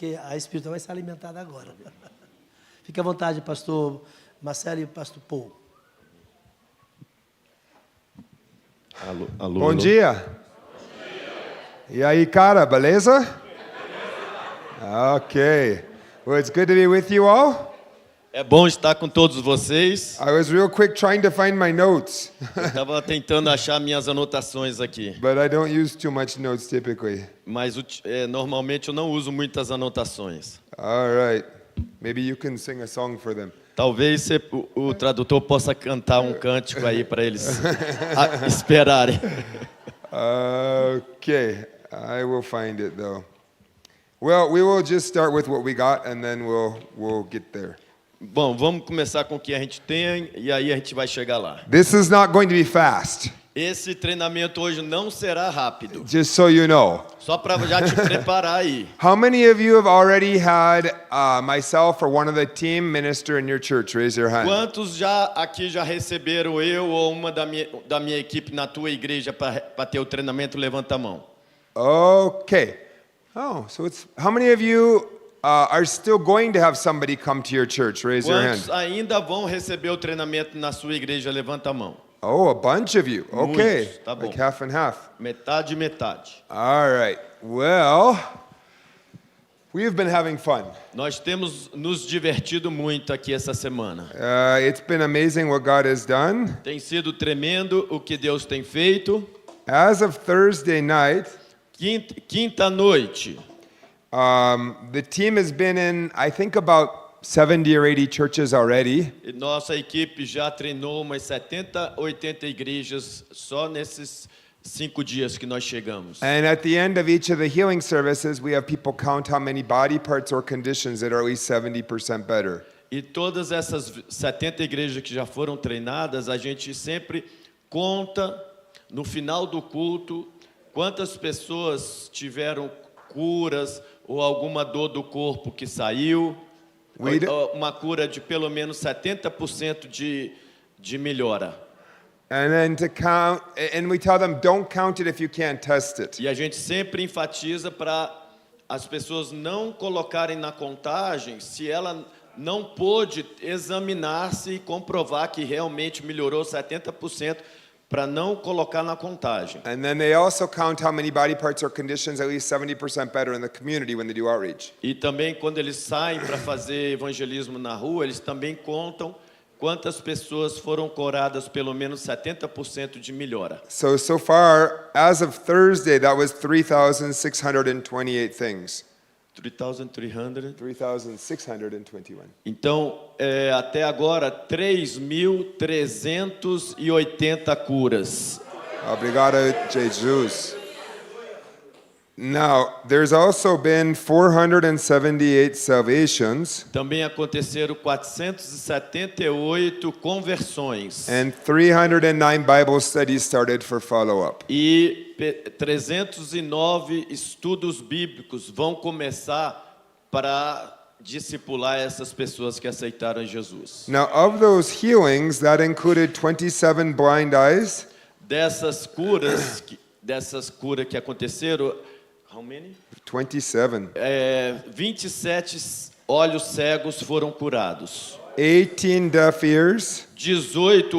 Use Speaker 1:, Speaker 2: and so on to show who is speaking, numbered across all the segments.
Speaker 1: porque a espiritual vai ser alimentada agora. Fique à vontade, pastor Marcelo e pastor Paul.
Speaker 2: Alô,
Speaker 3: Bom dia. E aí, cara, beleza? Okay. Well, it's good to be with you all.
Speaker 2: É bom estar com todos vocês.
Speaker 3: I was real quick trying to find my notes,
Speaker 2: Eu estava tentando achar minhas anotações aqui,
Speaker 3: but I don't use too much notes typically.
Speaker 2: mas normalmente eu não uso muitas anotações.
Speaker 3: All right. Maybe you can sing a song for them.
Speaker 2: Talvez o tradutor possa cantar um cântico aí para eles esperarem.
Speaker 3: Okay. I will find it though. Well, we will just start with what we got and then we'll get there.
Speaker 2: Bom, vamos começar com o que a gente tem e aí a gente vai chegar lá.
Speaker 3: This is not going to be fast,
Speaker 2: Esse treinamento hoje não será rápido.
Speaker 3: just so you know.
Speaker 2: Só para já te preparar aí.
Speaker 3: How many of you have already had myself or one of the team minister in your church? Raise your hand.
Speaker 2: Quantos aqui já receberam eu ou uma da minha equipe na tua igreja para ter o treinamento? Levanta a mão.
Speaker 3: Okay. Oh, so it's how many of you are still going to have somebody come to your church? Raise your hand.
Speaker 2: Quantos ainda vão receber o treinamento na sua igreja? Levanta a mão.
Speaker 3: Oh, a bunch of you. Okay.
Speaker 2: Muitos, tá bom.
Speaker 3: Like half and half.
Speaker 2: Metade, metade.
Speaker 3: All right. Well, we've been having fun.
Speaker 2: Nós temos nos divertido muito aqui essa semana.
Speaker 3: It's been amazing what God has done.
Speaker 2: Tem sido tremendo o que Deus tem feito.
Speaker 3: As of Thursday night,
Speaker 2: Quinta noite,
Speaker 3: the team has been in, I think, about 70 or 80 churches already.
Speaker 2: nossa equipe já treinou umas 70, 80 igrejas só nesses 5 dias que nós chegamos.
Speaker 3: And at the end of each of the healing services, we have people count how many body parts or conditions that are at least 70% better.
Speaker 2: E todas essas 70 igrejas que já foram treinadas, a gente sempre conta no final do culto quantas pessoas tiveram curas ou alguma dor do corpo que saiu, uma cura de pelo menos 70% de melhora.
Speaker 3: And then to count, and we tell them, don't count it if you can't test it.
Speaker 2: E a gente sempre enfatiza para as pessoas não colocarem na contagem se ela não pôde examinar-se e comprovar que realmente melhorou 70%, para não colocar na contagem.
Speaker 3: And then they also count how many body parts or conditions at least 70% better in the community when they do outreach.
Speaker 2: E também quando eles saem para fazer evangelismo na rua, eles também contam quantas pessoas foram curadas pelo menos 70% de melhora.
Speaker 3: So far, as of Thursday, that was 3,628 things.
Speaker 2: 3,300.
Speaker 3: 3,621.
Speaker 2: Então, até agora, 3.380 curas.
Speaker 3: Obrigado, Jesus. Now, there's also been 478 salvations
Speaker 2: Também aconteceram 478 conversões.
Speaker 3: and 309 Bible studies started for follow-up.
Speaker 2: E 309 estudos bíblicos vão começar para discipular essas pessoas que aceitaram Jesus.
Speaker 3: Now, of those healings, that included 27 blind eyes,
Speaker 2: Dessas curas que aconteceram, how many?
Speaker 3: 27,
Speaker 2: 27 olhos cegos foram curados.
Speaker 3: 18 deaf ears,
Speaker 2: 18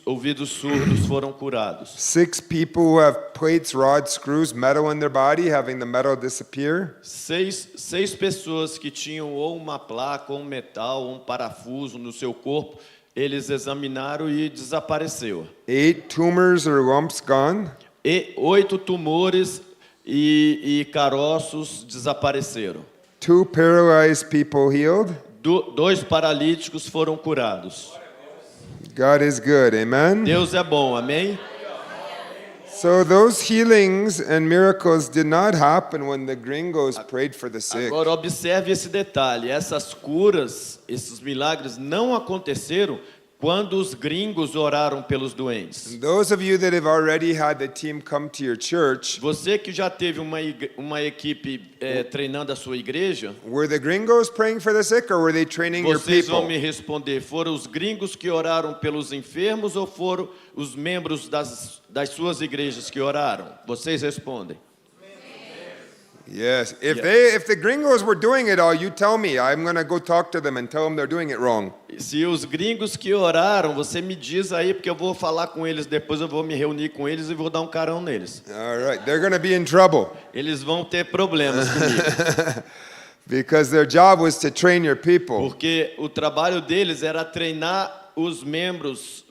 Speaker 2: ouvidos surdos foram curados.
Speaker 3: 6 people who have plates, rods, screws, metal in their body, having the metal disappear.
Speaker 2: Seis pessoas que tinham ou uma placa, ou um metal, ou um parafuso no seu corpo, eles examinaram e desapareceu.
Speaker 3: 8 tumors or lumps gone.
Speaker 2: E 8 tumores e caroços desapareceram.
Speaker 3: 2 paralyzed people healed.
Speaker 2: 2 paralíticos foram curados.
Speaker 3: God is good, amen?
Speaker 2: Deus é bom, amém?
Speaker 3: So those healings and miracles did not happen when the gringos prayed for the sick.
Speaker 2: Agora observe esse detalhe, essas curas, esses milagres não aconteceram quando os gringos oraram pelos doentes.
Speaker 3: Those of you that have already had the team come to your church,
Speaker 2: Você que já teve uma equipe treinando a sua igreja,
Speaker 3: were the gringos praying for the sick or were they training your
Speaker 2: vocês vão
Speaker 3: people?
Speaker 2: me responder, foram os gringos que oraram pelos enfermos ou foram os membros das suas igrejas que oraram? Vocês respondem.
Speaker 3: Yes. If the gringos were doing it all, you tell me. I'm going to go talk to them and tell them they're doing it wrong.
Speaker 2: Se os gringos que oraram, você me diz aí, porque eu vou falar com eles, depois eu vou me reunir com eles e vou dar um carão neles.
Speaker 3: All right. They're going to be in trouble
Speaker 2: Eles vão ter problemas comigo,
Speaker 3: because their job was to train your people.
Speaker 2: porque o trabalho deles era treinar os membros,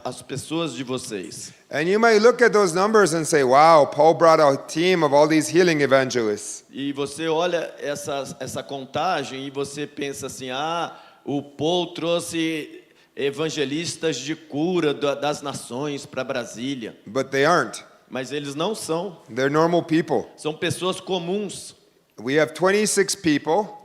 Speaker 2: as pessoas de vocês.
Speaker 3: And you might look at those numbers and say, wow, Paul brought a team of all these healing evangelists.
Speaker 2: E você olha essa contagem e você pensa assim, o Paul trouxe evangelistas de cura das nações para Brasília.
Speaker 3: But they aren't.
Speaker 2: Mas eles não são.
Speaker 3: They're normal people.
Speaker 2: São pessoas comuns.
Speaker 3: We have 26 people.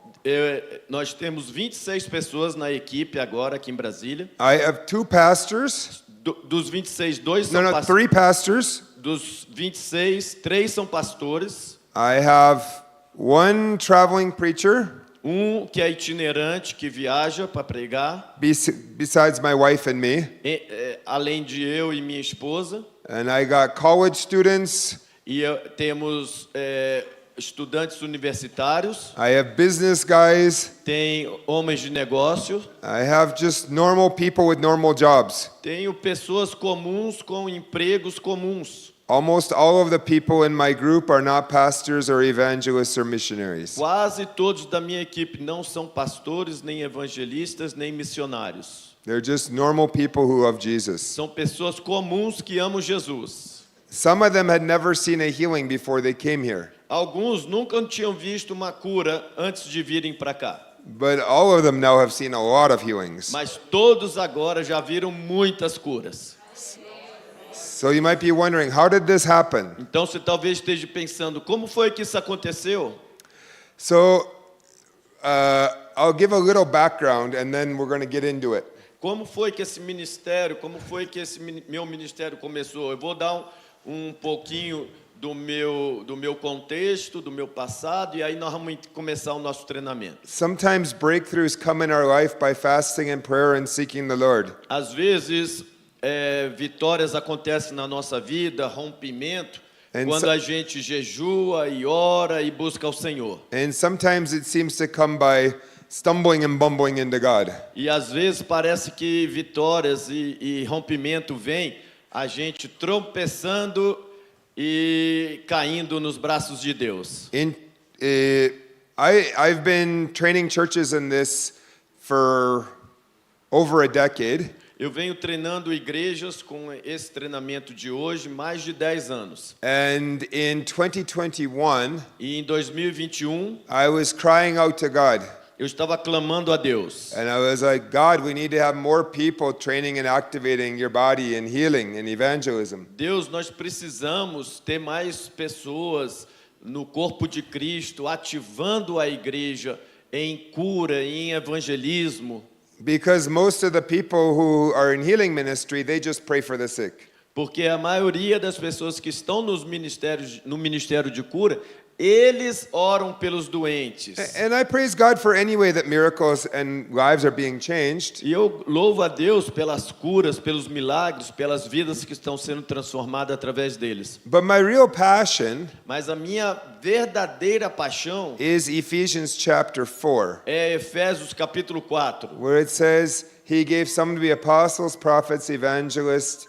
Speaker 2: Nós temos 26 pessoas na equipe agora aqui em Brasília.
Speaker 3: I have 2 pastors.
Speaker 2: Dos 26, 2 são pastores.
Speaker 3: 3 pastors.
Speaker 2: Dos 26, 3 são pastores.
Speaker 3: I have 1 traveling preacher.
Speaker 2: Um que é itinerante, que viaja para pregar.
Speaker 3: Besides my wife and me.
Speaker 2: Além de eu e minha esposa.
Speaker 3: And I got college students.
Speaker 2: E temos estudantes universitários.
Speaker 3: I have business guys.
Speaker 2: Tem homens de negócio.
Speaker 3: I have just normal people with normal jobs.
Speaker 2: Tenho pessoas comuns com empregos comuns.
Speaker 3: Almost all of the people in my group are not pastors or evangelists or missionaries.
Speaker 2: Quase todos da minha equipe não são pastores, nem evangelistas, nem missionários.
Speaker 3: They're just normal people who love Jesus.
Speaker 2: São pessoas comuns que amam Jesus.
Speaker 3: Some of them had never seen a healing before they came here.
Speaker 2: Alguns nunca tinham visto uma cura antes de virem para cá.
Speaker 3: But all of them now have seen a lot of healings.
Speaker 2: Mas todos agora já viram muitas curas.
Speaker 3: So you might be wondering, how did this happen?
Speaker 2: Então você talvez esteja pensando, como foi que isso aconteceu?
Speaker 3: So I'll give a little background and then we're going to get into it.
Speaker 2: Como foi que esse ministério, meu ministério começou? Eu vou dar um pouquinho do meu contexto, do meu passado, e aí nós vamos começar o nosso treinamento.
Speaker 3: Sometimes breakthroughs come in our life by fasting and prayer and seeking the Lord.
Speaker 2: Às vezes, vitórias acontecem na nossa vida, rompimento, quando a gente jejua e ora e busca o Senhor.
Speaker 3: And sometimes it seems to come by stumbling and bumbling into God.
Speaker 2: E às vezes parece que vitórias e rompimento vem a gente tropeçando e caindo nos braços de Deus.
Speaker 3: I've been training churches in this for over a decade.
Speaker 2: Eu venho treinando igrejas com esse treinamento de hoje mais de 10 anos.
Speaker 3: And in 2021,
Speaker 2: E em 2021,
Speaker 3: I was crying out to God.
Speaker 2: eu estava clamando a Deus.
Speaker 3: And I was like, God, we need to have more people training and activating your body in healing and evangelism.
Speaker 2: Deus, nós precisamos ter mais pessoas no corpo de Cristo ativando a igreja em cura, em evangelismo.
Speaker 3: Because most of the people who are in healing ministry, they just pray for the sick.
Speaker 2: Porque a maioria das pessoas que estão no ministério de cura, eles oram pelos doentes.
Speaker 3: And I praise God for any way that miracles and lives are being changed.
Speaker 2: E eu louvo a Deus pelas curas, pelos milagres, pelas vidas que estão sendo transformadas através deles.
Speaker 3: But my real passion
Speaker 2: Mas a minha verdadeira paixão
Speaker 3: is Ephesians chapter 4,
Speaker 2: é Efésios capítulo 4,
Speaker 3: where it says he gave some to be apostles, prophets, evangelists,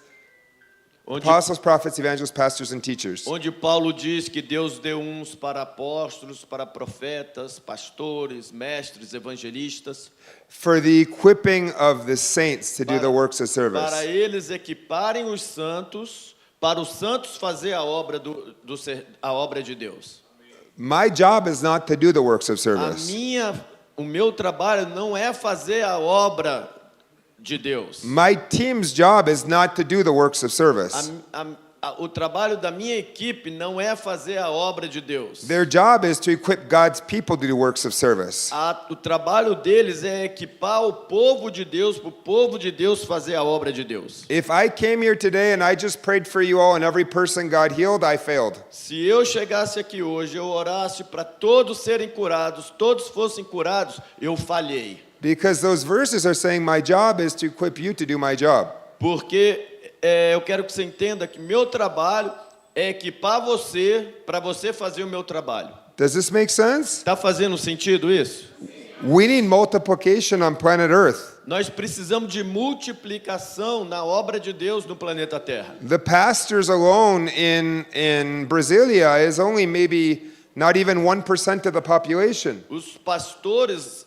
Speaker 3: pastors, and teachers.
Speaker 2: onde Paulo diz que Deus deu uns para apóstolos, para profetas, pastores, mestres, evangelistas,
Speaker 3: For the equipping of the saints to do the works of
Speaker 2: para
Speaker 3: service.
Speaker 2: eles equiparem os santos, para os santos fazer a obra a obra de Deus.
Speaker 3: My job is not to do the works of
Speaker 2: A
Speaker 3: service.
Speaker 2: o meu trabalho não é fazer a obra de Deus.
Speaker 3: My team's job is not to do the works of service.
Speaker 2: O trabalho da minha equipe não é fazer a obra de Deus.
Speaker 3: Their job is to equip God's people to do works of service.
Speaker 2: O trabalho deles é equipar o povo de Deus, para o povo de Deus fazer a obra de Deus.
Speaker 3: If I came here today and I just prayed for you all and every person got healed, I failed.
Speaker 2: Se eu chegasse aqui hoje, eu orasse para todos serem curados, todos fossem curados, eu falhei.
Speaker 3: Because those verses are saying my job is to equip you to do my job.
Speaker 2: Porque eu quero que você entenda que meu trabalho é equipar você para você fazer o meu trabalho.
Speaker 3: Does this make sense?
Speaker 2: Está fazendo sentido isso?
Speaker 3: We need multiplication on planet Earth.
Speaker 2: Nós precisamos de multiplicação na obra de Deus no planeta Terra.
Speaker 3: The pastors alone in Brasilia is only maybe not even 1% of the population.
Speaker 2: Os pastores,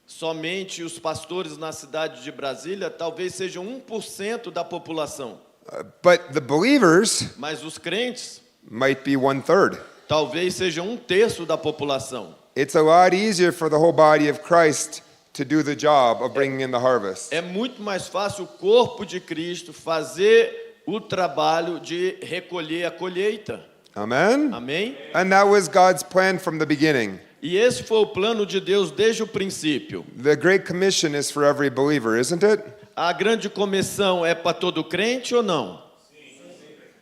Speaker 2: somente os pastores na cidade de Brasília, talvez sejam 1% da população.
Speaker 3: But the believers
Speaker 2: Mas os crentes,
Speaker 3: might be 1/3.
Speaker 2: talvez sejam 1/3 da população.
Speaker 3: It's a lot easier for the whole body of Christ to do the job of bringing in the harvest.
Speaker 2: É muito mais fácil o corpo de Cristo fazer o trabalho de recolher a colheita.
Speaker 3: Amen?
Speaker 2: Amém?
Speaker 3: And that was God's plan from the beginning.
Speaker 2: E esse foi o plano de Deus desde o princípio.
Speaker 3: The Great Commission is for every believer, isn't it?
Speaker 2: A grande comissão é para todo crente ou não?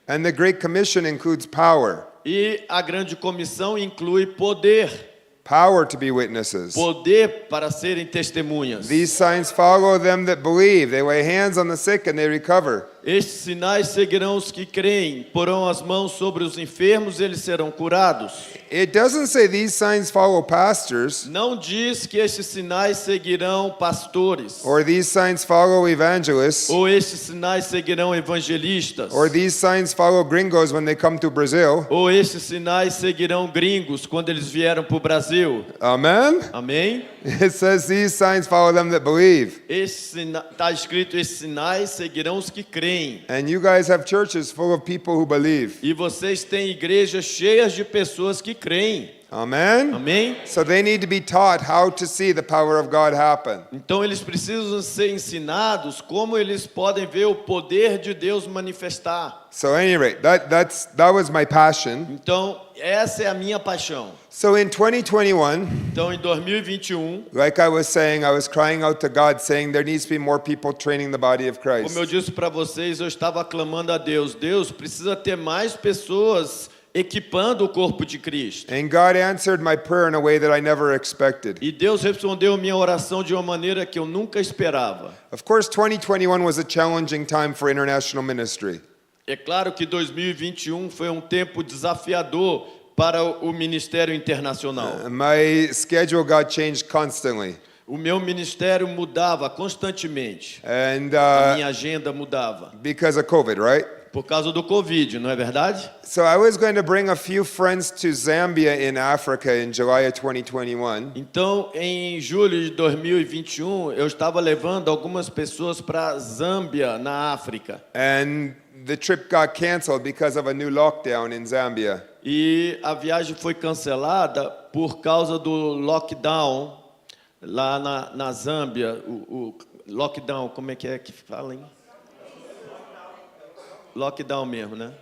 Speaker 3: And the Great Commission includes power.
Speaker 2: E a grande comissão inclui poder.
Speaker 3: Power to be witnesses.
Speaker 2: Poder para serem testemunhas.
Speaker 3: These signs follow them that believe. They lay hands on the sick and they recover.
Speaker 2: Estes sinais seguirão os que creem, porão as mãos sobre os enfermos e eles serão curados.
Speaker 3: It doesn't say these signs follow pastors
Speaker 2: Não diz que estes sinais seguirão pastores,
Speaker 3: or these signs follow evangelists
Speaker 2: ou estes sinais seguirão evangelistas,
Speaker 3: or these signs follow gringos when they come to Brazil.
Speaker 2: ou estes sinais seguirão gringos quando eles vieram para o Brasil.
Speaker 3: Amen?
Speaker 2: Amém?
Speaker 3: It says these signs follow them that believe.
Speaker 2: Está escrito, esses sinais seguirão os que creem.
Speaker 3: And you guys have churches full of people who believe.
Speaker 2: E vocês têm igrejas cheias de pessoas que creem.
Speaker 3: Amen?
Speaker 2: Amém?
Speaker 3: So they need to be taught how to see the power of God happen.
Speaker 2: Então eles precisam ser ensinados como eles podem ver o poder de Deus manifestar.
Speaker 3: So at any rate, that was my passion.
Speaker 2: Então essa é a minha paixão.
Speaker 3: So in 2021,
Speaker 2: Então em 2021,
Speaker 3: like I was saying, I was crying out to God saying there needs to be more people training the body of Christ.
Speaker 2: como eu disse para vocês, eu estava clamando a Deus. Deus precisa ter mais pessoas equipando o corpo de Cristo.
Speaker 3: And God answered my prayer in a way that I never expected.
Speaker 2: E Deus respondeu a minha oração de uma maneira que eu nunca esperava.
Speaker 3: Of course, 2021 was a challenging time for international ministry.
Speaker 2: É claro que 2021 foi um tempo desafiador para o ministério internacional.
Speaker 3: My schedule got changed constantly.
Speaker 2: O meu ministério mudava constantemente.
Speaker 3: And
Speaker 2: A minha agenda mudava.
Speaker 3: because of COVID, right?
Speaker 2: Por causa do Covid, não é verdade?
Speaker 3: So I was going to bring a few friends to Zambia in Africa in July of 2021.
Speaker 2: Então, em julho de 2021, eu estava levando algumas pessoas para Zâmbia, na África.
Speaker 3: And the trip got canceled because of a new lockdown in Zambia.
Speaker 2: E a viagem foi cancelada por causa do lockdown lá na Zâmbia. O lockdown, como é que fala, hein? Lockdown mesmo, né?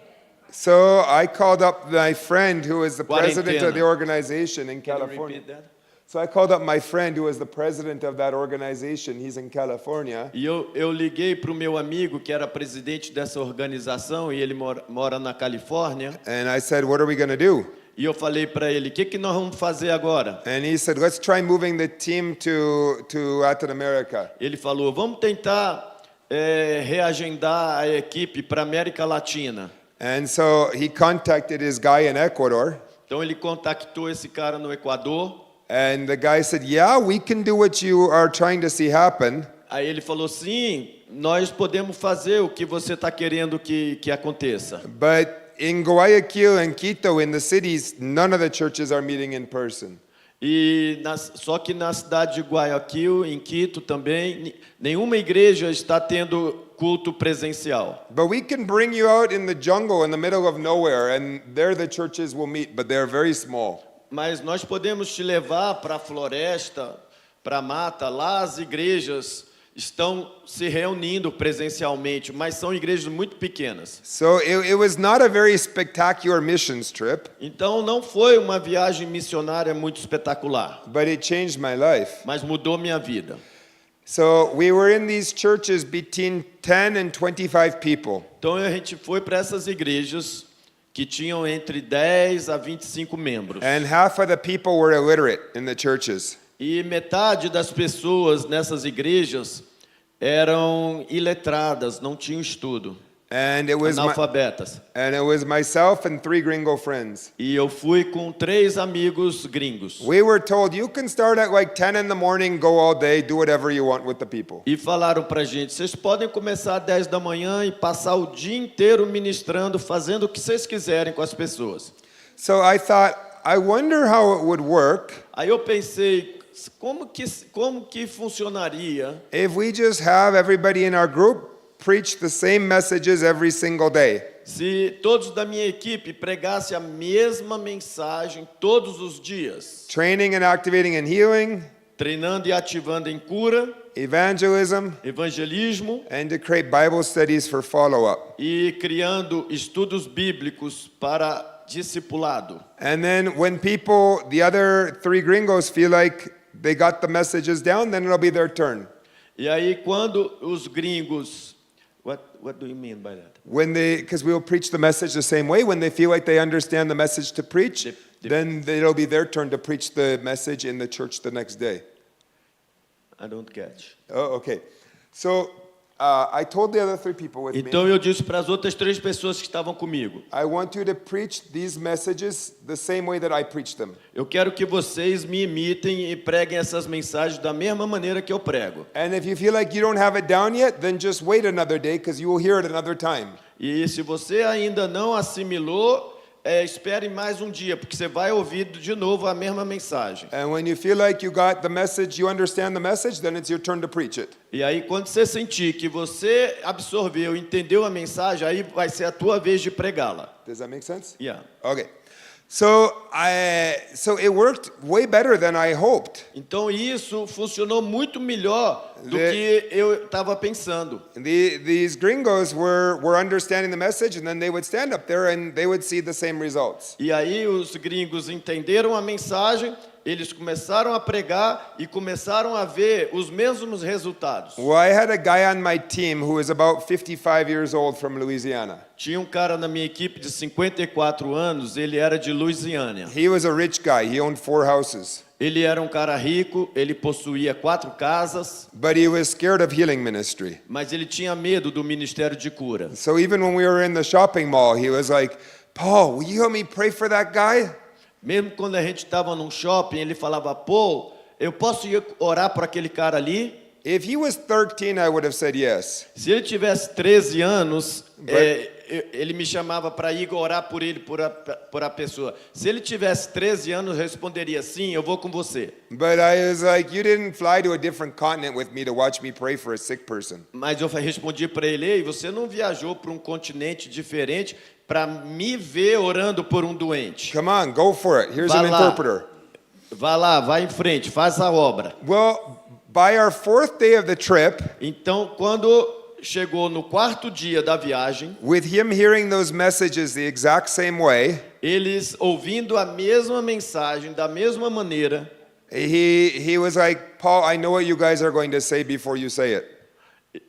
Speaker 3: So I called up my friend who is the president of the
Speaker 2: Quarentena.
Speaker 3: organization in
Speaker 2: Can you
Speaker 3: California.
Speaker 2: repeat that?
Speaker 3: So I called up my friend who is the president of that organization. He's in California.
Speaker 2: E eu liguei para o meu amigo que era presidente dessa organização e ele mora na Califórnia.
Speaker 3: And I said, what are we going to do?
Speaker 2: E eu falei para ele, o que nós vamos fazer agora?
Speaker 3: And he said, let's try moving the team to Latin America.
Speaker 2: Ele falou, vamos tentar reagendar a equipe para América Latina.
Speaker 3: And so he contacted his guy in Ecuador.
Speaker 2: Então ele contactou esse cara no Equador.
Speaker 3: And the guy said, yeah, we can do what you are trying to see happen.
Speaker 2: Aí ele falou, sim, nós podemos fazer o que você está querendo que aconteça.
Speaker 3: But in Guayaquil and Quito, in the cities, none of the churches are meeting in person.
Speaker 2: Só que na cidade de Guayaquil, em Quito também, nenhuma igreja está tendo culto presencial.
Speaker 3: But we can bring you out in the jungle in the middle of nowhere, and there the churches will meet, but they're very small.
Speaker 2: Mas nós podemos te levar para a floresta, para a mata, lá as igrejas estão se reunindo presencialmente, mas são igrejas muito pequenas.
Speaker 3: So it was not a very spectacular missions trip,
Speaker 2: Então não foi uma viagem missionária muito espetacular,
Speaker 3: but it changed my life.
Speaker 2: mas mudou minha vida.
Speaker 3: So we were in these churches between 10 and 25 people.
Speaker 2: Então a gente foi para essas igrejas que tinham entre 10 a 25 membros.
Speaker 3: And half of the people were illiterate in the churches.
Speaker 2: E metade das pessoas nessas igrejas eram iletradas, não tinham estudo.
Speaker 3: And it was
Speaker 2: analfabetas.
Speaker 3: myself and 3 gringo friends.
Speaker 2: E eu fui com 3 amigos gringos.
Speaker 3: We were told you can start at like 10 in the morning, go all day, do whatever you want with the people.
Speaker 2: E falaram pra gente, vocês podem começar às 10 da manhã e passar o dia inteiro ministrando, fazendo o que vocês quiserem com as pessoas.
Speaker 3: So I thought, I wonder how it would work
Speaker 2: Aí eu pensei, como que funcionaria
Speaker 3: if we just have everybody in our group preach the same messages every single day.
Speaker 2: se todos da minha equipe pregassem a mesma mensagem todos os dias,
Speaker 3: Training and activating and healing,
Speaker 2: treinando e ativando em cura,
Speaker 3: evangelism,
Speaker 2: evangelismo
Speaker 3: and to create Bible studies for follow-up.
Speaker 2: e criando estudos bíblicos para discipulado.
Speaker 3: And then when people, the other 3 gringos feel like they got the messages down, then it'll be their turn.
Speaker 2: E aí quando os gringos, what do you mean by that?
Speaker 3: Because we'll preach the message the same way, when they feel like they understand the message to preach, then it'll be their turn to preach the message in the church the next day.
Speaker 2: I don't catch.
Speaker 3: Oh, okay. So I told the other 3 people with
Speaker 2: Então
Speaker 3: me,
Speaker 2: eu disse para as outras 3 pessoas que estavam comigo,
Speaker 3: I want you to preach these messages the same way that I preach them.
Speaker 2: eu quero que vocês me imitem e preguem essas mensagens da mesma maneira que eu prego.
Speaker 3: And if you feel like you don't have it down yet, then just wait another day because you will hear it another time.
Speaker 2: E se você ainda não assimilou, espere mais um dia, porque você vai ouvir de novo a mesma mensagem.
Speaker 3: And when you feel like you got the message, you understand the message, then it's your turn to preach it.
Speaker 2: E aí quando você sentir que você absorveu, entendeu a mensagem, aí vai ser a tua vez de pregá-la.
Speaker 3: Does that make sense?
Speaker 2: Yeah.
Speaker 3: Okay. So it worked way better than I hoped.
Speaker 2: Então isso funcionou muito melhor do que eu estava pensando.
Speaker 3: These gringos were understanding the message, and then they would stand up there and they would see the same results.
Speaker 2: E aí os gringos entenderam a mensagem, eles começaram a pregar e começaram a ver os mesmos resultados.
Speaker 3: Well, I had a guy on my team who was about 55 years old from Louisiana.
Speaker 2: Tinha um cara na minha equipe de 54 anos, ele era de Louisiana.
Speaker 3: He was a rich guy. He owned 4 houses.
Speaker 2: Ele era um cara rico, ele possuía 4 casas,
Speaker 3: But he was scared of healing ministry.
Speaker 2: mas ele tinha medo do ministério de cura.
Speaker 3: So even when we were in the shopping mall, he was like, Paul, will you help me pray for that guy?
Speaker 2: Mesmo quando a gente estava num shopping, ele falava, pô, eu posso ir orar por aquele cara ali?
Speaker 3: If he was 13, I would have said yes.
Speaker 2: Se ele tivesse 13 anos, ele me chamava para ir orar por ele, por a pessoa. Se ele tivesse 13 anos, eu responderia, sim, eu vou com você.
Speaker 3: But I was like, you didn't fly to a different continent with me to watch me pray for a sick person.
Speaker 2: Mas eu respondi para ele, ei, você não viajou para um continente diferente para me ver orando por um doente.
Speaker 3: Come on, go for it. Here's
Speaker 2: Vai
Speaker 3: an
Speaker 2: lá.
Speaker 3: interpreter.
Speaker 2: Vai lá, vai em frente, faz a obra.
Speaker 3: Well, by our 4th day of the trip,
Speaker 2: Então, quando chegou no 4º dia da viagem,
Speaker 3: with him hearing those messages the exact same way,
Speaker 2: eles ouvindo a mesma mensagem da mesma maneira,
Speaker 3: he was like, Paul, I know what you guys are going to say before you say it.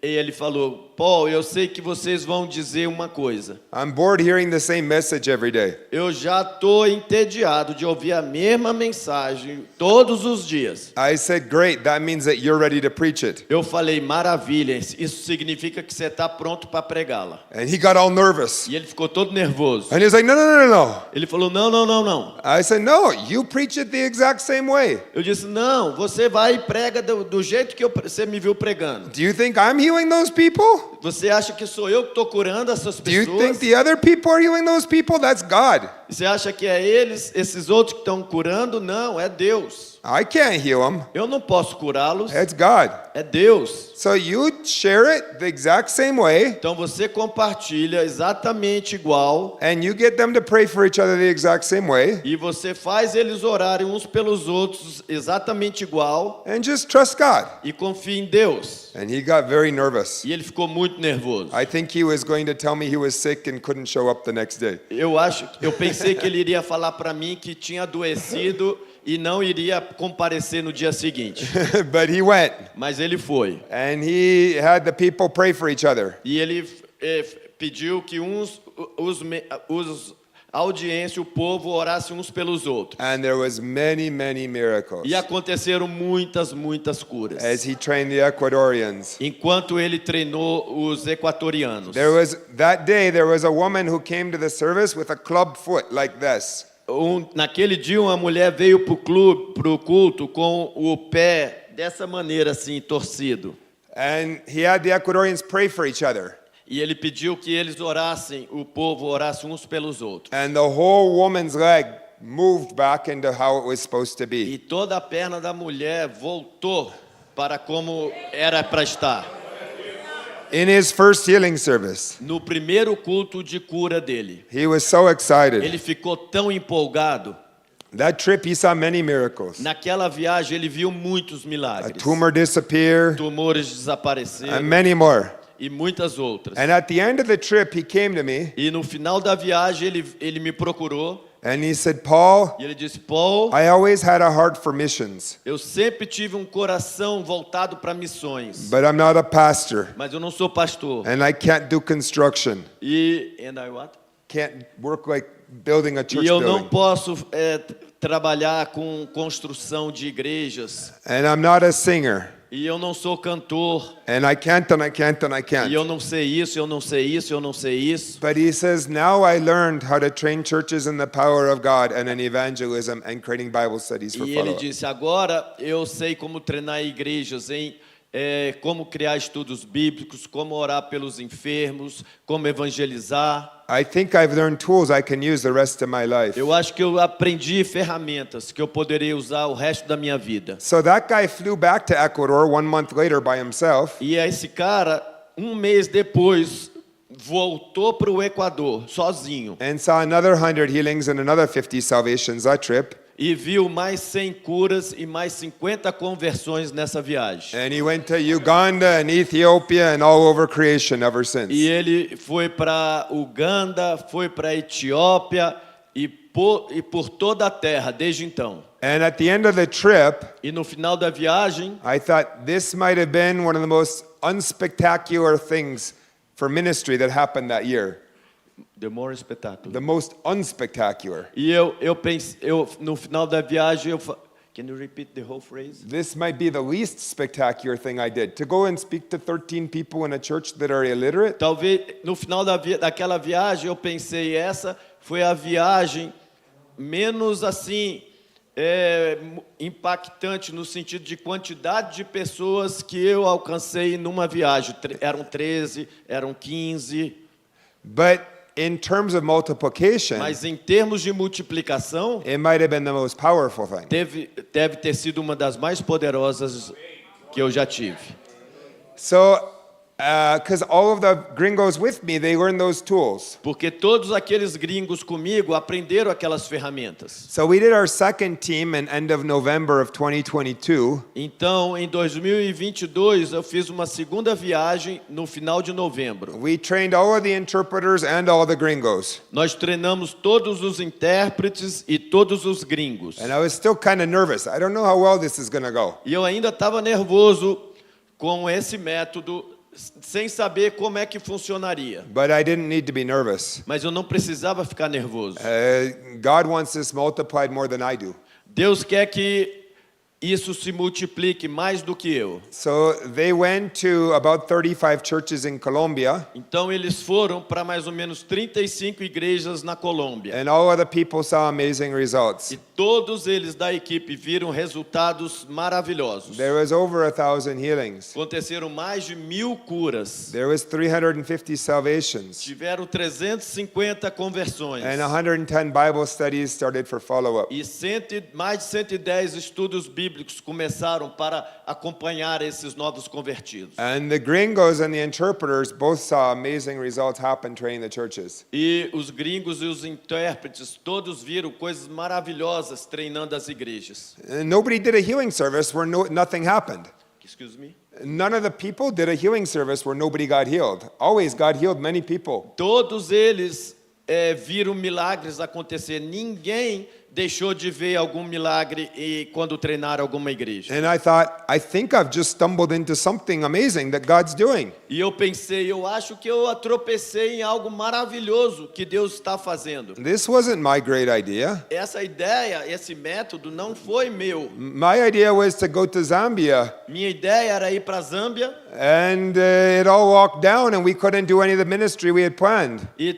Speaker 2: e ele falou, Paul, eu sei que vocês vão dizer uma coisa.
Speaker 3: I'm bored hearing the same message every day.
Speaker 2: Eu já estou entediado de ouvir a mesma mensagem todos os dias.
Speaker 3: I said, great, that means that you're ready to preach it.
Speaker 2: Eu falei, maravilha, isso significa que você está pronto para pregá-la.
Speaker 3: And he got all nervous.
Speaker 2: E ele ficou todo nervoso.
Speaker 3: And he was like, no.
Speaker 2: Ele falou, não.
Speaker 3: I said, no, you preach it the exact same way.
Speaker 2: Eu disse, não, você vai e prega do jeito que você me viu pregando.
Speaker 3: Do you think I'm healing those people?
Speaker 2: Você acha que sou eu que estou curando essas
Speaker 3: Do you
Speaker 2: pessoas?
Speaker 3: think the other people are healing those people? That's God.
Speaker 2: Você acha que é eles, esses outros que estão curando? Não, é Deus.
Speaker 3: I can't heal them.
Speaker 2: Eu não posso curá-los,
Speaker 3: It's God.
Speaker 2: é Deus.
Speaker 3: So you share it the exact same way,
Speaker 2: Então você compartilha exatamente igual
Speaker 3: and you get them to pray for each other the exact same way,
Speaker 2: e você faz eles orarem uns pelos outros exatamente igual
Speaker 3: and just trust God.
Speaker 2: e confia em Deus.
Speaker 3: And he got very nervous.
Speaker 2: E ele ficou muito nervoso.
Speaker 3: I think he was going to tell me he was sick and couldn't show up the next day.
Speaker 2: Eu pensei que ele iria falar para mim que tinha adoecido e não iria comparecer no dia seguinte.
Speaker 3: But he went,
Speaker 2: Mas ele foi.
Speaker 3: and he had the people pray for each other.
Speaker 2: E ele pediu que os audiência, o povo orasse uns pelos outros.
Speaker 3: And there was many, many miracles.
Speaker 2: E aconteceram muitas curas.
Speaker 3: As he trained the Ecuadorians.
Speaker 2: Enquanto ele treinou os equatorianos.
Speaker 3: That day there was a woman who came to the service with a club foot like this.
Speaker 2: Naquele dia uma mulher veio pro culto com o pé dessa maneira assim, torcido.
Speaker 3: And he had the Ecuadorians pray for each other.
Speaker 2: E ele pediu que eles orassem, o povo orasse uns pelos outros.
Speaker 3: And the whole woman's leg moved back into how it was supposed to
Speaker 2: E
Speaker 3: be.
Speaker 2: toda a perna da mulher voltou para como era para estar.
Speaker 3: In his first healing service,
Speaker 2: No primeiro culto de cura dele,
Speaker 3: he was so excited.
Speaker 2: ele ficou tão empolgado.
Speaker 3: That trip he saw many miracles.
Speaker 2: Naquela viagem ele viu muitos
Speaker 3: A
Speaker 2: milagres.
Speaker 3: tumor disappear
Speaker 2: Tumores
Speaker 3: and
Speaker 2: desapareceram
Speaker 3: many more.
Speaker 2: e muitas outras.
Speaker 3: And at the end of the trip he came to me
Speaker 2: E no final da viagem ele me procurou
Speaker 3: and he said, "Paul,
Speaker 2: e ele disse: Paul,
Speaker 3: I always had a heart for missions,
Speaker 2: eu sempre tive um coração voltado para missões,
Speaker 3: but I'm not a pastor
Speaker 2: mas eu não sou pastor.
Speaker 3: and I can't do construction.
Speaker 2: And I what?
Speaker 3: Can't work like building a church
Speaker 2: E eu não
Speaker 3: building.
Speaker 2: posso trabalhar com construção de igrejas.
Speaker 3: And I'm not a singer.
Speaker 2: E eu não sou cantor.
Speaker 3: And I can't and I can't and I
Speaker 2: E
Speaker 3: can't."
Speaker 2: eu não sei isso, eu não sei isso, eu não sei isso.
Speaker 3: But he says, "Now I learned how to train churches in the power of God and in evangelism and creating Bible studies for
Speaker 2: E ele
Speaker 3: follow-up."
Speaker 2: disse: agora eu sei como treinar igrejas em como criar estudos bíblicos, como orar pelos enfermos, como evangelizar.
Speaker 3: I think I've learned tools I can use the rest of my life.
Speaker 2: Eu acho que eu aprendi ferramentas que eu poderia usar o resto da minha vida.
Speaker 3: So that guy flew back to Ecuador 1 month later by himself.
Speaker 2: E esse cara, um mês depois, voltou para o Equador sozinho
Speaker 3: And saw another 100 healings and another 50 salvations that trip.
Speaker 2: e viu mais 100 curas e mais 50 conversões nessa viagem.
Speaker 3: And he went to Uganda and Ethiopia and all over creation ever
Speaker 2: E
Speaker 3: since.
Speaker 2: ele foi para Uganda, foi para Etiópia e por toda a terra desde então.
Speaker 3: And at the end of the trip,
Speaker 2: E no final da viagem,
Speaker 3: I thought this might have been one of the most unspectacular things for ministry that happened that year.
Speaker 2: the more espetáculo.
Speaker 3: The most unspectacular.
Speaker 2: E eu pensei, no final da viagem can you repeat the whole phrase?
Speaker 3: This might be the least spectacular thing I did. To go and speak to 13 people in a church that are illiterate.
Speaker 2: Talvez no final daquela viagem eu pensei, essa foi a viagem menos assim impactante no sentido de quantidade de pessoas que eu alcancei numa viagem. Eram 13, eram 15.
Speaker 3: But in terms of multiplication,
Speaker 2: Mas em termos de multiplicação,
Speaker 3: it might have been the most powerful thing.
Speaker 2: deve ter sido uma das mais poderosas que eu já tive.
Speaker 3: So, because all of the gringos with me, they learned those tools.
Speaker 2: Porque todos aqueles gringos comigo aprenderam aquelas ferramentas.
Speaker 3: So we did our second team in end of November of 2022.
Speaker 2: Então, em 2022, eu fiz uma segunda viagem no final de novembro.
Speaker 3: We trained all of the interpreters and all the gringos.
Speaker 2: Nós treinamos todos os intérpretes e todos os gringos.
Speaker 3: And I was still kind of nervous. I don't know how well this is going to go.
Speaker 2: E eu ainda estava nervoso com esse método, sem saber como é que funcionaria.
Speaker 3: But I didn't need to be nervous.
Speaker 2: Mas eu não precisava ficar nervoso.
Speaker 3: God wants this multiplied more than I do.
Speaker 2: Deus quer que isso se multiplique mais do que eu.
Speaker 3: So they went to about 35 churches in Colombia,
Speaker 2: Então eles foram para mais ou menos 35 igrejas na Colômbia.
Speaker 3: and all of the people saw amazing results.
Speaker 2: E todos eles da equipe viram resultados maravilhosos.
Speaker 3: There was over 1,000 healings.
Speaker 2: Aconteceram mais de 1000 curas.
Speaker 3: There was 350 salvations.
Speaker 2: Tiveram 350 conversões.
Speaker 3: And 110 Bible studies started for follow-up.
Speaker 2: E mais de 110 estudos bíblicos começaram para acompanhar esses novos convertidos.
Speaker 3: And the gringos and the interpreters both saw amazing results happen training the churches.
Speaker 2: E os gringos e os intérpretes todos viram coisas maravilhosas treinando as igrejas.
Speaker 3: And nobody did a healing service where nothing happened.
Speaker 2: Excuse me?
Speaker 3: None of the people did a healing service where nobody got healed. Always God healed many people.
Speaker 2: Todos eles viram milagres acontecer. Ninguém deixou de ver algum milagre quando treinaram alguma igreja.
Speaker 3: And I thought, I think I've just stumbled into something amazing that God's doing.
Speaker 2: E eu pensei, eu acho que eu tropecei em algo maravilhoso que Deus está fazendo.
Speaker 3: This wasn't my great idea.
Speaker 2: Essa ideia, esse método não foi meu.
Speaker 3: My idea was to go to Zambia,
Speaker 2: Minha ideia era ir para a Zâmbia
Speaker 3: and it all walked down, and we couldn't do any of the ministry we had planned.
Speaker 2: e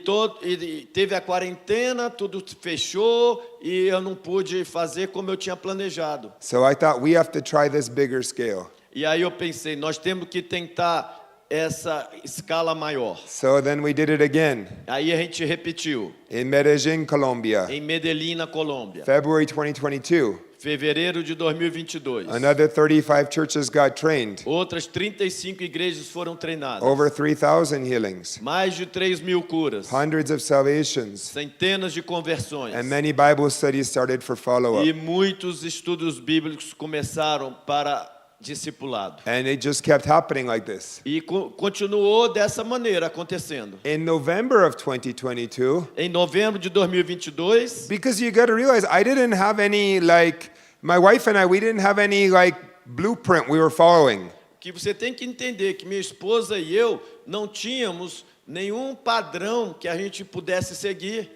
Speaker 2: teve a quarentena, tudo fechou e eu não pude fazer como eu tinha planejado.
Speaker 3: So I thought, we have to try this bigger scale.
Speaker 2: E aí eu pensei, nós temos que tentar essa escala maior.
Speaker 3: So then we did it again
Speaker 2: Aí a gente repetiu,
Speaker 3: in Medellin, Colombia,
Speaker 2: em Medellín, na Colômbia,
Speaker 3: February 2022.
Speaker 2: fevereiro de 2022.
Speaker 3: Another 35 churches got trained,
Speaker 2: Outras 35 igrejas foram treinadas.
Speaker 3: over 3,000 healings,
Speaker 2: Mais de 3.000 curas.
Speaker 3: hundreds of salvations,
Speaker 2: Centenas de conversões.
Speaker 3: and many Bible studies started for
Speaker 2: E
Speaker 3: follow-up.
Speaker 2: muitos estudos bíblicos começaram para discipulado.
Speaker 3: And it just kept happening like this.
Speaker 2: E continuou dessa maneira acontecendo.
Speaker 3: In November of 2022,
Speaker 2: Em novembro de 2022,
Speaker 3: because you got to realize, I didn't have any, my wife and I, we didn't have any, blueprint we were following.
Speaker 2: que você tem que entender que minha esposa e eu não tínhamos nenhum padrão que a gente pudesse seguir.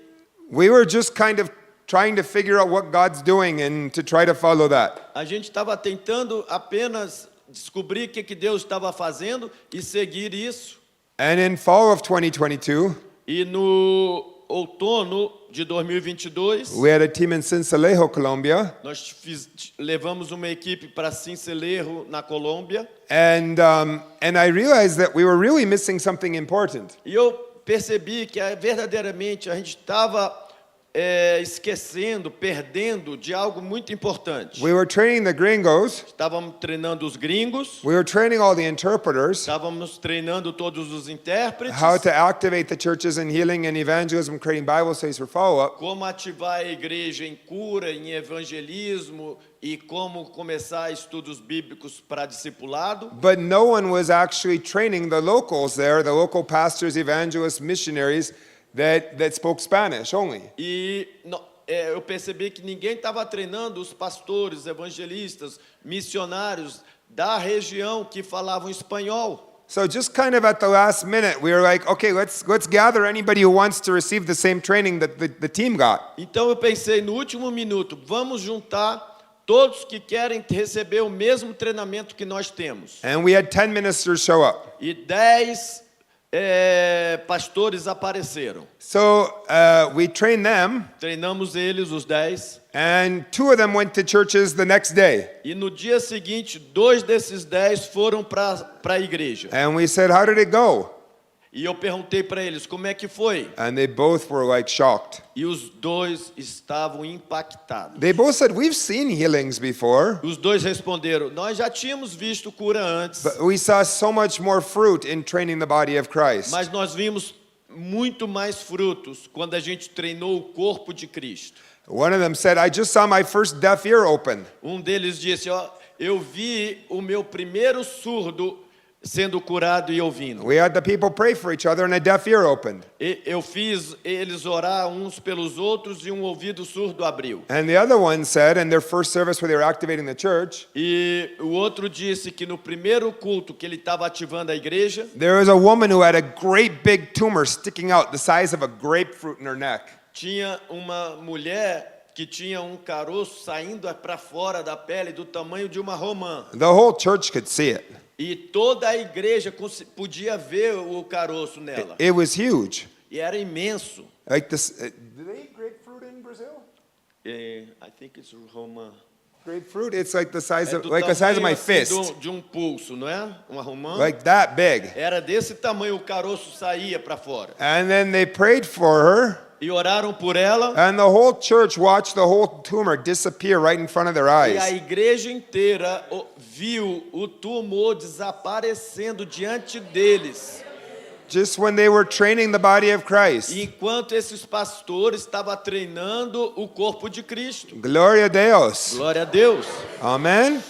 Speaker 3: We were just kind of trying to figure out what God's doing and to try to follow that.
Speaker 2: A gente estava tentando apenas descobrir o que Deus estava fazendo e seguir isso.
Speaker 3: And in fall of 2022,
Speaker 2: E no outono de 2022,
Speaker 3: we had a team in Sincelejo, Colombia,
Speaker 2: nós levamos uma equipe para Sincelejo, na Colômbia.
Speaker 3: and I realized that we were really missing something important.
Speaker 2: E eu percebi que verdadeiramente a gente estava esquecendo, perdendo de algo muito importante.
Speaker 3: We were training the gringos,
Speaker 2: Estávamos treinando os gringos,
Speaker 3: we were training all the interpreters,
Speaker 2: estávamos treinando todos os intérpretes,
Speaker 3: how to activate the churches in healing and evangelism, creating Bible studies for follow-up.
Speaker 2: como ativar a igreja em cura, em evangelismo e como começar estudos bíblicos para discipulado.
Speaker 3: But no one was actually training the locals there, the local pastors, evangelists, missionaries that spoke Spanish only.
Speaker 2: E eu percebi que ninguém estava treinando os pastores, evangelistas, missionários da região que falavam espanhol.
Speaker 3: So just kind of at the last minute, we were like, okay, let's gather anybody who wants to receive the same training that the team got.
Speaker 2: Então eu pensei, no último minuto, vamos juntar todos que querem receber o mesmo treinamento que nós temos.
Speaker 3: And we had 10 ministers show up.
Speaker 2: E 10 pastores apareceram.
Speaker 3: So we trained them,
Speaker 2: Treinamos eles, os 10.
Speaker 3: and 2 of them went to churches the next day.
Speaker 2: E no dia seguinte, 2 desses 10 foram para a igreja.
Speaker 3: And we said, how did it go?
Speaker 2: E eu perguntei para eles, como é que foi?
Speaker 3: And they both were shocked.
Speaker 2: E os 2 estavam impactados.
Speaker 3: They both said, we've seen healings before,
Speaker 2: Os 2 responderam, nós já tínhamos visto cura antes,
Speaker 3: but we saw so much more fruit in training the body of Christ.
Speaker 2: mas nós vimos muito mais frutos quando a gente treinou o corpo de Cristo.
Speaker 3: One of them said, I just saw my first deaf ear open.
Speaker 2: Deles disse, eu vi o meu primeiro surdo sendo curado e ouvindo.
Speaker 3: We had the people pray for each other and a deaf ear opened.
Speaker 2: Eu fiz eles orar uns pelos outros e um ouvido surdo abriu.
Speaker 3: And the other one said, in their first service where they were activating the church,
Speaker 2: E o outro disse que no primeiro culto que ele estava ativando a igreja,
Speaker 3: there was a woman who had a great big tumor sticking out the size of a grapefruit in her neck.
Speaker 2: tinha uma mulher que tinha um caroço saindo para fora da pele do tamanho de uma romã.
Speaker 3: The whole church could see it.
Speaker 2: E toda a igreja podia ver o caroço nela.
Speaker 3: It was huge.
Speaker 2: E era imenso.
Speaker 3: Like this. Do they eat grapefruit in Brazil?
Speaker 2: I think it's romã.
Speaker 3: Grapefruit, it's like the size
Speaker 2: É
Speaker 3: of
Speaker 2: do
Speaker 3: the size of my
Speaker 2: tamanho, assim,
Speaker 3: fist.
Speaker 2: de um pulso, não é? Uma romã.
Speaker 3: Like that big.
Speaker 2: Era desse tamanho, o caroço saía para fora.
Speaker 3: And then they prayed for her,
Speaker 2: E oraram por ela.
Speaker 3: and the whole church watched the whole tumor disappear right in front of their
Speaker 2: E a
Speaker 3: eyes.
Speaker 2: igreja inteira viu o tumor desaparecendo diante deles.
Speaker 3: Just when they were training the body of Christ.
Speaker 2: Enquanto esses pastores estavam treinando o corpo de Cristo.
Speaker 3: Gloria a Deus.
Speaker 2: Glória a Deus.
Speaker 3: Amen.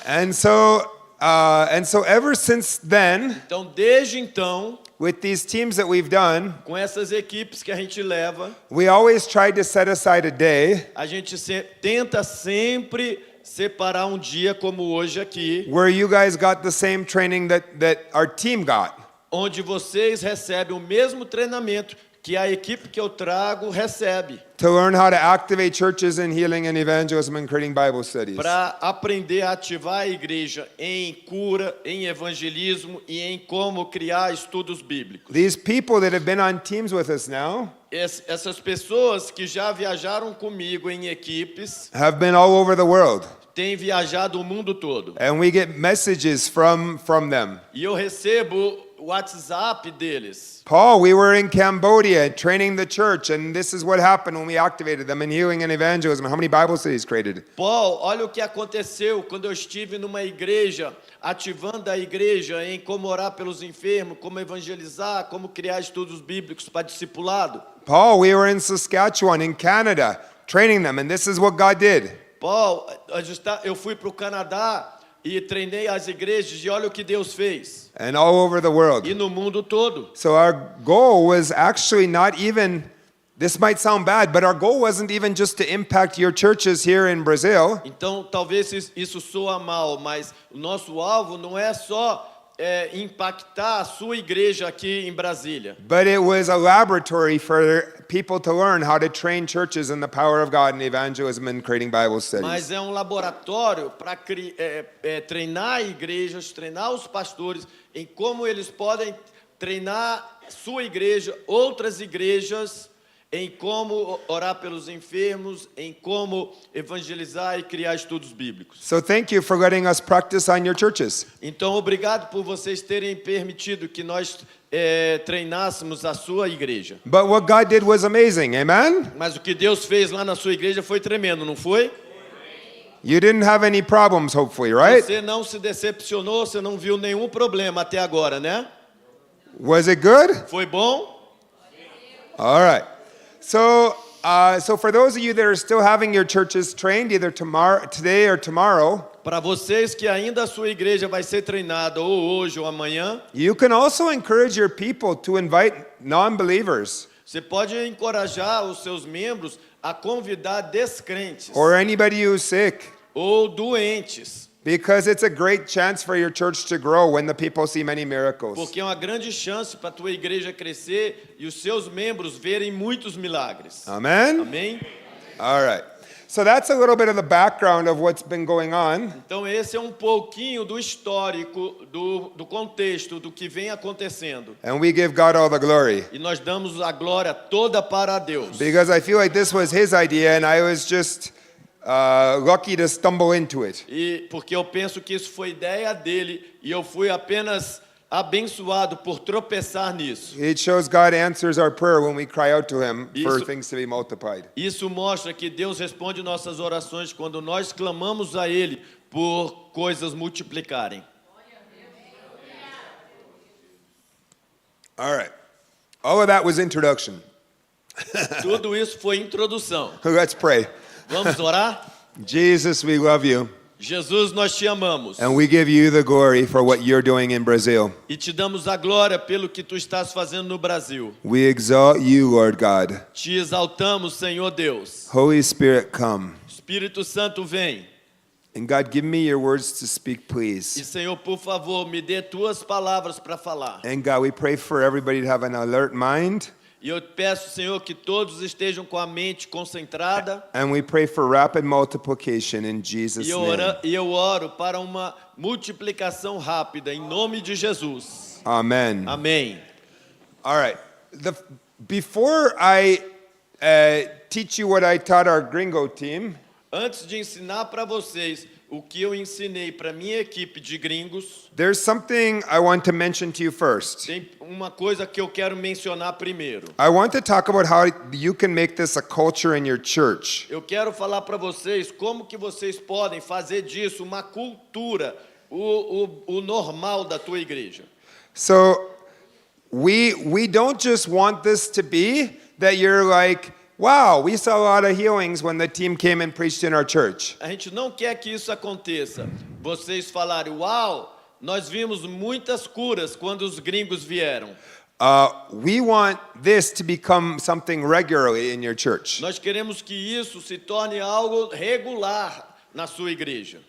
Speaker 3: And so ever since then,
Speaker 2: Então, desde então,
Speaker 3: with these teams that we've done,
Speaker 2: com essas equipes que a gente leva,
Speaker 3: we always try to set aside a day
Speaker 2: a gente tenta sempre separar um dia como hoje aqui,
Speaker 3: where you guys got the same training that our team got.
Speaker 2: onde vocês recebem o mesmo treinamento que a equipe que eu trago recebe,
Speaker 3: To learn how to activate churches in healing and evangelism and creating Bible studies.
Speaker 2: para aprender a ativar a igreja em cura, em evangelismo e em como criar estudos bíblicos.
Speaker 3: These people that have been on teams with us now
Speaker 2: Essas pessoas que já viajaram comigo em equipes
Speaker 3: have been all over the world.
Speaker 2: têm viajado o mundo todo.
Speaker 3: And we get messages from them.
Speaker 2: E eu recebo o WhatsApp deles.
Speaker 3: Paul, we were in Cambodia training the church, and this is what happened when we activated them in healing and evangelism. How many Bible studies created?
Speaker 2: Paul, olha o que aconteceu quando eu estive numa igreja, ativando a igreja em como orar pelos enfermos, como evangelizar, como criar estudos bíblicos para discipulado.
Speaker 3: Paul, we were in Saskatchewan in Canada training them, and this is what God did.
Speaker 2: Paul, eu fui para o Canadá e treinei as igrejas e olha o que Deus fez.
Speaker 3: And all over the world.
Speaker 2: E no mundo todo.
Speaker 3: So our goal was actually not even, this might sound bad, but our goal wasn't even just to impact your churches here in Brazil.
Speaker 2: Então, talvez isso soa mal, mas o nosso alvo não é só impactar a sua igreja aqui em Brasília.
Speaker 3: But it was a laboratory for people to learn how to train churches in the power of God in evangelism and creating Bible studies.
Speaker 2: Mas é um laboratório para treinar igrejas, treinar os pastores em como eles podem treinar sua igreja, outras igrejas, em como orar pelos enfermos, em como evangelizar e criar estudos bíblicos.
Speaker 3: So thank you for letting us practice on your churches.
Speaker 2: Então, obrigado por vocês terem permitido que nós treinássemos a sua igreja.
Speaker 3: But what God did was amazing, amen?
Speaker 2: Mas o que Deus fez lá na sua igreja foi tremendo, não foi?
Speaker 3: You didn't have any problems, hopefully, right?
Speaker 2: Você não se decepcionou, você não viu nenhum problema até agora, né?
Speaker 3: Was it good?
Speaker 2: Foi bom?
Speaker 3: All right. So for those of you that are still having your churches trained, either today or tomorrow,
Speaker 2: Para vocês que ainda a sua igreja vai ser treinada ou hoje ou amanhã,
Speaker 3: you can also encourage your people to invite non-believers
Speaker 2: você pode encorajar os seus membros a convidar descrentes
Speaker 3: or anybody who's sick,
Speaker 2: ou doentes,
Speaker 3: because it's a great chance for your church to grow when the people see many miracles.
Speaker 2: porque é uma grande chance para a tua igreja crescer e os seus membros verem muitos milagres.
Speaker 3: Amen?
Speaker 2: Amém?
Speaker 3: All right. So that's a little bit of the background of what's been going on.
Speaker 2: Então esse é um pouquinho do histórico, do contexto, do que vem acontecendo.
Speaker 3: And we give God all the glory.
Speaker 2: E nós damos a glória toda para Deus.
Speaker 3: Because I feel like this was his idea and I was just lucky to stumble into it.
Speaker 2: E porque eu penso que isso foi ideia dele e eu fui apenas abençoado por tropeçar nisso.
Speaker 3: It shows God answers our prayer when we cry out to him for
Speaker 2: Isso-
Speaker 3: things to be multiplied.
Speaker 2: Isso mostra que Deus responde nossas orações quando nós clamamos a Ele por coisas multiplicarem.
Speaker 3: All right. All of that was introduction.
Speaker 2: Tudo isso foi introdução.
Speaker 3: Let's pray.
Speaker 2: Vamos orar?
Speaker 3: Jesus, we love you.
Speaker 2: Jesus, nós te amamos
Speaker 3: And we give you the glory for what you're doing in Brazil.
Speaker 2: e te damos a glória pelo que tu estás fazendo no Brasil.
Speaker 3: We exalt you, Lord God.
Speaker 2: Te exaltamos, Senhor Deus.
Speaker 3: Holy Spirit, come.
Speaker 2: Espírito Santo, vem.
Speaker 3: And God, give me your words to speak,
Speaker 2: E,
Speaker 3: please.
Speaker 2: Senhor, por favor, me dê tuas palavras para falar.
Speaker 3: And God, we pray for everybody to have an alert mind.
Speaker 2: E eu peço, Senhor, que todos estejam com a mente concentrada.
Speaker 3: And we pray for rapid multiplication in Jesus' name.
Speaker 2: E eu oro para uma multiplicação rápida, em nome de Jesus.
Speaker 3: Amen.
Speaker 2: Amém.
Speaker 3: All right. Before I teach you what I taught our gringo team,
Speaker 2: Antes de ensinar para vocês o que eu ensinei para minha equipe de gringos,
Speaker 3: there's something I want to mention to you first.
Speaker 2: tem uma coisa que eu quero mencionar primeiro.
Speaker 3: I want to talk about how you can make this a culture in your church.
Speaker 2: Eu quero falar para vocês como que vocês podem fazer disso uma cultura, o normal da tua igreja.
Speaker 3: So we don't just want this to be that you're like, wow, we saw a lot of healings when the team came and preached in our church.
Speaker 2: A gente não quer que isso aconteça. Vocês falarem, uau, nós vimos muitas curas quando os gringos vieram.
Speaker 3: We want this to become something regularly in your church.
Speaker 2: Nós queremos que isso se torne algo regular na sua igreja.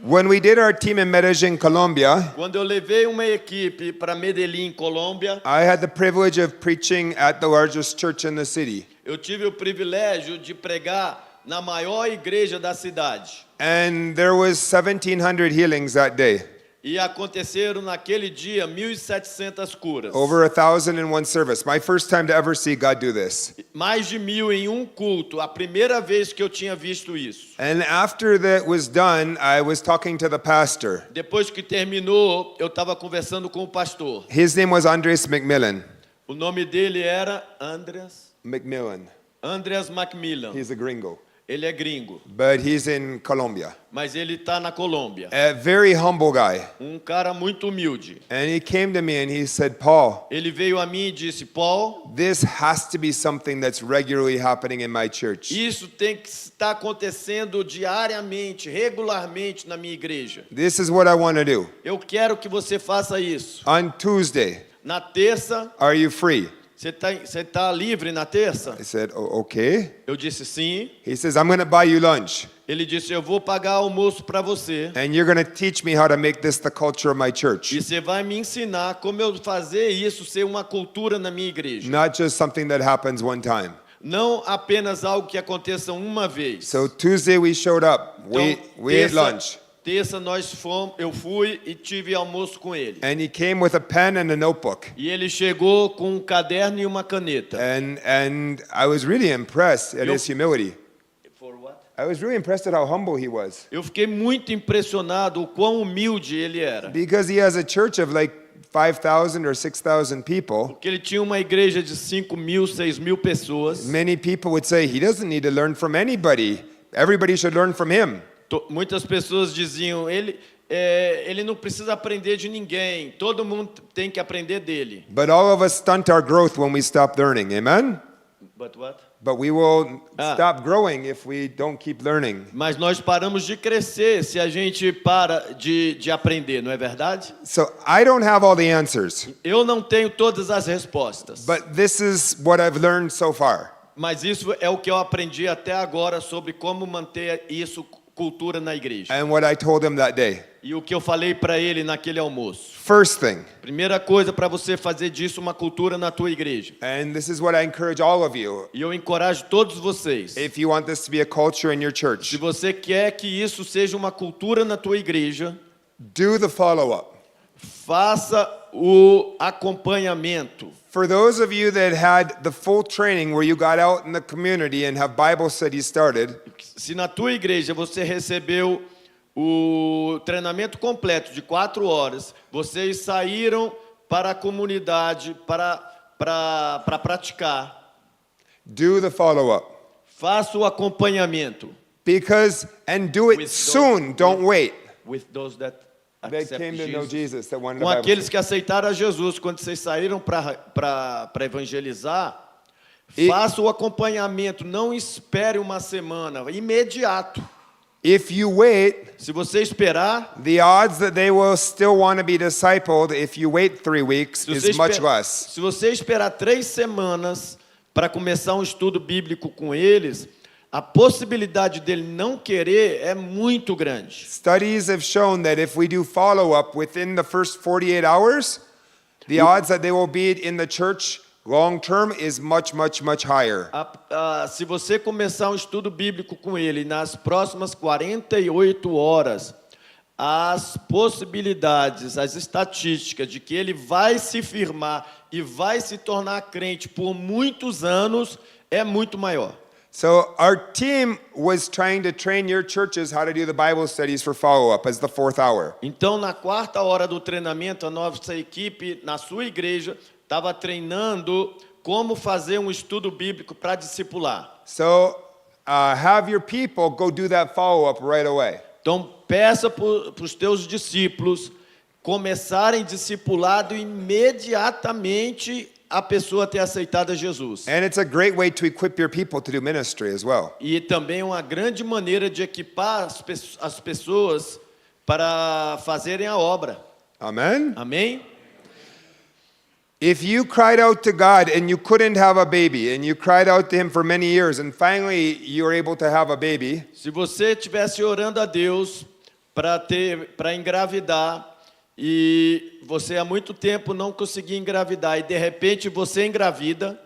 Speaker 3: When we did our team in Medellin, Colombia,
Speaker 2: Quando eu levei uma equipe para Medellín, Colômbia,
Speaker 3: I had the privilege of preaching at the largest church in the city.
Speaker 2: eu tive o privilégio de pregar na maior igreja da cidade.
Speaker 3: And there was 1,700 healings that day.
Speaker 2: E aconteceram naquele dia 1.700 curas.
Speaker 3: Over 1,000 in one service. My first time to ever see God do this.
Speaker 2: Mais de 1.000 em um culto. A primeira vez que eu tinha visto isso.
Speaker 3: And after that was done, I was talking to the pastor.
Speaker 2: Depois que terminou, eu estava conversando com o pastor.
Speaker 3: His name was Andres McMillan.
Speaker 2: O nome dele era Andreas Macmillan.
Speaker 3: He's a gringo.
Speaker 2: Ele é gringo,
Speaker 3: But he's in Colombia.
Speaker 2: mas ele está na Colômbia.
Speaker 3: A very humble guy.
Speaker 2: Cara muito humilde.
Speaker 3: And he came to me and he said, Paul,
Speaker 2: Ele veio a mim e disse: Paul,
Speaker 3: this has to be something that's regularly happening in my church.
Speaker 2: isso tem que estar acontecendo diariamente, regularmente na minha igreja.
Speaker 3: This is what I want to do.
Speaker 2: Eu quero que você faça isso.
Speaker 3: On Tuesday,
Speaker 2: Na terça,
Speaker 3: are you free?
Speaker 2: você tá livre na terça?
Speaker 3: I said, okay.
Speaker 2: Eu disse sim.
Speaker 3: He says, I'm going to buy you lunch.
Speaker 2: Ele disse: eu vou pagar almoço para você.
Speaker 3: And you're going to teach me how to make this the culture of my church.
Speaker 2: E você vai me ensinar como eu fazer isso ser uma cultura na minha igreja.
Speaker 3: Not just something that happens one time.
Speaker 2: Não apenas algo que aconteça uma vez.
Speaker 3: So Tuesday we showed up. We ate lunch.
Speaker 2: Terça eu fui e tive almoço com ele.
Speaker 3: And he came with a pen and a notebook.
Speaker 2: E ele chegou com um caderno e uma caneta.
Speaker 3: And I was really impressed at his humility.
Speaker 2: For what?
Speaker 3: I was really impressed at how humble he was.
Speaker 2: Eu fiquei muito impressionado o quão humilde ele era.
Speaker 3: Because he has a church of like 5,000 or 6,000 people.
Speaker 2: Porque ele tinha uma igreja de 5.000, 6.000 pessoas.
Speaker 3: Many people would say he doesn't need to learn from anybody. Everybody should learn from him.
Speaker 2: Muitas pessoas diziam: ele não precisa aprender de ninguém. Todo mundo tem que aprender dele.
Speaker 3: But all of us stunt our growth when we stop learning. Amen?
Speaker 2: But what?
Speaker 3: But we will stop growing if we don't keep learning.
Speaker 2: Mas nós paramos de crescer se a gente para de aprender, não é verdade?
Speaker 3: So I don't have all the answers.
Speaker 2: Eu não tenho todas as respostas.
Speaker 3: But this is what I've learned so far.
Speaker 2: Mas isso é o que eu aprendi até agora sobre como manter isso cultura na igreja.
Speaker 3: And what I told him that day.
Speaker 2: E o que eu falei para ele naquele almoço.
Speaker 3: First thing.
Speaker 2: Primeira coisa para você fazer disso uma cultura na tua igreja.
Speaker 3: And this is what I encourage all of you.
Speaker 2: E eu encorajo todos vocês.
Speaker 3: If you want this to be a culture in your
Speaker 2: Se
Speaker 3: church,
Speaker 2: você quer que isso seja uma cultura na tua igreja,
Speaker 3: do the follow-up.
Speaker 2: faça o acompanhamento.
Speaker 3: For those of you that had the full training where you got out in the community and have Bible studies started,
Speaker 2: Se na tua igreja você recebeu o treinamento completo de 4 horas, vocês saíram para a comunidade para praticar,
Speaker 3: do the follow-up.
Speaker 2: faça o acompanhamento.
Speaker 3: And do it
Speaker 2: With
Speaker 3: soon,
Speaker 2: those-
Speaker 3: don't wait.
Speaker 2: With those that
Speaker 3: They
Speaker 2: accept
Speaker 3: came to know
Speaker 2: Jesus.
Speaker 3: Jesus, that wanted
Speaker 2: Com
Speaker 3: a Bible
Speaker 2: aqueles
Speaker 3: study.
Speaker 2: que aceitaram a Jesus, quando vocês saíram para evangelizar,
Speaker 3: E-
Speaker 2: faça o acompanhamento, não espere uma semana, imediato.
Speaker 3: If you wait,
Speaker 2: Se você esperar,
Speaker 3: the odds that they will still want to be discipled if you wait 3 weeks
Speaker 2: se você,
Speaker 3: is much less.
Speaker 2: se você esperar 3 semanas para começar um estudo bíblico com eles, a possibilidade dele não querer é muito grande.
Speaker 3: Studies have shown that if we do follow-up within the first 48 hours, the odds that they will be in the church long term is much, much, much higher.
Speaker 2: Se você começar um estudo bíblico com ele nas próximas 48 horas, as possibilidades, as estatísticas de que ele vai se firmar e vai se tornar crente por muitos anos é muito maior.
Speaker 3: So our team was trying to train your churches how to do the Bible studies for follow-up as the 4th hour.
Speaker 2: Então, na 4ª hora do treinamento, a nossa equipe, na sua igreja, estava treinando como fazer um estudo bíblico para discipular.
Speaker 3: So have your people go do that follow-up right away.
Speaker 2: Então, peça para os teus discípulos começarem discipulado imediatamente a pessoa ter aceitado a Jesus.
Speaker 3: And it's a great way to equip your people to do ministry as well.
Speaker 2: E também uma grande maneira de equipar as pessoas para fazerem a obra.
Speaker 3: Amen?
Speaker 2: Amém?
Speaker 3: If you cried out to God and you couldn't have a baby, and you cried out to Him for many years, and finally you were able to have a baby,
Speaker 2: Se você estivesse orando a Deus para engravidar e você há muito tempo não conseguia engravidar e de repente você engravida,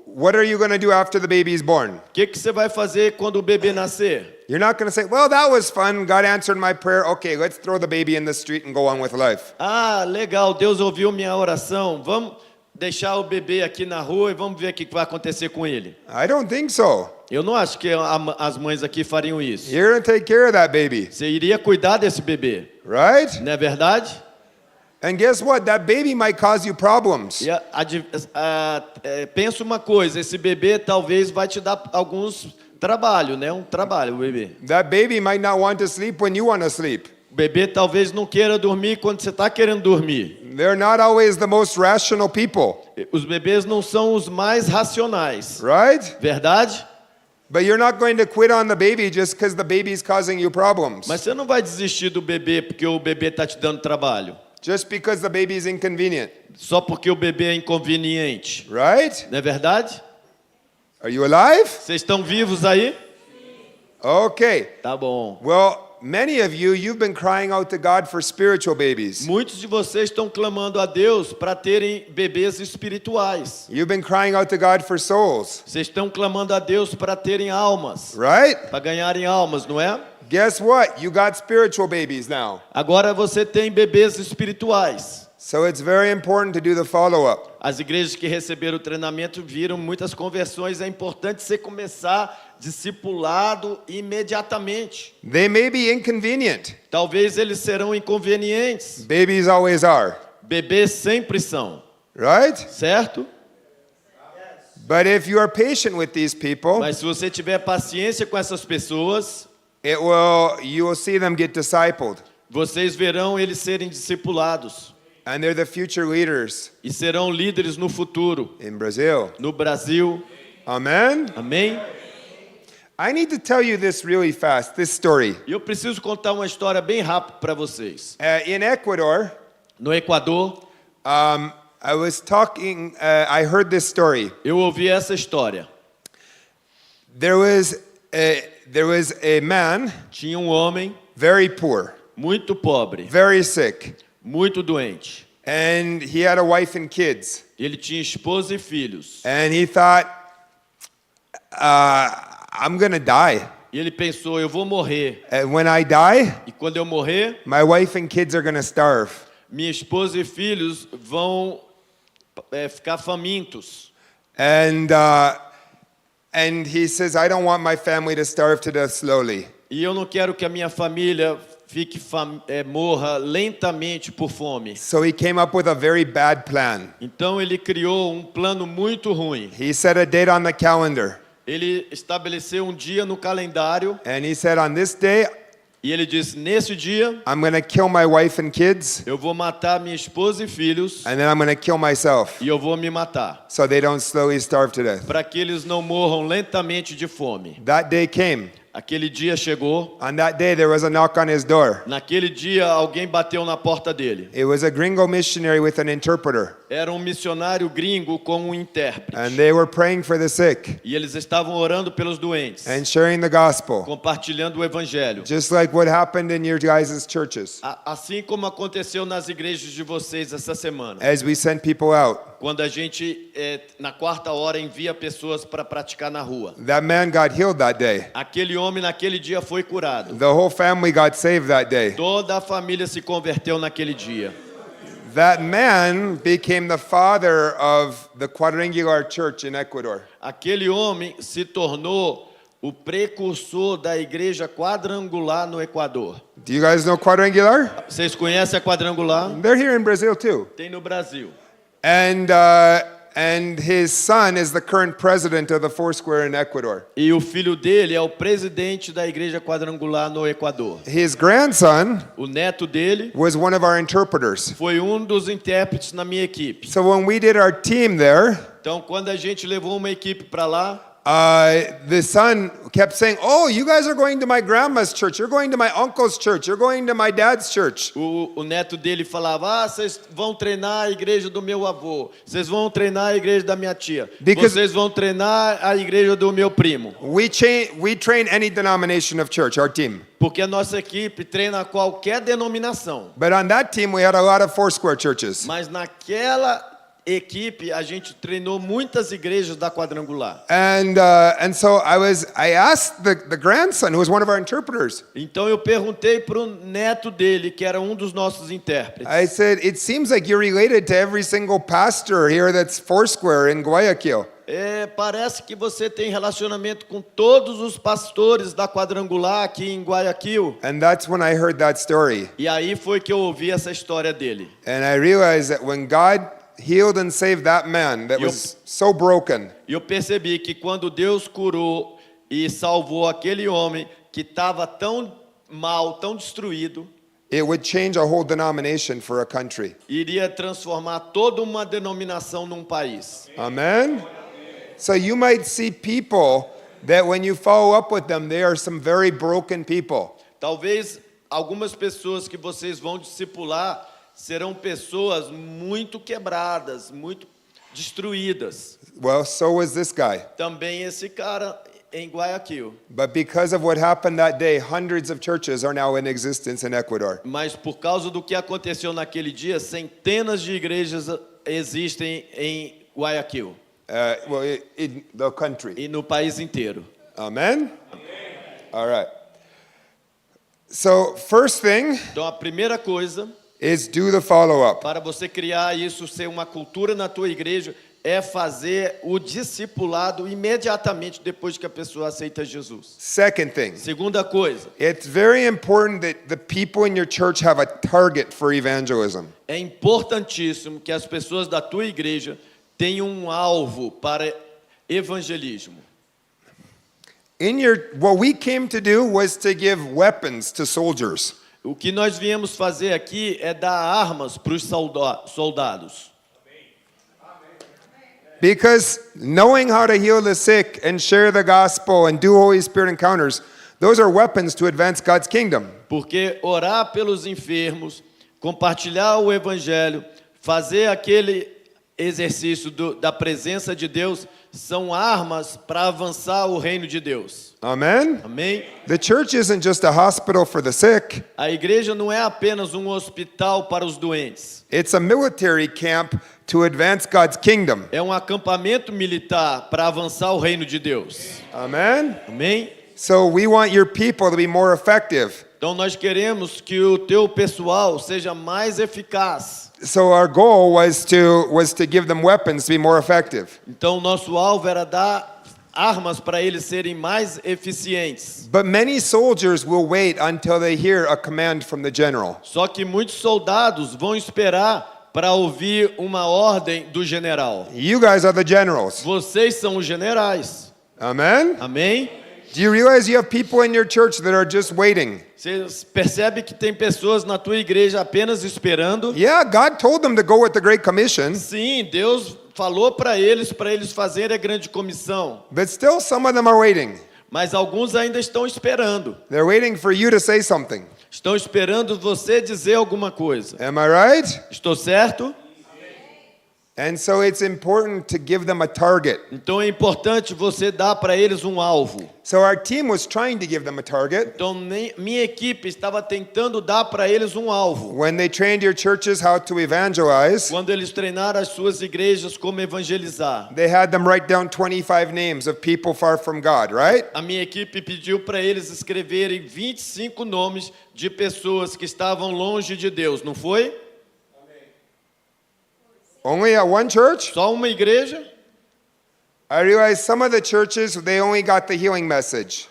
Speaker 3: what are you going to do after the baby is born?
Speaker 2: o que você vai fazer quando o bebê nascer?
Speaker 3: You're not going to say, well, that was fun. God answered my prayer. Okay, let's throw the baby in the street and go on with life.
Speaker 2: Ah, legal, Deus ouviu minha oração. Vamos deixar o bebê aqui na rua e vamos ver o que vai acontecer com ele.
Speaker 3: I don't think so.
Speaker 2: Eu não acho que as mães aqui fariam isso.
Speaker 3: You're going to take care of that baby,
Speaker 2: Você iria cuidar desse bebê,
Speaker 3: right?
Speaker 2: não é verdade?
Speaker 3: And guess what? That baby might cause you problems.
Speaker 2: E pensa uma coisa, esse bebê talvez vai te dar alguns trabalho, né? Um trabalho, o bebê.
Speaker 3: That baby might not want to sleep when you want to sleep.
Speaker 2: O bebê talvez não queira dormir quando você está querendo dormir.
Speaker 3: They're not always the most rational people,
Speaker 2: Os bebês não são os mais racionais,
Speaker 3: right?
Speaker 2: verdade?
Speaker 3: But you're not going to quit on the baby just because the baby is causing you problems.
Speaker 2: Mas você não vai desistir do bebê porque o bebê está te dando trabalho.
Speaker 3: Just because the baby is inconvenient,
Speaker 2: Só porque o bebê é inconveniente,
Speaker 3: right?
Speaker 2: não é verdade?
Speaker 3: Are you alive?
Speaker 2: Vocês estão vivos aí?
Speaker 3: Okay.
Speaker 2: Tá bom.
Speaker 3: Well, many of you, you've been crying out to God for spiritual babies.
Speaker 2: Muitos de vocês estão clamando a Deus para terem bebês espirituais.
Speaker 3: You've been crying out to God for souls,
Speaker 2: Vocês estão clamando a Deus para terem almas,
Speaker 3: right?
Speaker 2: para ganharem almas, não é?
Speaker 3: Guess what? You got spiritual babies now.
Speaker 2: Agora você tem bebês espirituais.
Speaker 3: So it's very important to do the follow-up.
Speaker 2: As igrejas que receberam o treinamento viram muitas conversões. É importante você começar discipulado imediatamente.
Speaker 3: They may be inconvenient.
Speaker 2: Talvez eles serão inconvenientes.
Speaker 3: Babies always are,
Speaker 2: Bebês sempre são,
Speaker 3: right?
Speaker 2: certo?
Speaker 3: But if you are patient with these people,
Speaker 2: Mas se você tiver paciência com essas pessoas,
Speaker 3: you will see them get discipled.
Speaker 2: vocês verão eles serem discipulados
Speaker 3: And they're the future leaders
Speaker 2: e serão líderes no futuro,
Speaker 3: in Brazil.
Speaker 2: no Brasil.
Speaker 3: Amen?
Speaker 2: Amém?
Speaker 3: I need to tell you this really fast, this story.
Speaker 2: E eu preciso contar uma história bem rápida para vocês.
Speaker 3: In Ecuador,
Speaker 2: No Equador,
Speaker 3: I was talking, I heard this story.
Speaker 2: eu ouvi essa história.
Speaker 3: There was a man,
Speaker 2: Tinha um homem
Speaker 3: very poor,
Speaker 2: muito pobre,
Speaker 3: very sick,
Speaker 2: muito doente.
Speaker 3: and he had a wife and kids.
Speaker 2: Ele tinha esposa e filhos.
Speaker 3: And he thought, I'm going to die.
Speaker 2: E ele pensou, eu vou morrer.
Speaker 3: And when I die,
Speaker 2: E quando eu morrer,
Speaker 3: my wife and kids are going to starve.
Speaker 2: minha esposa e filhos vão ficar famintos.
Speaker 3: And he says, I don't want my family to starve to death slowly.
Speaker 2: E eu não quero que a minha família morra lentamente por fome.
Speaker 3: So he came up with a very bad plan.
Speaker 2: Então ele criou um plano muito ruim.
Speaker 3: He set a date on the calendar.
Speaker 2: Ele estabeleceu um dia no calendário
Speaker 3: And he said, on this day,
Speaker 2: e ele disse, nesse dia
Speaker 3: I'm going to kill my wife and kids,
Speaker 2: eu vou matar minha esposa e filhos
Speaker 3: and then I'm going to kill myself
Speaker 2: e eu vou me matar,
Speaker 3: so they don't slowly starve to death.
Speaker 2: para que eles não morram lentamente de fome.
Speaker 3: That day came.
Speaker 2: Aquele dia chegou.
Speaker 3: On that day, there was a knock on his door.
Speaker 2: Naquele dia alguém bateu na porta dele.
Speaker 3: It was a gringo missionary with an interpreter.
Speaker 2: Era um missionário gringo com um intérprete.
Speaker 3: And they were praying for the sick
Speaker 2: E eles estavam orando pelos doentes,
Speaker 3: and sharing the gospel,
Speaker 2: compartilhando o evangelho.
Speaker 3: just like what happened in your guys' churches
Speaker 2: Assim como aconteceu nas igrejas de vocês essa semana.
Speaker 3: as we sent people out.
Speaker 2: Quando a gente, na quarta hora, envia pessoas para praticar na rua.
Speaker 3: That man got healed that day.
Speaker 2: Aquele homem naquele dia foi curado.
Speaker 3: The whole family got saved that day.
Speaker 2: Toda a família se converteu naquele dia.
Speaker 3: That man became the father of the Quadrangular Church in Ecuador.
Speaker 2: Aquele homem se tornou o precursor da igreja quadrangular no Equador.
Speaker 3: Do you guys know Quadrangular?
Speaker 2: Vocês conhecem a quadrangular?
Speaker 3: They're here in Brazil too.
Speaker 2: Tem no Brasil.
Speaker 3: And his son is the current president of the Foursquare in Ecuador.
Speaker 2: E o filho dele é o presidente da igreja quadrangular no Equador.
Speaker 3: His grandson
Speaker 2: O neto dele
Speaker 3: was one of our interpreters.
Speaker 2: foi um dos intérpretes na minha equipe.
Speaker 3: So when we did our team there,
Speaker 2: Então, quando a gente levou uma equipe para lá,
Speaker 3: the son kept saying, "Oh, you guys are going to my grandma's church. You're going to my uncle's church. You're going to my dad's church."
Speaker 2: O neto dele falava: vocês vão treinar a igreja do meu avô, vocês vão treinar a igreja da minha tia,
Speaker 3: Because-
Speaker 2: vocês vão treinar a igreja do meu primo.
Speaker 3: We train any denomination of church, our team.
Speaker 2: Porque a nossa equipe treina qualquer denominação.
Speaker 3: But on that team, we had a lot of Foursquare churches.
Speaker 2: Mas naquela equipe a gente treinou muitas igrejas da quadrangular.
Speaker 3: And so I asked the grandson, who was one of our interpreters,
Speaker 2: Então eu perguntei para o neto dele, que era um dos nossos intérpretes.
Speaker 3: I said, "It seems like you're related to every single pastor here that's Foursquare in Guayaquil."
Speaker 2: Parece que você tem relacionamento com todos os pastores da quadrangular aqui em Guayaquil.
Speaker 3: And that's when I heard that story.
Speaker 2: E aí foi que eu ouvi essa história dele.
Speaker 3: And I realized that when God healed and saved that man that was so broken,
Speaker 2: E eu percebi que quando Deus curou e salvou aquele homem que estava tão mal, tão destruído,
Speaker 3: it would change a whole denomination for a country.
Speaker 2: iria transformar toda uma denominação num país.
Speaker 3: Amen? So you might see people that when you follow up with them, they are some very broken people.
Speaker 2: Talvez algumas pessoas que vocês vão discipular serão pessoas muito quebradas, muito destruídas.
Speaker 3: Well, so was this guy.
Speaker 2: Também esse cara em Guayaquil.
Speaker 3: But because of what happened that day, hundreds of churches are now in existence in Ecuador.
Speaker 2: Mas por causa do que aconteceu naquele dia, centenas de igrejas existem em Guayaquil
Speaker 3: In the country.
Speaker 2: e no país inteiro.
Speaker 3: Amen? All right. So, first thing
Speaker 2: Então a primeira coisa
Speaker 3: is do the follow-up.
Speaker 2: para você criar isso ser uma cultura na tua igreja é fazer o discipulado imediatamente depois que a pessoa aceita Jesus.
Speaker 3: Second thing,
Speaker 2: Segunda coisa,
Speaker 3: it's very important that the people in your church have a target for evangelism.
Speaker 2: é importantíssimo que as pessoas da tua igreja tenham um alvo para evangelismo.
Speaker 3: What we came to do was to give weapons to soldiers.
Speaker 2: O que nós viemos fazer aqui é dar armas para os soldados.
Speaker 3: Because knowing how to heal the sick and share the gospel and do Holy Spirit encounters, those are weapons to advance God's kingdom.
Speaker 2: Porque orar pelos enfermos, compartilhar o evangelho, fazer aquele exercício da presença de Deus são armas para avançar o reino de Deus.
Speaker 3: Amen?
Speaker 2: Amém?
Speaker 3: The church isn't just a hospital for the sick.
Speaker 2: A igreja não é apenas um hospital para os doentes.
Speaker 3: It's a military camp to advance God's kingdom.
Speaker 2: É um acampamento militar para avançar o reino de Deus.
Speaker 3: Amen?
Speaker 2: Amém?
Speaker 3: So we want your people to be more effective.
Speaker 2: Então nós queremos que o teu pessoal seja mais eficaz.
Speaker 3: So our goal was to give them weapons to be more effective.
Speaker 2: Então nosso alvo era dar armas para eles serem mais eficientes.
Speaker 3: But many soldiers will wait until they hear a command from the general.
Speaker 2: Só que muitos soldados vão esperar para ouvir uma ordem do general.
Speaker 3: You guys are the generals.
Speaker 2: Vocês são os generais.
Speaker 3: Amen?
Speaker 2: Amém?
Speaker 3: Do you realize you have people in your church that are just waiting?
Speaker 2: Você percebe que tem pessoas na tua igreja apenas esperando?
Speaker 3: Yeah, God told them to go with the Great Commission,
Speaker 2: Sim, Deus falou para eles fazerem a grande comissão.
Speaker 3: but still some of them are waiting.
Speaker 2: Mas alguns ainda estão esperando.
Speaker 3: They're waiting for you to say something.
Speaker 2: Estão esperando você dizer alguma coisa.
Speaker 3: Am I right?
Speaker 2: Estou certo?
Speaker 3: And so it's important to give them a target.
Speaker 2: Então é importante você dar para eles um alvo.
Speaker 3: So our team was trying to give them a target.
Speaker 2: Então minha equipe estava tentando dar para eles um alvo.
Speaker 3: When they trained your churches how to evangelize,
Speaker 2: Quando eles treinaram as suas igrejas como evangelizar.
Speaker 3: they had them write down 25 names of people far from God, right?
Speaker 2: A minha equipe pediu para eles escreverem 25 nomes de pessoas que estavam longe de Deus, não foi?
Speaker 3: Only at one church?
Speaker 2: Só uma igreja?
Speaker 3: I realized some of the churches, they only got the healing message.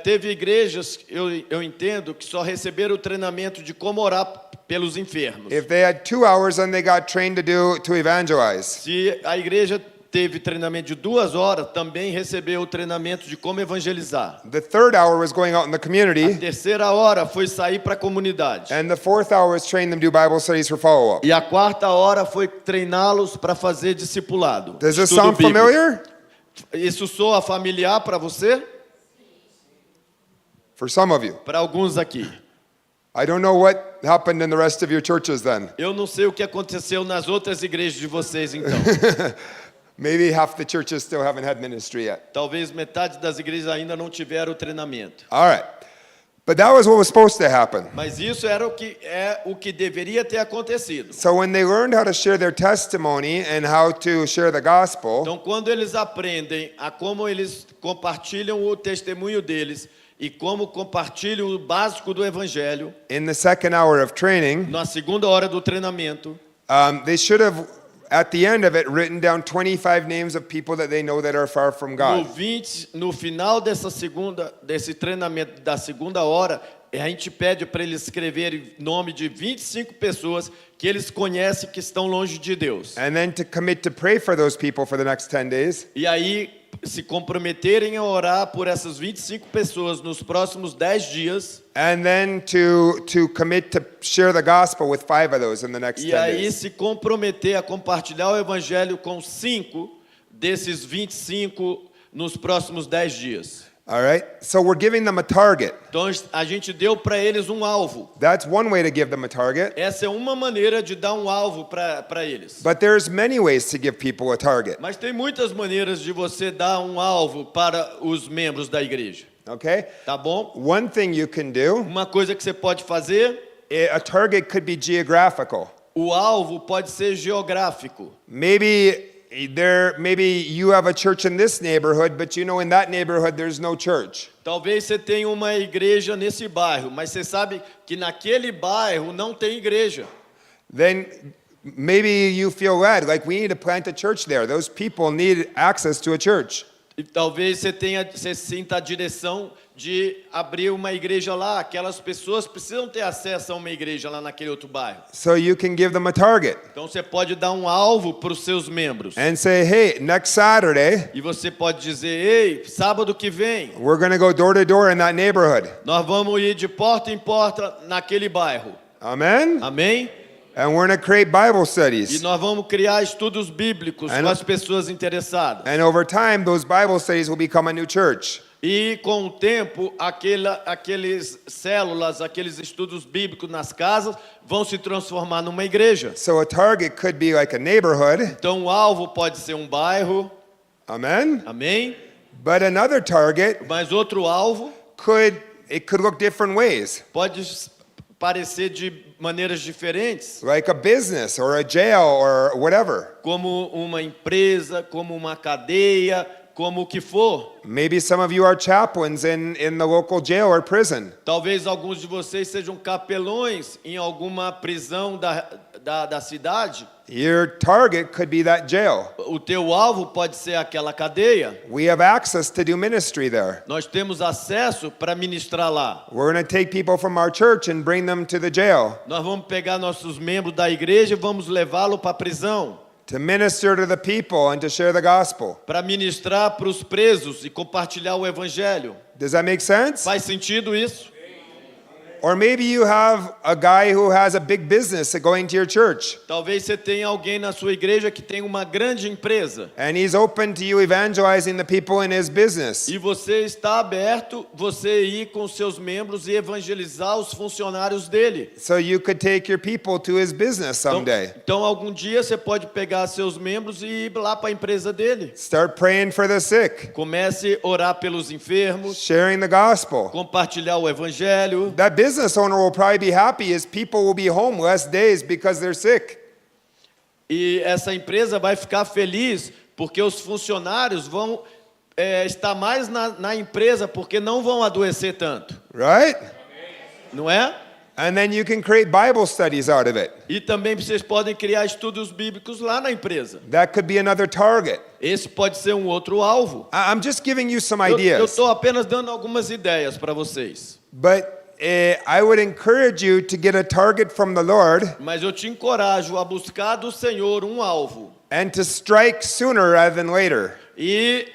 Speaker 2: Teve igrejas, eu entendo, que só receberam o treinamento de como orar pelos enfermos.
Speaker 3: If they had 2 hours, then they got trained to evangelize.
Speaker 2: Se a igreja teve treinamento de 2 horas, também recebeu o treinamento de como evangelizar.
Speaker 3: The third hour was going out in the
Speaker 2: A
Speaker 3: community,
Speaker 2: terceira hora foi sair para a comunidade.
Speaker 3: and the fourth hour was train them to do Bible studies for follow-up.
Speaker 2: E a quarta hora foi treiná-los para fazer discipulado.
Speaker 3: Does this
Speaker 2: estudo
Speaker 3: sound
Speaker 2: bíblico.
Speaker 3: familiar?
Speaker 2: Isso soa familiar para você?
Speaker 3: For some of you.
Speaker 2: Para alguns aqui.
Speaker 3: I don't know what happened in the rest of your churches then.
Speaker 2: Eu não sei o que aconteceu nas outras igrejas de vocês, então.
Speaker 3: Maybe half the churches still haven't had ministry yet.
Speaker 2: Talvez metade das igrejas ainda não tiveram o treinamento.
Speaker 3: All right. But that was what was supposed to happen.
Speaker 2: Mas isso era o que deveria ter acontecido.
Speaker 3: So when they learned how to share their testimony and how to share the gospel,
Speaker 2: Então, quando eles aprendem a como eles compartilham o testemunho deles e como compartilham o básico do evangelho,
Speaker 3: in the second hour of training,
Speaker 2: na segunda hora do treinamento,
Speaker 3: they should have, at the end of it, written down 25 names of people that they know that are far from God.
Speaker 2: no final desse treinamento da segunda hora, a gente pede para eles escreverem nome de 25 pessoas que eles conhecem que estão longe de Deus.
Speaker 3: And then to commit to pray for those people for the next 10 days.
Speaker 2: E aí se comprometerem a orar por essas 25 pessoas nos próximos 10 dias.
Speaker 3: And then to commit to share the gospel with 5 of those in the next 10
Speaker 2: E aí
Speaker 3: days.
Speaker 2: se comprometer a compartilhar o evangelho com 5 desses 25 nos próximos 10 dias.
Speaker 3: All right? So we're giving them a target.
Speaker 2: Então a gente deu para eles um alvo.
Speaker 3: That's one way to give them a target.
Speaker 2: Essa é uma maneira de dar um alvo para eles.
Speaker 3: But there's many ways to give people a target.
Speaker 2: Mas tem muitas maneiras de você dar um alvo para os membros da igreja.
Speaker 3: Okay?
Speaker 2: Tá bom?
Speaker 3: One thing you can do,
Speaker 2: Uma coisa que você pode fazer,
Speaker 3: a target could be geographical.
Speaker 2: o alvo pode ser geográfico.
Speaker 3: Maybe you have a church in this neighborhood, but you know in that neighborhood there's no church.
Speaker 2: Talvez você tenha uma igreja nesse bairro, mas você sabe que naquele bairro não tem igreja.
Speaker 3: Then maybe you feel led, like we need to plant a church there. Those people need access to a church.
Speaker 2: E talvez você sinta a direção de abrir uma igreja lá. Aquelas pessoas precisam ter acesso a uma igreja lá naquele outro bairro.
Speaker 3: So you can give them a target
Speaker 2: Então você pode dar um alvo para os seus membros.
Speaker 3: and say, hey, next Saturday,
Speaker 2: E você pode dizer, ei, sábado que vem,
Speaker 3: we're going to go door to door in that neighborhood.
Speaker 2: nós vamos ir de porta em porta naquele bairro.
Speaker 3: Amen?
Speaker 2: Amém?
Speaker 3: And we're going to create Bible
Speaker 2: E
Speaker 3: studies.
Speaker 2: nós vamos criar estudos bíblicos com as pessoas interessadas.
Speaker 3: And over time, those Bible studies will become a new church.
Speaker 2: E com o tempo, aqueles células, aqueles estudos bíblicos nas casas vão se transformar numa igreja.
Speaker 3: So a target could be like a neighborhood.
Speaker 2: Então o alvo pode ser um bairro,
Speaker 3: Amen?
Speaker 2: amém?
Speaker 3: But another target
Speaker 2: Mas outro alvo
Speaker 3: could look different ways.
Speaker 2: pode parecer de maneiras diferentes,
Speaker 3: Like a business or a jail or whatever.
Speaker 2: como uma empresa, como uma cadeia, como o que for.
Speaker 3: Maybe some of you are chaplains in the local jail or prison.
Speaker 2: Talvez alguns de vocês sejam capelões em alguma prisão da cidade.
Speaker 3: Your target could be that jail.
Speaker 2: O teu alvo pode ser aquela cadeia.
Speaker 3: We have access to do ministry there.
Speaker 2: Nós temos acesso para ministrar lá.
Speaker 3: We're going to take people from our church and bring them to the jail
Speaker 2: Nós vamos pegar nossos membros da igreja e vamos levá-lo para a prisão,
Speaker 3: to minister to the people and to share the gospel.
Speaker 2: para ministrar para os presos e compartilhar o evangelho.
Speaker 3: Does that make sense?
Speaker 2: Faz sentido isso?
Speaker 3: Or maybe you have a guy who has a big business going to your church,
Speaker 2: Talvez você tenha alguém na sua igreja que tem uma grande empresa
Speaker 3: and he's open to you evangelizing the people in his business.
Speaker 2: e você está aberto, você ir com seus membros e evangelizar os funcionários dele.
Speaker 3: So you could take your people to his business someday.
Speaker 2: Então algum dia você pode pegar seus membros e ir lá para a empresa dele.
Speaker 3: Start praying for the sick,
Speaker 2: Comece a orar pelos enfermos,
Speaker 3: sharing the gospel.
Speaker 2: compartilhar o evangelho.
Speaker 3: That business owner will probably be happy as people will be home less days because they're sick.
Speaker 2: E essa empresa vai ficar feliz porque os funcionários vão estar mais na empresa porque não vão adoecer tanto,
Speaker 3: Right?
Speaker 2: não é?
Speaker 3: And then you can create Bible studies out of it.
Speaker 2: E também vocês podem criar estudos bíblicos lá na empresa.
Speaker 3: That could be another target.
Speaker 2: Esse pode ser um outro alvo.
Speaker 3: I'm just giving you some
Speaker 2: Eu
Speaker 3: ideas.
Speaker 2: estou apenas dando algumas ideias para vocês.
Speaker 3: But I would encourage you to get a target from the Lord
Speaker 2: Mas eu te encorajo a buscar do Senhor um alvo
Speaker 3: and to strike sooner rather than later.
Speaker 2: e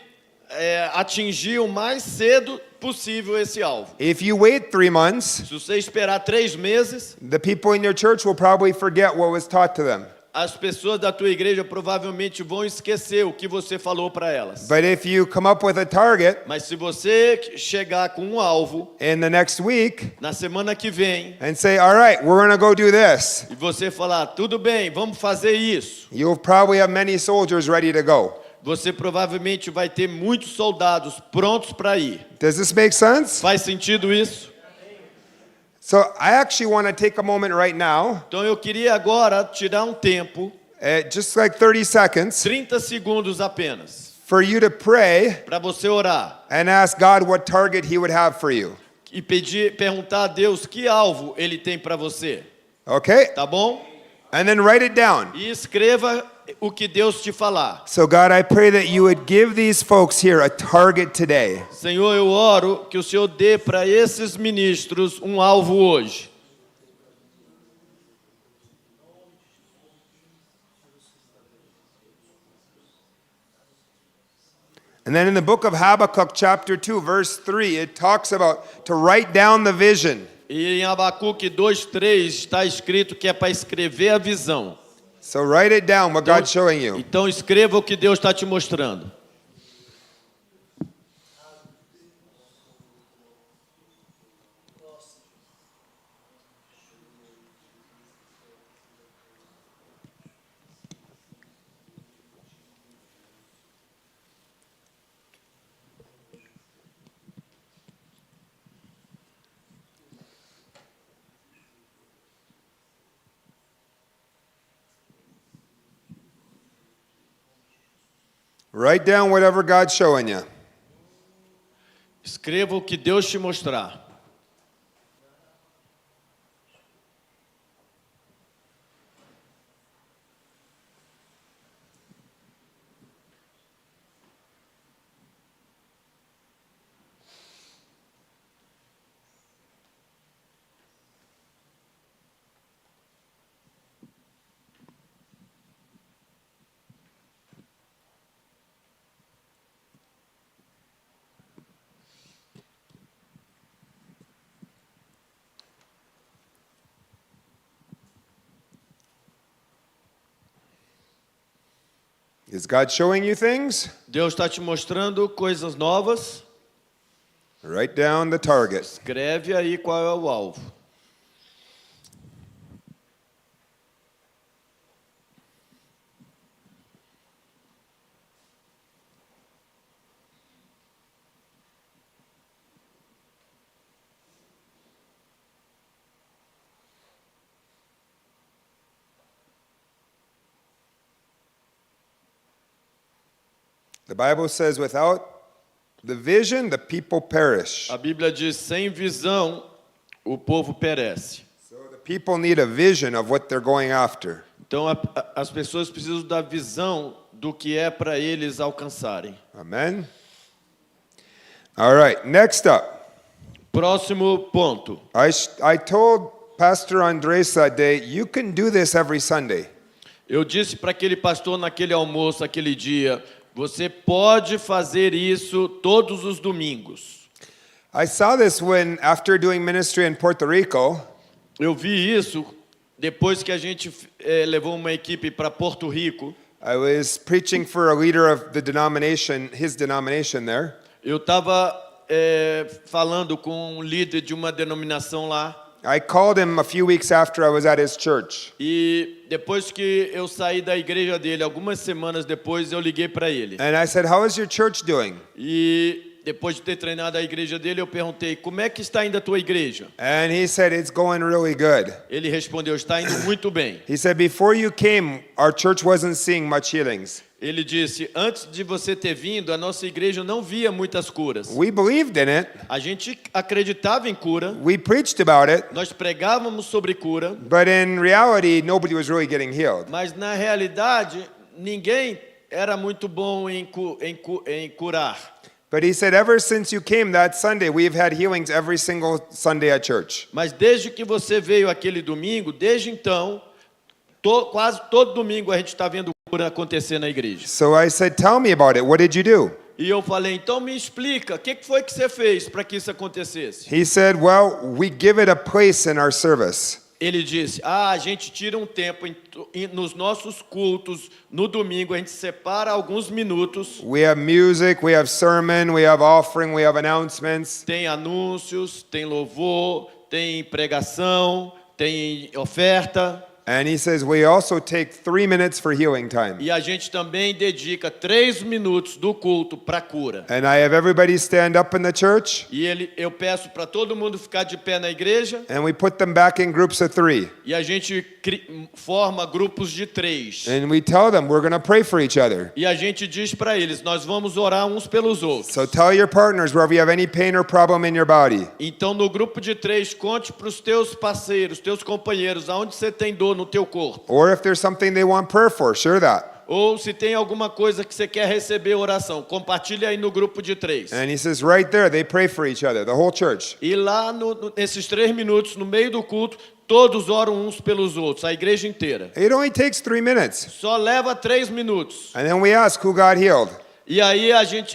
Speaker 2: atingir o mais cedo possível esse alvo.
Speaker 3: If you wait 3 months,
Speaker 2: Se você esperar 3 meses,
Speaker 3: the people in your church will probably forget what was taught to them.
Speaker 2: as pessoas da tua igreja provavelmente vão esquecer o que você falou para elas.
Speaker 3: But if you come up with a target
Speaker 2: Mas se você chegar com um alvo
Speaker 3: in the next week
Speaker 2: na semana que vem
Speaker 3: and say, all right, we're going to go do this,
Speaker 2: e você falar, tudo bem, vamos fazer isso,
Speaker 3: you'll probably have many soldiers ready to go.
Speaker 2: você provavelmente vai ter muitos soldados prontos para ir.
Speaker 3: Does this make sense?
Speaker 2: Faz sentido isso?
Speaker 3: So I actually want to take a moment right now,
Speaker 2: Então eu queria agora tirar um tempo,
Speaker 3: just like 30 seconds,
Speaker 2: 30 segundos apenas,
Speaker 3: for you to pray
Speaker 2: para você orar
Speaker 3: and ask God what target He would have for you.
Speaker 2: e perguntar a Deus que alvo Ele tem para você,
Speaker 3: Okay?
Speaker 2: tá bom?
Speaker 3: And then write it down.
Speaker 2: E escreva o que Deus te falar.
Speaker 3: So God, I pray that you would give these folks here a target today.
Speaker 2: Senhor, eu oro que o Senhor dê para esses ministros um alvo hoje.
Speaker 3: And then in the book of Habakkuk chapter 2 verse 3 it talks about to write down the vision.
Speaker 2: E em Abacuque 2:3 está escrito que é para escrever a visão.
Speaker 3: So write it down what God's showing you.
Speaker 2: Então escreva o que Deus está te mostrando.
Speaker 3: Write down whatever God's showing you.
Speaker 2: Escreva o que Deus te mostrar.
Speaker 3: Is God showing you things?
Speaker 2: Deus está te mostrando coisas novas.
Speaker 3: Write down the target.
Speaker 2: Escreve aí qual é o alvo.
Speaker 3: The Bible says without the vision the people perish.
Speaker 2: A Bíblia diz, sem visão, o povo perece.
Speaker 3: So the people need a vision of what they're going after.
Speaker 2: Então as pessoas precisam da visão do que é para eles alcançarem.
Speaker 3: Amen. All right, next up.
Speaker 2: Próximo ponto.
Speaker 3: I told Pastor Andres that day, you can do this every Sunday.
Speaker 2: Eu disse para aquele pastor naquele almoço, aquele dia, você pode fazer isso todos os domingos.
Speaker 3: I saw this when, after doing ministry in Puerto Rico,
Speaker 2: Eu vi isso depois que a gente levou uma equipe para Porto Rico.
Speaker 3: I was preaching for a leader of the denomination, his denomination there.
Speaker 2: Eu estava falando com um líder de uma denominação lá.
Speaker 3: I called him a few weeks after I was at his church.
Speaker 2: E depois que eu saí da igreja dele, algumas semanas depois, eu liguei para ele.
Speaker 3: And I said, how is your church doing?
Speaker 2: E depois de ter treinado a igreja dele, eu perguntei, como é que está indo a tua igreja?
Speaker 3: And he said, it's going really good.
Speaker 2: Ele respondeu, está indo muito bem.
Speaker 3: He said, before you came, our church wasn't seeing much healings.
Speaker 2: Ele disse, antes de você ter vindo, a nossa igreja não via muitas curas.
Speaker 3: We believed in it.
Speaker 2: A gente acreditava em cura,
Speaker 3: We preached about it.
Speaker 2: nós pregávamos sobre cura,
Speaker 3: But in reality, nobody was really getting healed.
Speaker 2: mas na realidade, ninguém era muito bom em curar.
Speaker 3: But he said, ever since you came that Sunday, we've had healings every single Sunday at church.
Speaker 2: Mas desde que você veio aquele domingo, desde então, quase todo domingo a gente está vendo cura acontecer na igreja.
Speaker 3: So I said, tell me about it. What did you do?
Speaker 2: E eu falei, então me explica, o que foi que você fez para que isso acontecesse?
Speaker 3: He said, well, we give it a place in our service.
Speaker 2: Ele disse, a gente tira um tempo nos nossos cultos, no domingo, a gente separa alguns minutos.
Speaker 3: We have music, we have sermon, we have offering, we have announcements.
Speaker 2: Tem anúncios, tem louvor, tem pregação, tem oferta.
Speaker 3: And he says we also take 3 minutes for healing time.
Speaker 2: E a gente também dedica 3 minutos do culto para cura.
Speaker 3: And I have everybody stand up in the church.
Speaker 2: E eu peço para todo mundo ficar de pé na igreja.
Speaker 3: And we put them back in groups of 3.
Speaker 2: E a gente forma grupos de 3.
Speaker 3: And we tell them we're going to pray for each other.
Speaker 2: E a gente diz para eles, nós vamos orar uns pelos outros.
Speaker 3: So tell your partners wherever you have any pain or problem in your body.
Speaker 2: Então no grupo de 3, conte para os teus parceiros, teus companheiros, aonde você tem dor no teu corpo.
Speaker 3: Or if there's something they want prayer for, share that.
Speaker 2: Ou se tem alguma coisa que você quer receber oração, compartilha aí no grupo de 3.
Speaker 3: And he says right there, they pray for each other, the whole church.
Speaker 2: E lá nesses 3 minutos, no meio do culto, todos oram uns pelos outros, a igreja inteira.
Speaker 3: It only takes 3 minutes.
Speaker 2: Só leva 3 minutos.
Speaker 3: And then we ask who got healed.
Speaker 2: E aí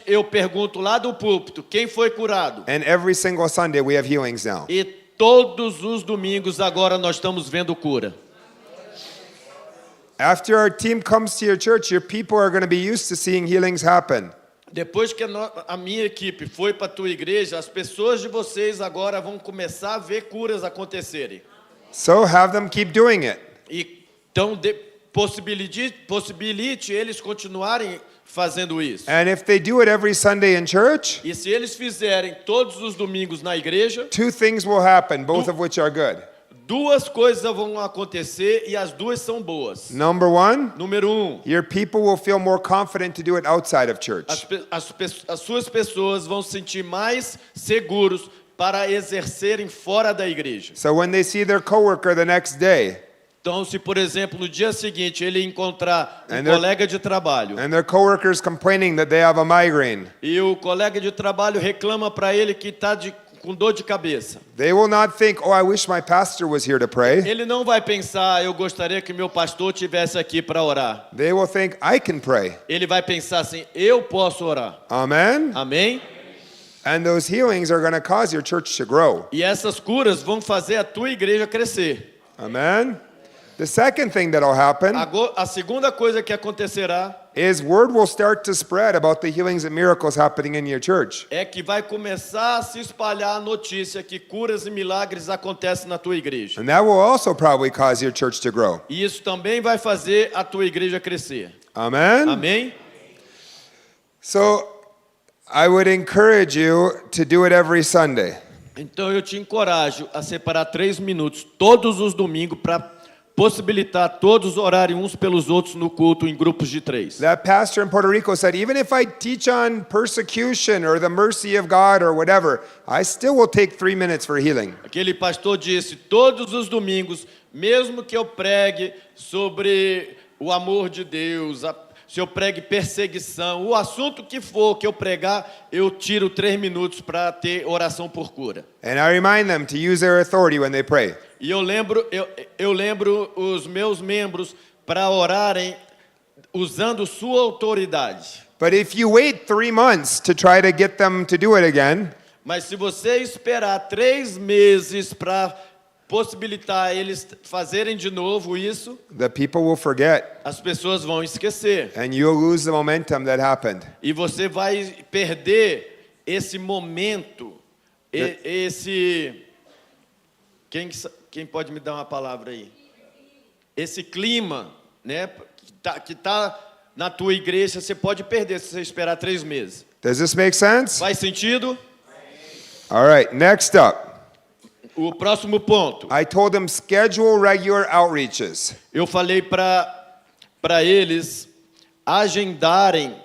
Speaker 2: eu pergunto lá do púlpito, quem foi curado?
Speaker 3: And every single Sunday we have healings now.
Speaker 2: E todos os domingos agora nós estamos vendo cura.
Speaker 3: After our team comes to your church, your people are going to be used to seeing healings happen.
Speaker 2: Depois que a minha equipe foi para a tua igreja, as pessoas de vocês agora vão começar a ver curas acontecerem.
Speaker 3: So have them keep doing it.
Speaker 2: Então possibilite eles continuarem fazendo isso.
Speaker 3: And if they do it every Sunday in church,
Speaker 2: E se eles fizerem todos os domingos na igreja,
Speaker 3: 2 things will happen, both of which are good.
Speaker 2: 2 coisas vão acontecer e as 2 são boas.
Speaker 3: Number 1,
Speaker 2: Número 1,
Speaker 3: your people will feel more confident to do it outside of church.
Speaker 2: as suas pessoas vão se sentir mais seguros para exercerem fora da igreja.
Speaker 3: So when they see their coworker the next day,
Speaker 2: Então, se por exemplo no dia seguinte ele encontrar um
Speaker 3: And they're-
Speaker 2: colega de trabalho
Speaker 3: and their coworker's complaining that they have a migraine,
Speaker 2: e o colega de trabalho reclama para ele que está com dor de cabeça,
Speaker 3: they will not think, oh, I wish my pastor was here to pray.
Speaker 2: ele não vai pensar, eu gostaria que meu pastor estivesse aqui para orar.
Speaker 3: They will think, I can pray.
Speaker 2: Ele vai pensar assim, eu posso orar.
Speaker 3: Amen?
Speaker 2: Amém?
Speaker 3: And those healings are going to cause your church to grow.
Speaker 2: E essas curas vão fazer a tua igreja crescer.
Speaker 3: Amen? The second thing that will happen
Speaker 2: Agora, a segunda coisa que acontecerá
Speaker 3: is word will start to spread about the healings and miracles happening in your church.
Speaker 2: é que vai começar a se espalhar a notícia que curas e milagres acontecem na tua igreja.
Speaker 3: And that will also probably cause your church to grow.
Speaker 2: E isso também vai fazer a tua igreja crescer.
Speaker 3: Amen?
Speaker 2: Amém?
Speaker 3: So I would encourage you to do it every Sunday.
Speaker 2: Então eu te encorajo a separar 3 minutos todos os domingos para possibilitar todos orarem uns pelos outros no culto em grupos de 3.
Speaker 3: That pastor in Puerto Rico said, even if I teach on persecution or the mercy of God or whatever, I still will take 3 minutes for healing.
Speaker 2: Aquele pastor disse, todos os domingos, mesmo que eu pregue sobre o amor de Deus, se eu pregue perseguição, o assunto que for que eu pregar, eu tiro 3 minutos para ter oração por cura.
Speaker 3: And I remind them to use their authority when they pray.
Speaker 2: E eu lembro os meus membros para orarem usando sua autoridade.
Speaker 3: But if you wait 3 months to try to get them to do it again,
Speaker 2: Mas se você esperar 3 meses para possibilitar eles fazerem de novo isso,
Speaker 3: the people will forget
Speaker 2: as pessoas vão esquecer.
Speaker 3: and you'll lose the momentum that happened.
Speaker 2: E você vai perder esse momento, Quem pode me dar uma palavra aí? Esse clima, né, que tá na tua igreja, você pode perder se você esperar 3 meses.
Speaker 3: Does this make sense?
Speaker 2: Faz sentido?
Speaker 3: All right, next up.
Speaker 2: O próximo ponto.
Speaker 3: I told them schedule regular outreaches.
Speaker 2: Eu falei para eles agendarem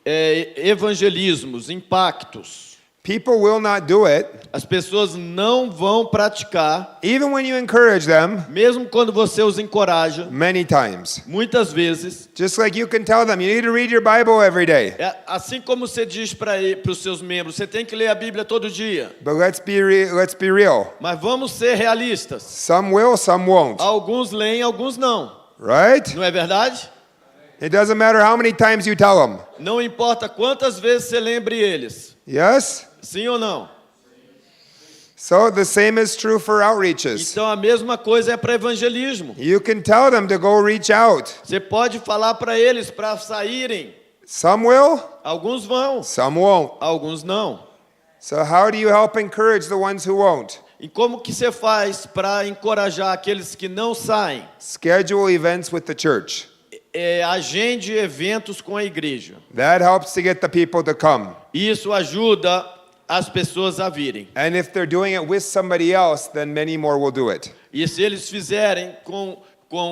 Speaker 2: evangelismos, impactos.
Speaker 3: People will not do it,
Speaker 2: As pessoas não vão praticar,
Speaker 3: even when you encourage them,
Speaker 2: mesmo quando você os encoraja,
Speaker 3: many times.
Speaker 2: muitas vezes.
Speaker 3: Just like you can tell them, you need to read your Bible every day.
Speaker 2: Assim como você diz para os seus membros, você tem que ler a Bíblia todo dia.
Speaker 3: But let's be real.
Speaker 2: Mas vamos ser realistas.
Speaker 3: Some will, some won't.
Speaker 2: Alguns leem, alguns não.
Speaker 3: Right?
Speaker 2: Não é verdade?
Speaker 3: It doesn't matter how many times you tell them.
Speaker 2: Não importa quantas vezes você lembre eles.
Speaker 3: Yes?
Speaker 2: Sim ou não?
Speaker 3: So the same is true for outreaches.
Speaker 2: Então a mesma coisa é para evangelismo.
Speaker 3: You can tell them to go reach out.
Speaker 2: Você pode falar para eles para saírem.
Speaker 3: Some will,
Speaker 2: Alguns vão,
Speaker 3: some won't.
Speaker 2: alguns não.
Speaker 3: So how do you help encourage the ones who won't?
Speaker 2: E como que você faz para encorajar aqueles que não saem?
Speaker 3: Schedule events with the church.
Speaker 2: Agende eventos com a igreja.
Speaker 3: That helps to get the people to come.
Speaker 2: Isso ajuda as pessoas a virem.
Speaker 3: And if they're doing it with somebody else, then many more will do it.
Speaker 2: E se eles fizerem com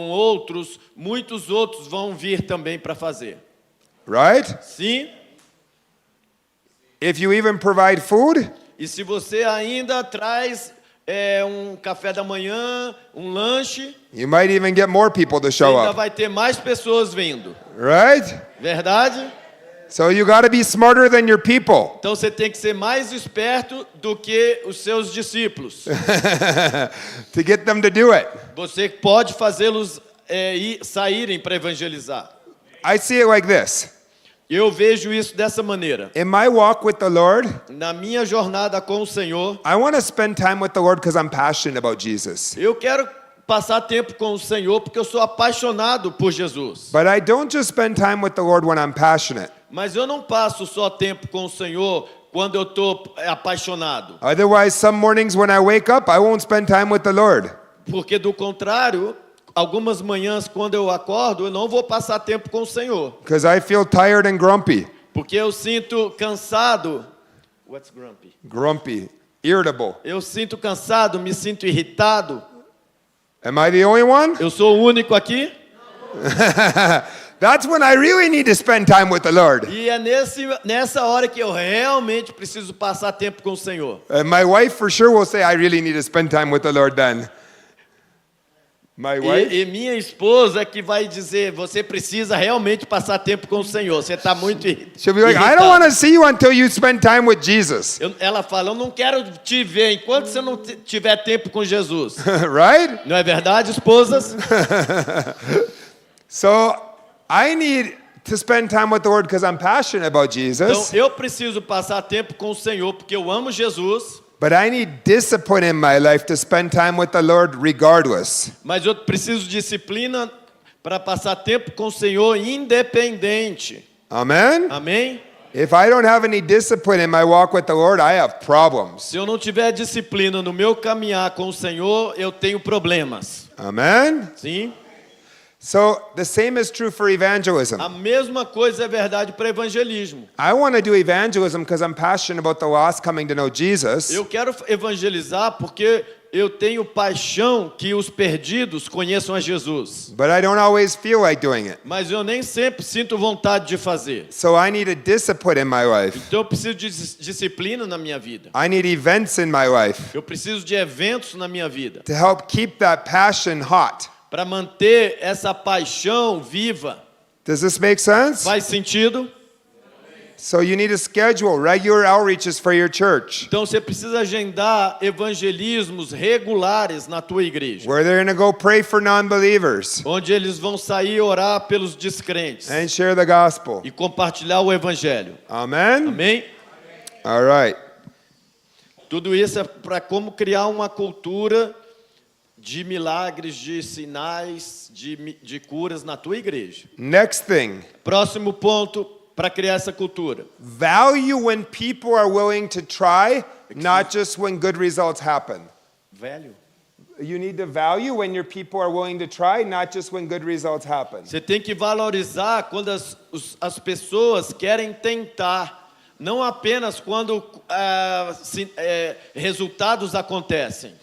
Speaker 2: outros, muitos outros vão vir também para fazer.
Speaker 3: Right?
Speaker 2: Sim?
Speaker 3: If you even provide food,
Speaker 2: E se você ainda traz um café da manhã, um lanche,
Speaker 3: you might even get more people to show
Speaker 2: ainda
Speaker 3: up.
Speaker 2: vai ter mais pessoas vindo.
Speaker 3: Right?
Speaker 2: Verdade?
Speaker 3: So you got to be smarter than your people.
Speaker 2: Então você tem que ser mais esperto do que os seus discípulos.
Speaker 3: To get them to do it.
Speaker 2: Você pode fazê-los saírem para evangelizar.
Speaker 3: I see it like this.
Speaker 2: Eu vejo isso dessa maneira.
Speaker 3: In my walk with the Lord,
Speaker 2: Na minha jornada com o Senhor,
Speaker 3: I want to spend time with the Lord because I'm passionate about Jesus.
Speaker 2: eu quero passar tempo com o Senhor porque eu sou apaixonado por Jesus.
Speaker 3: But I don't just spend time with the Lord when I'm passionate.
Speaker 2: Mas eu não passo só tempo com o Senhor quando eu estou apaixonado.
Speaker 3: Otherwise, some mornings when I wake up, I won't spend time with the Lord.
Speaker 2: Porque do contrário, algumas manhãs quando eu acordo, eu não vou passar tempo com o Senhor.
Speaker 3: Because I feel tired and grumpy.
Speaker 2: Porque eu sinto cansado. What's grumpy?
Speaker 3: Grumpy. Irritable.
Speaker 2: Eu sinto cansado, me sinto irritado.
Speaker 3: Am I the only one?
Speaker 2: Eu sou o único aqui?
Speaker 3: That's when I really need to spend time with the Lord.
Speaker 2: E é nessa hora que eu realmente preciso passar tempo com o Senhor.
Speaker 3: And my wife for sure will say, I really need to spend time with the Lord then. My wife?
Speaker 2: E minha esposa que vai dizer, você precisa realmente passar tempo com o Senhor. Você está muito
Speaker 3: She'll be like, I don't want to see you until you spend time with Jesus.
Speaker 2: Ela fala, eu não quero te ver enquanto você não tiver tempo com Jesus.
Speaker 3: Right?
Speaker 2: Não é verdade, esposas?
Speaker 3: So I need to spend time with the Lord because I'm passionate about
Speaker 2: Então,
Speaker 3: Jesus.
Speaker 2: eu preciso passar tempo com o Senhor porque eu amo Jesus.
Speaker 3: But I need discipline in my life to spend time with the Lord regardless.
Speaker 2: Mas eu preciso de disciplina para passar tempo com o Senhor independente.
Speaker 3: Amen?
Speaker 2: Amém?
Speaker 3: If I don't have any discipline in my walk with the Lord, I have problems.
Speaker 2: Se eu não tiver disciplina no meu caminhar com o Senhor, eu tenho problemas.
Speaker 3: Amen?
Speaker 2: Sim?
Speaker 3: So the same is true for evangelism.
Speaker 2: A mesma coisa é verdade para evangelismo.
Speaker 3: I want to do evangelism because I'm passionate about the lost coming to know Jesus.
Speaker 2: Eu quero evangelizar porque eu tenho paixão que os perdidos conheçam a Jesus.
Speaker 3: But I don't always feel like doing it.
Speaker 2: Mas eu nem sempre sinto vontade de fazer.
Speaker 3: So I need a discipline in my life.
Speaker 2: Então eu preciso de disciplina na minha vida.
Speaker 3: I need events in my life
Speaker 2: Eu preciso de eventos na minha vida.
Speaker 3: to help keep that passion hot.
Speaker 2: Para manter essa paixão viva.
Speaker 3: Does this make sense?
Speaker 2: Faz sentido?
Speaker 3: So you need to schedule regular outreaches for your church
Speaker 2: Então você precisa agendar evangelismos regulares na tua igreja.
Speaker 3: where they're going to go pray for non-believers
Speaker 2: Onde eles vão sair e orar pelos descrentes.
Speaker 3: and share the gospel.
Speaker 2: E compartilhar o evangelho.
Speaker 3: Amen?
Speaker 2: Amém?
Speaker 3: All right.
Speaker 2: Tudo isso é para como criar uma cultura de milagres, de sinais, de curas na tua igreja.
Speaker 3: Next thing.
Speaker 2: Próximo ponto para criar essa cultura.
Speaker 3: Value when people are willing to try, not just when good results happen.
Speaker 2: Velho.
Speaker 3: You need to value when your people are willing to try, not just when good results happen.
Speaker 2: Você tem que valorizar quando as pessoas querem tentar, não apenas quando resultados acontecem.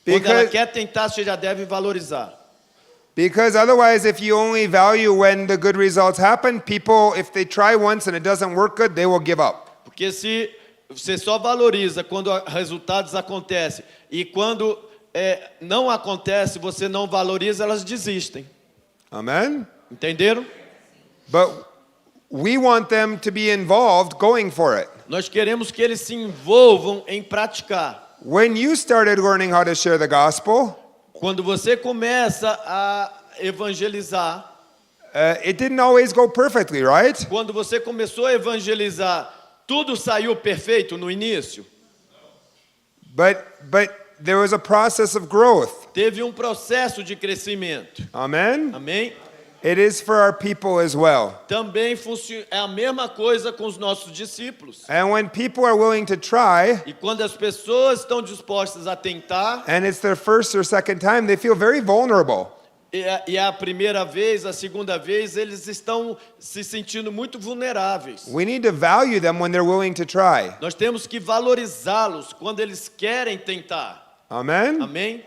Speaker 2: Quando ela quer tentar, você já deve valorizar.
Speaker 3: Because otherwise, if you only value when the good results happen, people, if they try once and it doesn't work good, they will give up.
Speaker 2: Porque se você só valoriza quando resultados acontecem e quando não acontece, você não valoriza, elas desistem.
Speaker 3: Amen?
Speaker 2: Entenderam?
Speaker 3: But we want them to be involved going for it.
Speaker 2: Nós queremos que eles se envolvam em praticar.
Speaker 3: When you started learning how to share the gospel,
Speaker 2: Quando você começa a evangelizar,
Speaker 3: it didn't always go perfectly, right?
Speaker 2: quando você começou a evangelizar, tudo saiu perfeito no início?
Speaker 3: But there was a process of growth.
Speaker 2: Teve um processo de crescimento.
Speaker 3: Amen?
Speaker 2: Amém?
Speaker 3: It is for our people as well.
Speaker 2: Também é a mesma coisa com os nossos discípulos.
Speaker 3: And when people are willing to try,
Speaker 2: E quando as pessoas estão dispostas a tentar,
Speaker 3: and it's their first or second time, they feel very vulnerable.
Speaker 2: e a primeira vez, a segunda vez, eles estão se sentindo muito vulneráveis.
Speaker 3: We need to value them when they're willing to try.
Speaker 2: Nós temos que valorizá-los quando eles querem tentar.
Speaker 3: Amen?
Speaker 2: Amém?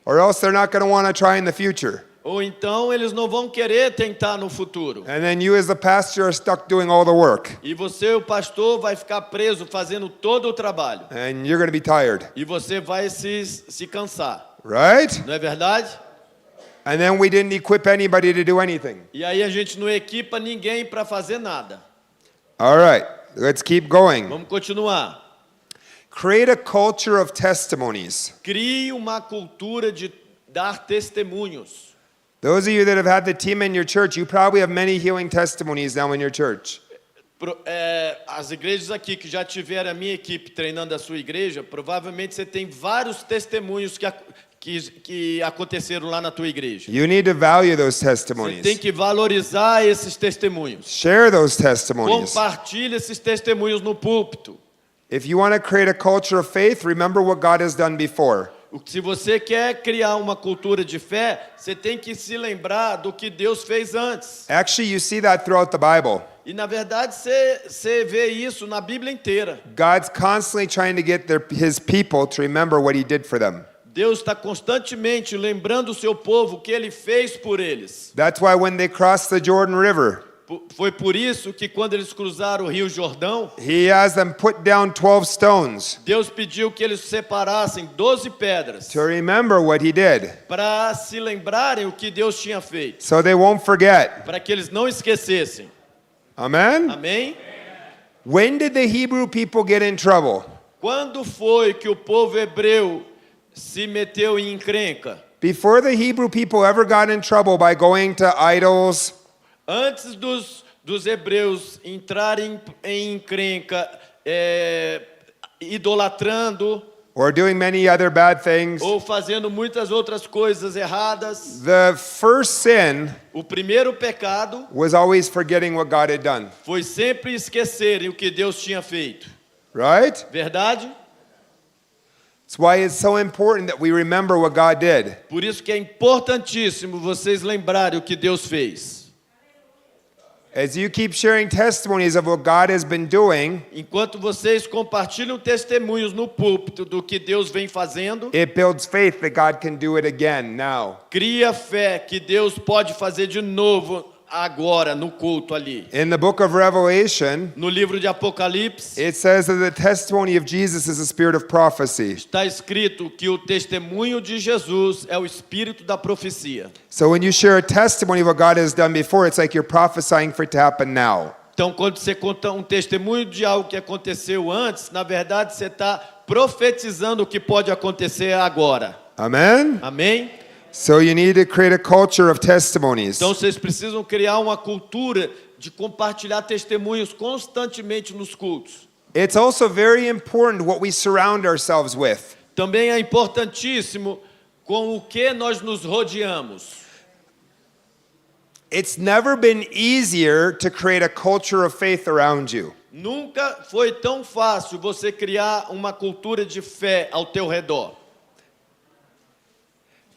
Speaker 3: Or else they're not going to want to try in the future.
Speaker 2: Ou então eles não vão querer tentar no futuro.
Speaker 3: And then you as the pastor are stuck doing all the work.
Speaker 2: E você, o pastor, vai ficar preso fazendo todo o trabalho.
Speaker 3: And you're going to be tired.
Speaker 2: E você vai se cansar.
Speaker 3: Right?
Speaker 2: Não é verdade?
Speaker 3: And then we didn't equip anybody to do anything.
Speaker 2: E aí a gente não equipa ninguém para fazer nada.
Speaker 3: All right, let's keep going.
Speaker 2: Vamos continuar.
Speaker 3: Create a culture of testimonies.
Speaker 2: Crie uma cultura de dar testemunhos.
Speaker 3: Those of you that have had the team in your church, you probably have many healing testimonies now in your church.
Speaker 2: As igrejas aqui que já tiveram a minha equipe treinando a sua igreja, provavelmente você tem vários testemunhos que aconteceram lá na tua igreja.
Speaker 3: You need to value those
Speaker 2: Você tem
Speaker 3: testimonies.
Speaker 2: que valorizar esses testemunhos.
Speaker 3: Share those testimonies.
Speaker 2: Compartilhe esses testemunhos no púlpito.
Speaker 3: If you want to create a culture of faith, remember what God has done before.
Speaker 2: Se você quer criar uma cultura de fé, você tem que se lembrar do que Deus fez antes.
Speaker 3: Actually, you see that throughout the Bible.
Speaker 2: E na verdade você vê isso na Bíblia inteira.
Speaker 3: God's constantly trying to get his people to remember what he did for them.
Speaker 2: Deus está constantemente lembrando o seu povo o que ele fez por eles.
Speaker 3: That's why when they crossed the Jordan River,
Speaker 2: Foi por isso que quando eles cruzaram o Rio Jordão,
Speaker 3: he has them put down 12 stones
Speaker 2: Deus pediu que eles separassem 12 pedras
Speaker 3: to remember what he did,
Speaker 2: para se lembrarem o que Deus tinha feito,
Speaker 3: so they won't forget.
Speaker 2: para que eles não esquecessem.
Speaker 3: Amen?
Speaker 2: Amém?
Speaker 3: When did the Hebrew people get in trouble?
Speaker 2: Quando foi que o povo hebreu se meteu em encrenca?
Speaker 3: Before the Hebrew people ever got in trouble by going to idols,
Speaker 2: Antes dos hebreus entrarem em encrenca, idolatrando
Speaker 3: or doing many other bad things,
Speaker 2: ou fazendo muitas outras coisas erradas,
Speaker 3: the first sin
Speaker 2: o primeiro pecado
Speaker 3: was always forgetting what God had done.
Speaker 2: foi sempre esquecerem o que Deus tinha feito.
Speaker 3: Right?
Speaker 2: Verdade?
Speaker 3: That's why it's so important that we remember what God did.
Speaker 2: Por isso que é importantíssimo vocês lembrarem o que Deus fez.
Speaker 3: As you keep sharing testimonies of what God has been doing,
Speaker 2: Enquanto vocês compartilham testemunhos no púlpito do que Deus vem fazendo,
Speaker 3: it builds faith that God can do it again now.
Speaker 2: cria fé que Deus pode fazer de novo agora no culto ali.
Speaker 3: In the book of Revelation,
Speaker 2: No livro de Apocalipse
Speaker 3: it says that the testimony of Jesus is a spirit of prophecy.
Speaker 2: está escrito que o testemunho de Jesus é o espírito da profecia.
Speaker 3: So when you share a testimony of what God has done before, it's like you're prophesying for it to happen now.
Speaker 2: Então, quando você conta um testemunho de algo que aconteceu antes, na verdade você está profetizando o que pode acontecer agora.
Speaker 3: Amen?
Speaker 2: Amém?
Speaker 3: So you need to create a culture of testimonies.
Speaker 2: Então vocês precisam criar uma cultura de compartilhar testemunhos constantemente nos cultos.
Speaker 3: It's also very important what we surround ourselves with.
Speaker 2: Também é importantíssimo com o que nós nos rodeamos.
Speaker 3: It's never been easier to create a culture of faith around you.
Speaker 2: Nunca foi tão fácil você criar uma cultura de fé ao teu redor.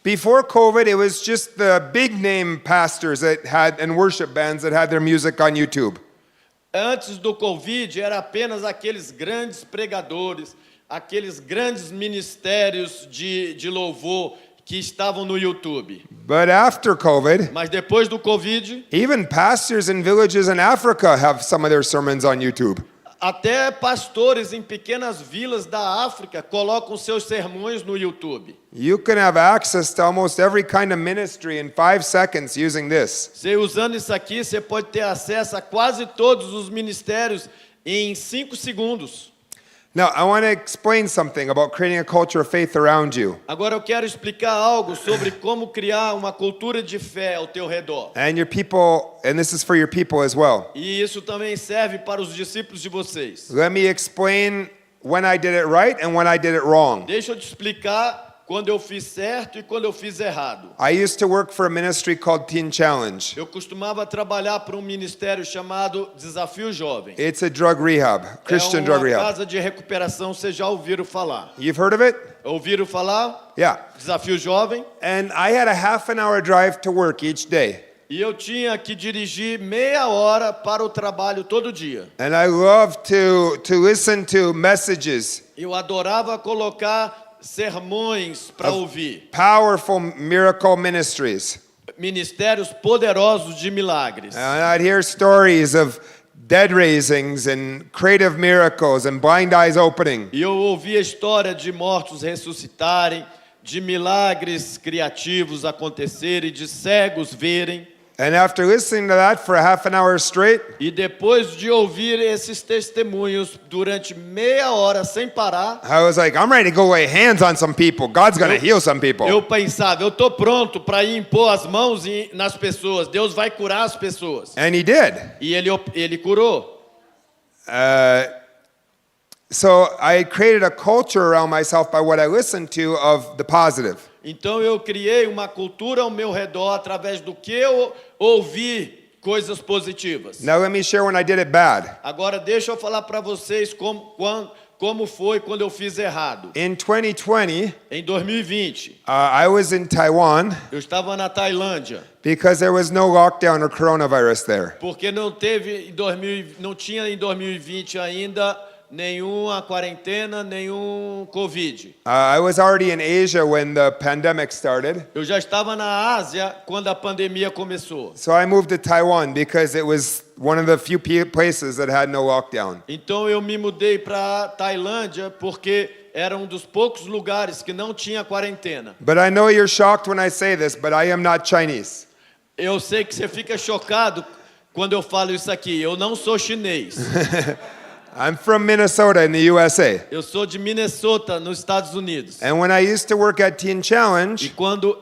Speaker 3: Before COVID, it was just the big name pastors that had and worship bands that had their music on YouTube.
Speaker 2: Antes do Covid, era apenas aqueles grandes pregadores, aqueles grandes ministérios de louvor que estavam no YouTube.
Speaker 3: But after COVID,
Speaker 2: Mas depois do Covid,
Speaker 3: even pastors in villages in Africa have some of their sermons on YouTube.
Speaker 2: até pastores em pequenas vilas da África colocam seus sermões no YouTube.
Speaker 3: You can have access to almost every kind of ministry in 5 seconds using this.
Speaker 2: Você usando isso aqui, você pode ter acesso a quase todos os ministérios em 5 segundos.
Speaker 3: Now, I want to explain something about creating a culture of faith around you.
Speaker 2: Agora eu quero explicar algo sobre como criar uma cultura de fé ao teu redor.
Speaker 3: And your people, and this is for your people as well.
Speaker 2: E isso também serve para os discípulos de vocês.
Speaker 3: Let me explain when I did it right and when I did it wrong.
Speaker 2: Deixa eu te explicar quando eu fiz certo e quando eu fiz errado.
Speaker 3: I used to work for a ministry called Teen Challenge.
Speaker 2: Eu costumava trabalhar para um ministério chamado Desafio Jovem.
Speaker 3: It's a drug rehab, Christian drug
Speaker 2: É uma
Speaker 3: rehab.
Speaker 2: casa de recuperação, vocês já ouviram falar?
Speaker 3: You've heard of it?
Speaker 2: Ouviram falar?
Speaker 3: Yeah.
Speaker 2: Desafio Jovem.
Speaker 3: And I had a half an hour drive to work each day.
Speaker 2: E eu tinha que dirigir meia hora para o trabalho todo dia.
Speaker 3: And I loved to listen to messages,
Speaker 2: Eu adorava colocar sermões para ouvir.
Speaker 3: powerful miracle ministries.
Speaker 2: Ministérios poderosos de milagres.
Speaker 3: And I'd hear stories of dead raisings and creative miracles and blind eyes opening.
Speaker 2: E eu ouvia a história de mortos ressuscitarem, de milagres criativos acontecerem, de cegos verem.
Speaker 3: And after listening to that for a half an hour straight,
Speaker 2: E depois de ouvir esses testemunhos durante meia hora sem parar,
Speaker 3: I was like, I'm ready to go lay hands on some people. God's going to heal some people.
Speaker 2: eu pensava, eu estou pronto para ir impor as mãos nas pessoas. Deus vai curar as pessoas.
Speaker 3: And he did.
Speaker 2: E ele curou.
Speaker 3: So I created a culture around myself by what I listened to of the positive.
Speaker 2: Então eu criei uma cultura ao meu redor através do que eu ouvi coisas positivas.
Speaker 3: Now let me share when I did it bad.
Speaker 2: Agora deixa eu falar para vocês como foi quando eu fiz errado.
Speaker 3: In 2020,
Speaker 2: Em 2020,
Speaker 3: I was in Taiwan
Speaker 2: eu estava na Tailândia,
Speaker 3: because there was no lockdown or coronavirus there.
Speaker 2: porque não tinha em 2020 ainda nenhuma quarentena, nenhum Covid.
Speaker 3: I was already in Asia when the pandemic started.
Speaker 2: Eu já estava na Ásia quando a pandemia começou.
Speaker 3: So I moved to Taiwan because it was one of the few places that had no lockdown.
Speaker 2: Então eu me mudei para Tailândia porque era um dos poucos lugares que não tinha quarentena.
Speaker 3: But I know you're shocked when I say this, but I am not Chinese.
Speaker 2: Eu sei que você fica chocado quando eu falo isso aqui. Eu não sou chinês.
Speaker 3: I'm from Minnesota in the USA.
Speaker 2: Eu sou de Minnesota, nos Estados Unidos.
Speaker 3: And when I used to work at Teen
Speaker 2: E
Speaker 3: Challenge,
Speaker 2: quando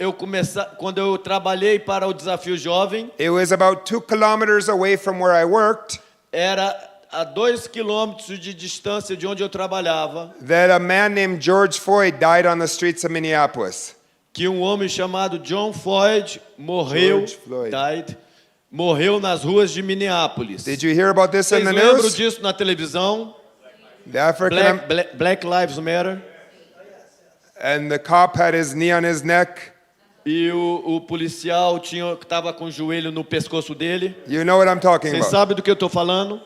Speaker 2: eu trabalhei para o Desafio Jovem,
Speaker 3: it was about 2 kilometers away from where I worked
Speaker 2: era a 2 quilômetros de distância de onde eu trabalhava,
Speaker 3: that a man named George Floyd died on the streets of Minneapolis.
Speaker 2: que um homem chamado John Floyd morreu,
Speaker 3: George Floyd.
Speaker 2: morreu nas ruas de Minneapolis.
Speaker 3: Did you hear about this in
Speaker 2: Vocês
Speaker 3: the
Speaker 2: lembram
Speaker 3: news?
Speaker 2: disso na televisão?
Speaker 3: The African
Speaker 2: Black Lives Matter.
Speaker 3: and the cop had his knee on his neck.
Speaker 2: E o policial estava com o joelho no pescoço dele.
Speaker 3: You know what I'm talking
Speaker 2: Vocês
Speaker 3: about.
Speaker 2: sabem do que eu estou falando?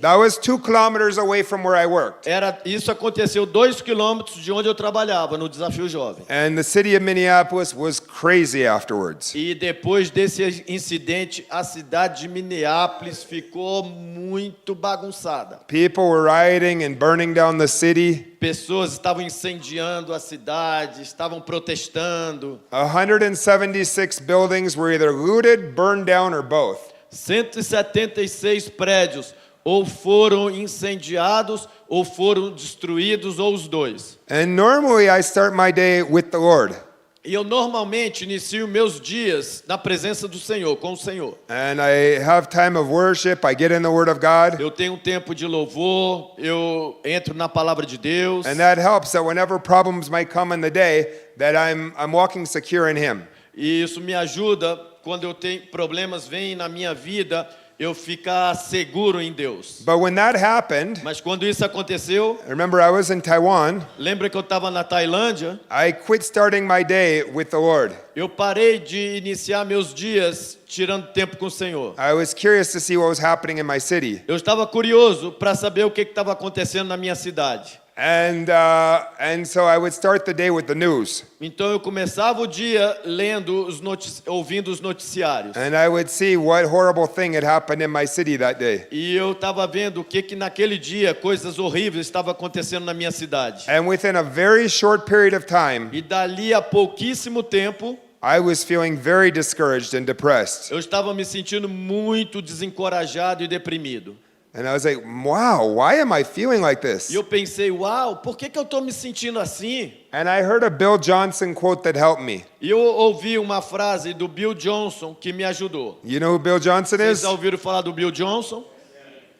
Speaker 3: That was 2 kilometers away from where I worked.
Speaker 2: Isso aconteceu 2 quilômetros de onde eu trabalhava, no Desafio Jovem.
Speaker 3: And the city of Minneapolis was crazy afterwards.
Speaker 2: E depois desse incidente, a cidade de Minneapolis ficou muito bagunçada.
Speaker 3: People were rioting and burning down the city.
Speaker 2: Pessoas estavam incendiando a cidade, estavam protestando.
Speaker 3: 176 buildings were either looted, burned down, or both.
Speaker 2: 176 prédios ou foram incendiados ou foram destruídos ou os dois.
Speaker 3: And normally I start my day with the Lord.
Speaker 2: E eu normalmente inicio meus dias na presença do Senhor, com o Senhor.
Speaker 3: And I have time of worship. I get in the Word of God.
Speaker 2: Eu tenho um tempo de louvor, eu entro na palavra de Deus.
Speaker 3: And that helps that whenever problems might come in the day, that I'm walking secure in Him.
Speaker 2: E isso me ajuda quando eu tenho problemas vêm na minha vida, eu ficar seguro em Deus.
Speaker 3: But when that happened,
Speaker 2: Mas quando isso aconteceu,
Speaker 3: remember I was in Taiwan,
Speaker 2: lembra que eu estava na Tailândia?
Speaker 3: I quit starting my day with the Lord.
Speaker 2: Eu parei de iniciar meus dias tirando tempo com o Senhor.
Speaker 3: I was curious to see what was happening in my city.
Speaker 2: Eu estava curioso para saber o que estava acontecendo na minha cidade.
Speaker 3: And so I would start the day with the news.
Speaker 2: Então eu começava o dia lendo ouvindo os noticiários.
Speaker 3: And I would see what horrible thing had happened in my city that day.
Speaker 2: E eu estava vendo o que naquele dia coisas horríveis estavam acontecendo na minha cidade.
Speaker 3: And within a very short period of time,
Speaker 2: E dali a pouquíssimo tempo,
Speaker 3: I was feeling very discouraged and depressed.
Speaker 2: eu estava me sentindo muito desencorajado e deprimido.
Speaker 3: And I was like, wow, why am I feeling like this?
Speaker 2: E eu pensei, uau, por que eu estou me sentindo assim?
Speaker 3: And I heard a Bill Johnson quote that helped me.
Speaker 2: E eu ouvi uma frase do Bill Johnson que me ajudou.
Speaker 3: You know who Bill Johnson
Speaker 2: Vocês
Speaker 3: is?
Speaker 2: já ouviram falar do Bill Johnson?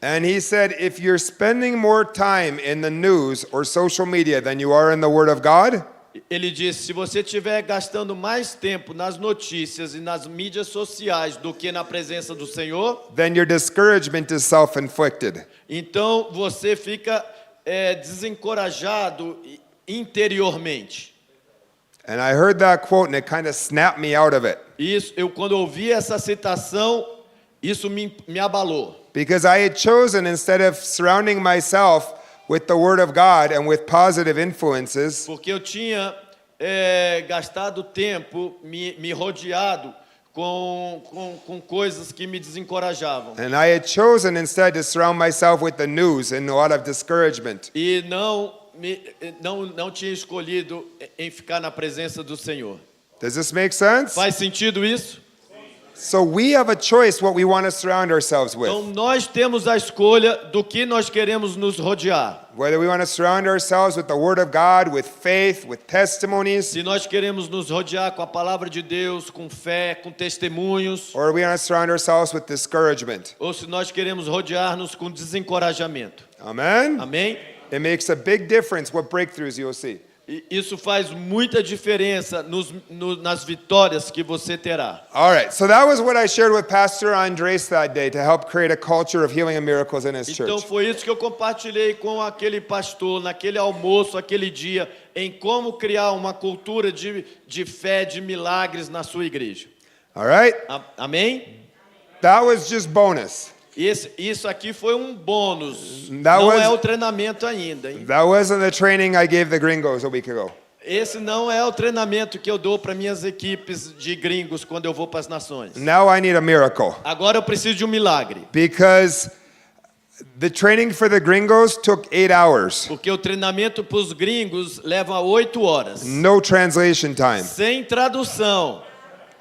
Speaker 3: And he said, if you're spending more time in the news or social media than you are in the Word of God,
Speaker 2: Ele disse, se você estiver gastando mais tempo nas notícias e nas mídias sociais do que na presença do Senhor,
Speaker 3: then your discouragement is self-inflicted.
Speaker 2: então você fica desencorajado interiormente.
Speaker 3: And I heard that quote and it kind of snapped me out of it.
Speaker 2: Isso, quando ouvi essa citação, isso me abalou.
Speaker 3: Because I had chosen, instead of surrounding myself with the Word of God and with positive influences,
Speaker 2: Porque eu tinha gastado tempo me rodeado com coisas que me desencorajavam.
Speaker 3: and I had chosen instead to surround myself with the news and a lot of discouragement.
Speaker 2: E não tinha escolhido em ficar na presença do Senhor.
Speaker 3: Does this make sense?
Speaker 2: Faz sentido isso?
Speaker 3: So we have a choice what we want to surround ourselves with.
Speaker 2: Então nós temos a escolha do que nós queremos nos rodear.
Speaker 3: Whether we want to surround ourselves with the Word of God, with faith, with testimonies,
Speaker 2: Se nós queremos nos rodear com a palavra de Deus, com fé, com testemunhos,
Speaker 3: or we want to surround ourselves with discouragement.
Speaker 2: ou se nós queremos rodear-nos com desencorajamento.
Speaker 3: Amen?
Speaker 2: Amém?
Speaker 3: It makes a big difference what breakthroughs you'll see.
Speaker 2: E isso faz muita diferença nas vitórias que você terá.
Speaker 3: All right, so that was what I shared with Pastor Andres that day to help create a culture of healing and miracles in his
Speaker 2: Então
Speaker 3: church.
Speaker 2: foi isso que eu compartilhei com aquele pastor, naquele almoço, aquele dia, em como criar uma cultura de fé, de milagres na sua igreja.
Speaker 3: All right?
Speaker 2: Amém?
Speaker 3: That was just bonus.
Speaker 2: Isso aqui foi um bônus.
Speaker 3: That
Speaker 2: Não
Speaker 3: was-
Speaker 2: é o treinamento ainda, hein?
Speaker 3: That wasn't the training I gave the gringos a week ago.
Speaker 2: Esse não é o treinamento que eu dou para minhas equipes de gringos quando eu vou para as nações.
Speaker 3: Now I need a miracle.
Speaker 2: Agora eu preciso de um milagre.
Speaker 3: Because the training for the gringos took 8 hours.
Speaker 2: Porque o treinamento para os gringos leva 8 horas.
Speaker 3: No translation time.
Speaker 2: Sem tradução.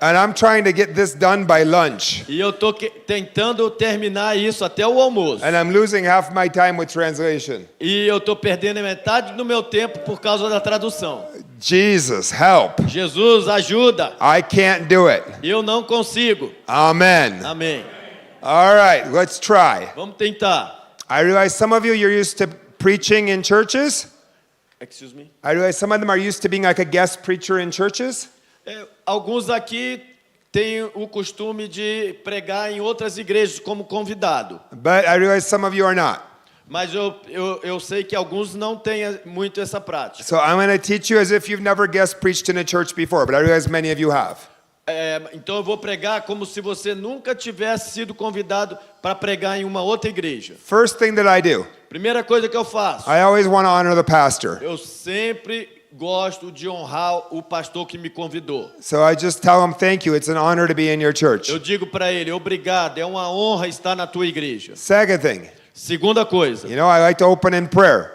Speaker 3: And I'm trying to get this done by lunch.
Speaker 2: E eu estou tentando terminar isso até o almoço.
Speaker 3: And I'm losing half my time with translation.
Speaker 2: E eu estou perdendo metade do meu tempo por causa da tradução.
Speaker 3: Jesus, help.
Speaker 2: Jesus, ajuda.
Speaker 3: I can't do it.
Speaker 2: Eu não consigo.
Speaker 3: Amen.
Speaker 2: Amém.
Speaker 3: All right, let's try.
Speaker 2: Vamos tentar.
Speaker 3: I realize some of you, you're used to preaching in churches.
Speaker 2: Excuse me.
Speaker 3: I realize some of them are used to being like a guest preacher in churches.
Speaker 2: Alguns aqui têm o costume de pregar em outras igrejas como convidado.
Speaker 3: But I realize some of you are not.
Speaker 2: Mas eu sei que alguns não têm muito essa prática.
Speaker 3: So I'm going to teach you as if you've never guest preached in a church before, but I realize many of you have.
Speaker 2: Então eu vou pregar como se você nunca tivesse sido convidado para pregar em uma outra igreja.
Speaker 3: First thing that I do,
Speaker 2: Primeira coisa que eu faço,
Speaker 3: I always want to honor the pastor.
Speaker 2: eu sempre gosto de honrar o pastor que me convidou.
Speaker 3: So I just tell him, thank you, it's an honor to be in your church.
Speaker 2: Eu digo para ele, obrigado, é uma honra estar na tua igreja.
Speaker 3: Second thing,
Speaker 2: Segunda coisa,
Speaker 3: you know, I like to open in prayer.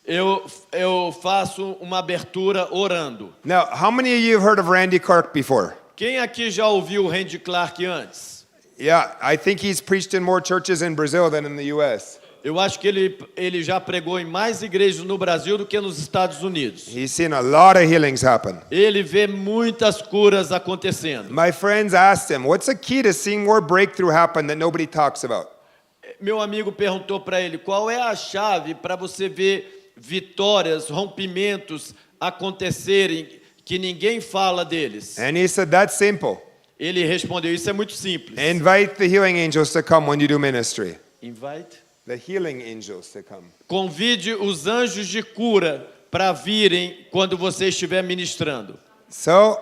Speaker 2: eu faço uma abertura orando.
Speaker 3: Now, how many of you have heard of Randy Clark before?
Speaker 2: Quem aqui já ouviu o Randy Clark antes?
Speaker 3: Yeah, I think he's preached in more churches in Brazil than in the U.S.
Speaker 2: Eu acho que ele já pregou em mais igrejas no Brasil do que nos Estados Unidos.
Speaker 3: He's seen a lot of healings happen.
Speaker 2: Ele vê muitas curas acontecendo.
Speaker 3: My friends asked him, what's the key to seeing more breakthrough happen that nobody talks about?
Speaker 2: Meu amigo perguntou para ele, qual é a chave para você ver vitórias, rompimentos acontecerem que ninguém fala deles?
Speaker 3: And he said, that's simple.
Speaker 2: Ele respondeu, isso é muito simples.
Speaker 3: Invite the healing angels to come when you do ministry.
Speaker 2: Invite.
Speaker 3: The healing angels to come.
Speaker 2: Convide os anjos de cura para virem quando você estiver ministrando.
Speaker 3: So,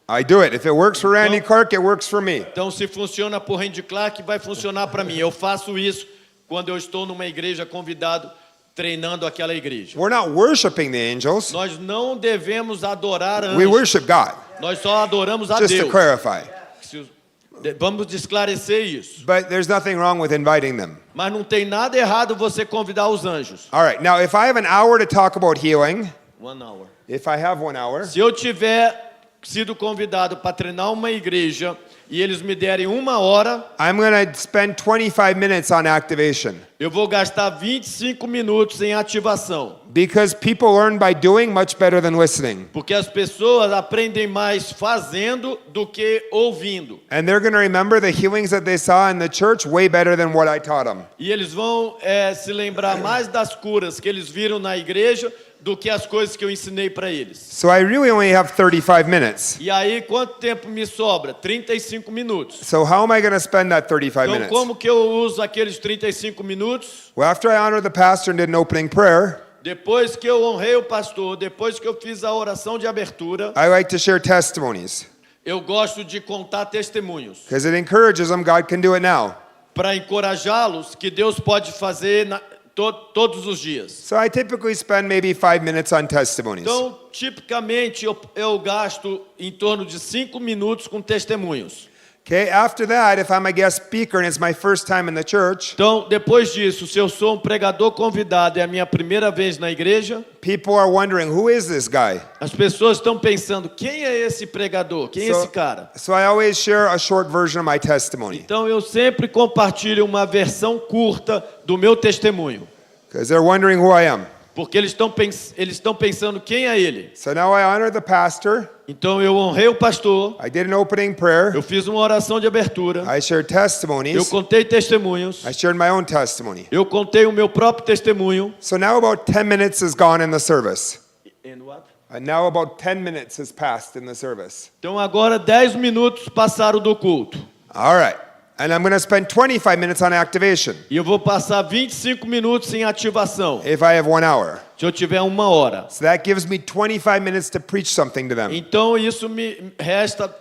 Speaker 3: I do it. If it works for Randy Clark, it works for me.
Speaker 2: Então, se funciona por Randy Clark, vai funcionar para mim. Eu faço isso quando eu estou numa igreja convidado, treinando aquela igreja.
Speaker 3: We're not worshiping the angels.
Speaker 2: Nós não devemos adorar
Speaker 3: We
Speaker 2: anjos.
Speaker 3: worship God.
Speaker 2: Nós só adoramos a
Speaker 3: Just to
Speaker 2: Deus.
Speaker 3: clarify.
Speaker 2: Vamos esclarecer isso.
Speaker 3: But there's nothing wrong with inviting them.
Speaker 2: Mas não tem nada errado você convidar os anjos.
Speaker 3: All right. Now, if I have an hour to talk about healing,
Speaker 2: 1 hour.
Speaker 3: if I have 1 hour,
Speaker 2: Se eu tiver sido convidado para treinar uma igreja e eles me derem 1 hora,
Speaker 3: I'm going to spend 25 minutes on activation.
Speaker 2: eu vou gastar 25 minutos em ativação.
Speaker 3: Because people learn by doing much better than listening.
Speaker 2: Porque as pessoas aprendem mais fazendo do que ouvindo.
Speaker 3: And they're going to remember the healings that they saw in the church way better than what I taught them.
Speaker 2: E eles vão se lembrar mais das curas que eles viram na igreja do que as coisas que eu ensinei para eles.
Speaker 3: So I really only have 35 minutes.
Speaker 2: E aí, quanto tempo me sobra? 35 minutos.
Speaker 3: So how am I going to spend that 35
Speaker 2: Então,
Speaker 3: minutes?
Speaker 2: como que eu uso aqueles 35 minutos?
Speaker 3: Well, after I honored the pastor and did an opening prayer,
Speaker 2: Depois que eu honrei o pastor, depois que eu fiz a oração de abertura,
Speaker 3: I like to share testimonies.
Speaker 2: eu gosto de contar testemunhos.
Speaker 3: Because it encourages them, God can do it now.
Speaker 2: Para encorajá-los que Deus pode fazer todos os dias.
Speaker 3: So I typically spend maybe 5 minutes on testimonies.
Speaker 2: Então, tipicamente, eu gasto em torno de 5 minutos com testemunhos.
Speaker 3: Okay, after that, if I'm a guest speaker and it's my first time in the church,
Speaker 2: Então, depois disso, se eu sou um pregador convidado e é a minha primeira vez na igreja,
Speaker 3: people are wondering, who is this guy?
Speaker 2: as pessoas estão pensando, quem é esse pregador? Quem é esse cara?
Speaker 3: So I always share a short version of my testimony.
Speaker 2: Então, eu sempre compartilho uma versão curta do meu testemunho.
Speaker 3: Because they're wondering who I am.
Speaker 2: Porque eles estão pensando quem é ele.
Speaker 3: So now I honor the pastor.
Speaker 2: Então, eu honrei o pastor,
Speaker 3: I did an opening prayer.
Speaker 2: eu fiz uma oração de abertura,
Speaker 3: I shared
Speaker 2: eu
Speaker 3: testimonies.
Speaker 2: contei testemunhos,
Speaker 3: I shared my own testimony.
Speaker 2: eu contei o meu próprio testemunho.
Speaker 3: So now about 10 minutes has gone in the service. And now about 10 minutes has passed in the service.
Speaker 2: Então agora 10 minutos passaram do culto.
Speaker 3: All right. And I'm going to spend 25 minutes on activation
Speaker 2: E eu vou passar 25 minutos em ativação,
Speaker 3: if I have 1 hour.
Speaker 2: se eu tiver 1 hora.
Speaker 3: So that gives me 25 minutes to preach something to them.
Speaker 2: Então isso me resta,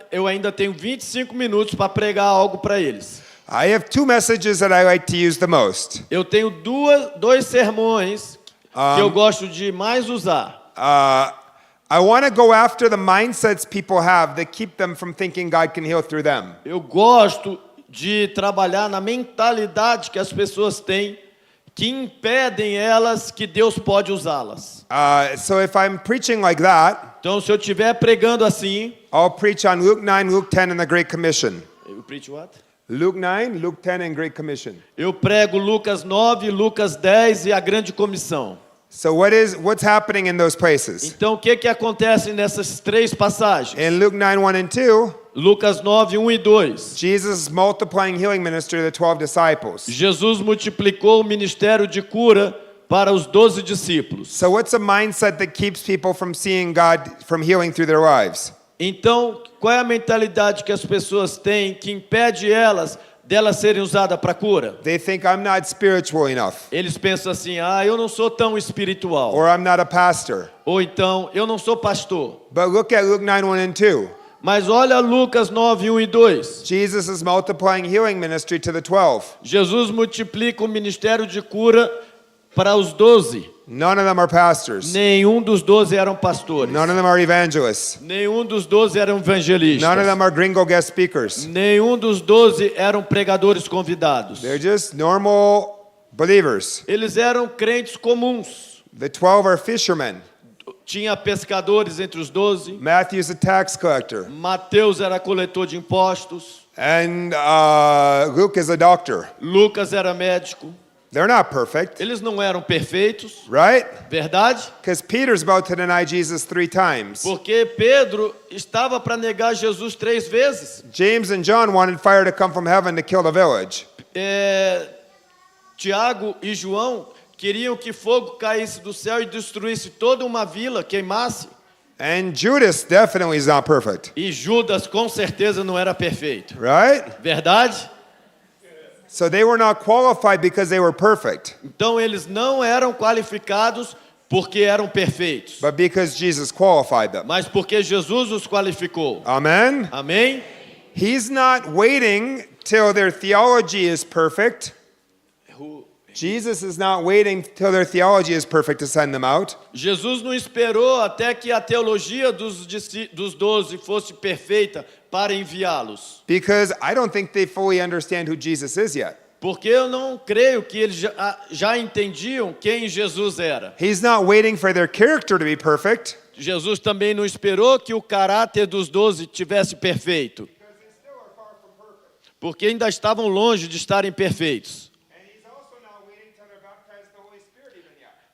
Speaker 2: eu ainda tenho 25 minutos para pregar algo para eles.
Speaker 3: I have 2 messages that I like to use the most.
Speaker 2: Eu tenho dois sermões que eu gosto de mais usar.
Speaker 3: I want to go after the mindsets people have that keep them from thinking God can heal through them.
Speaker 2: Eu gosto de trabalhar na mentalidade que as pessoas têm que impedem elas que Deus pode usá-las.
Speaker 3: So if I'm preaching like that,
Speaker 2: Então, se eu estiver pregando assim,
Speaker 3: I'll preach on Luke 9, Luke 10, and the Great Commission.
Speaker 2: eu preach what?
Speaker 3: Luke 9, Luke 10, and Great Commission.
Speaker 2: Eu prego Lucas 9, Lucas 10 e a grande comissão.
Speaker 3: So what's happening in those places?
Speaker 2: Então, o que acontece nessas 3 passagens?
Speaker 3: In Luke 9, 1 and 2,
Speaker 2: Lucas 9, 1 e 2.
Speaker 3: Jesus is multiplying healing ministry to the 12 disciples.
Speaker 2: Jesus multiplicou o ministério de cura para os 12 discípulos.
Speaker 3: So what's a mindset that keeps people from seeing God, from healing through their lives?
Speaker 2: Então, qual é a mentalidade que as pessoas têm que impede delas serem usadas para cura?
Speaker 3: They think I'm not spiritual enough,
Speaker 2: Eles pensam assim, eu não sou tão espiritual.
Speaker 3: or I'm not a pastor.
Speaker 2: Ou então, eu não sou pastor.
Speaker 3: But look at Luke 9, 1 and 2.
Speaker 2: Mas olha Lucas 9, 1 e 2.
Speaker 3: Jesus is multiplying healing ministry to the 12.
Speaker 2: Jesus multiplica o ministério de cura para os 12.
Speaker 3: None of them are pastors.
Speaker 2: Nenhum dos 12 eram pastores.
Speaker 3: None of them are evangelists.
Speaker 2: Nenhum dos 12 eram evangelistas.
Speaker 3: None of them are gringo guest speakers.
Speaker 2: Nenhum dos 12 eram pregadores convidados.
Speaker 3: They're just normal believers.
Speaker 2: Eles eram crentes comuns.
Speaker 3: The 12 are fishermen.
Speaker 2: Tinha pescadores entre os 12.
Speaker 3: Matthew's a tax collector.
Speaker 2: Mateus era coletor de impostos.
Speaker 3: And Luke is a doctor.
Speaker 2: Lucas era médico.
Speaker 3: They're not perfect,
Speaker 2: Eles não eram perfeitos,
Speaker 3: right?
Speaker 2: verdade?
Speaker 3: Because Peter's about to deny Jesus 3 times.
Speaker 2: Porque Pedro estava para negar Jesus 3 vezes.
Speaker 3: James and John wanted fire to come from heaven to kill the village.
Speaker 2: Tiago e João queriam que fogo caísse do céu e destruísse toda uma vila, queimasse.
Speaker 3: And Judas definitely is not perfect,
Speaker 2: E Judas com certeza não era perfeito,
Speaker 3: right?
Speaker 2: verdade?
Speaker 3: So they were not qualified because they were perfect,
Speaker 2: Então eles não eram qualificados porque eram perfeitos,
Speaker 3: but because Jesus qualified them.
Speaker 2: mas porque Jesus os qualificou.
Speaker 3: Amen?
Speaker 2: Amém?
Speaker 3: He's not waiting till their theology is perfect. Jesus is not waiting till their theology is perfect to send them out.
Speaker 2: Jesus não esperou até que a teologia dos 12 fosse perfeita para enviá-los.
Speaker 3: Because I don't think they fully understand who Jesus is yet.
Speaker 2: Porque eu não creio que eles já entendiam quem Jesus era.
Speaker 3: He's not waiting for their character to be perfect.
Speaker 2: Jesus também não esperou que o caráter dos 12 tivesse perfeito, porque ainda estavam longe de estarem perfeitos.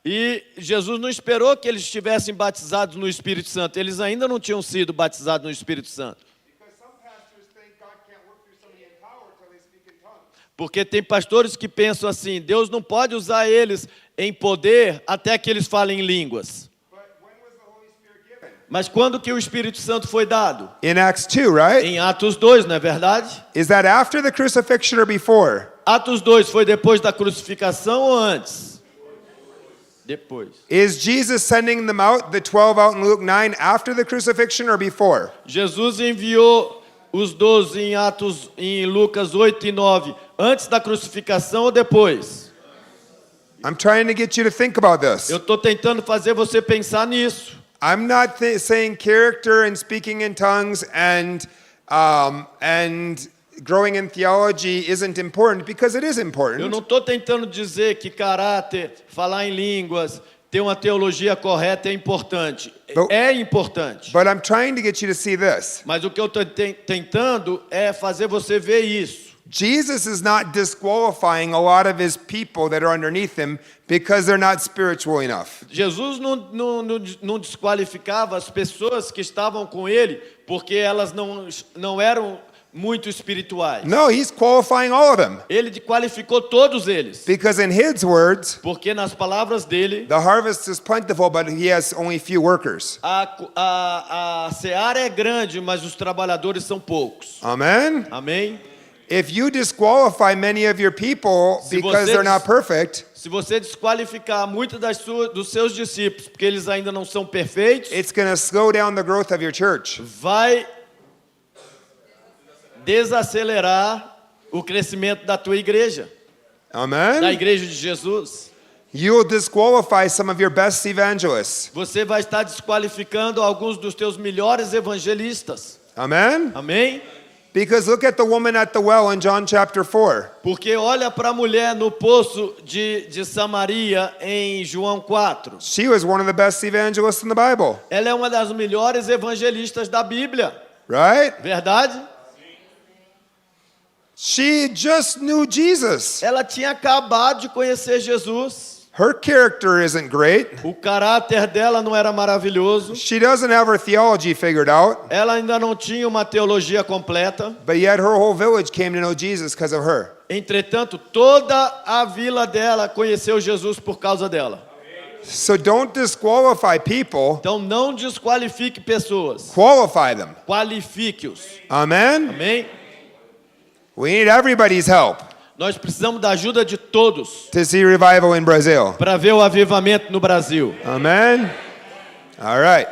Speaker 2: E Jesus não esperou que eles estivessem batizados no Espírito Santo. Eles ainda não tinham sido batizados no Espírito Santo. Porque tem pastores que pensam assim, Deus não pode usar eles em poder até que eles falem em línguas. Mas quando que o Espírito Santo foi dado?
Speaker 3: In Acts 2, right?
Speaker 2: Em Atos 2, não é verdade?
Speaker 3: Is that after the crucifixion or before?
Speaker 2: Atos 2 foi depois da crucificação ou antes? Depois.
Speaker 3: Is Jesus sending them out, the 12 out in Luke 9, after the crucifixion or before?
Speaker 2: Jesus enviou os 12 em Lucas 8 e 9, antes da crucificação ou depois?
Speaker 3: I'm trying to get you to think about this.
Speaker 2: Eu estou tentando fazer você pensar nisso.
Speaker 3: I'm not saying character and speaking in tongues and growing in theology isn't important, because it is
Speaker 2: Eu
Speaker 3: important.
Speaker 2: não estou tentando dizer que caráter, falar em línguas, ter uma teologia correta é importante. É importante.
Speaker 3: But I'm trying to get you to see this.
Speaker 2: Mas o que eu estou tentando é fazer você ver isso.
Speaker 3: Jesus is not disqualifying a lot of his people that are underneath him because they're not spiritual enough.
Speaker 2: Jesus não desqualificava as pessoas que estavam com ele porque elas não eram muito espirituais.
Speaker 3: No, he's qualifying all of them.
Speaker 2: Ele qualificou todos eles.
Speaker 3: Because in his words,
Speaker 2: Porque nas palavras dele,
Speaker 3: the harvest is plentiful, but he has only few workers.
Speaker 2: a seara é grande, mas os trabalhadores são poucos.
Speaker 3: Amen?
Speaker 2: Amém?
Speaker 3: If you disqualify many of your people
Speaker 2: Se
Speaker 3: because
Speaker 2: você
Speaker 3: they're not perfect,
Speaker 2: Se você desqualificar muitos dos seus discípulos porque eles ainda não são perfeitos,
Speaker 3: it's going to slow down the growth of your church.
Speaker 2: vai desacelerar o crescimento da tua igreja, da
Speaker 3: Amen?
Speaker 2: igreja de Jesus.
Speaker 3: You will disqualify some of your best evangelists.
Speaker 2: Você vai estar desqualificando alguns dos teus melhores evangelistas.
Speaker 3: Amen?
Speaker 2: Amém?
Speaker 3: Because look at the woman at the well in John chapter 4.
Speaker 2: Porque olha para a mulher no poço de Samaria em João 4.
Speaker 3: She was one of the best evangelists in the Bible,
Speaker 2: Ela é uma das melhores evangelistas da Bíblia.
Speaker 3: right?
Speaker 2: Verdade?
Speaker 3: She just knew Jesus.
Speaker 2: Ela tinha acabado de conhecer Jesus.
Speaker 3: Her character isn't great.
Speaker 2: O caráter dela não era maravilhoso.
Speaker 3: She doesn't have her theology figured out,
Speaker 2: Ela ainda não tinha uma teologia completa.
Speaker 3: but yet her whole village came to know Jesus because of her.
Speaker 2: Entretanto, toda a vila dela conheceu Jesus por causa dela.
Speaker 3: So don't disqualify people,
Speaker 2: Então não desqualifique pessoas.
Speaker 3: qualify them.
Speaker 2: Qualifique-os.
Speaker 3: Amen?
Speaker 2: Amém?
Speaker 3: We need everybody's help
Speaker 2: Nós precisamos da ajuda de todos
Speaker 3: to see revival in Brazil.
Speaker 2: para ver o avivamento no Brasil.
Speaker 3: Amen? All right.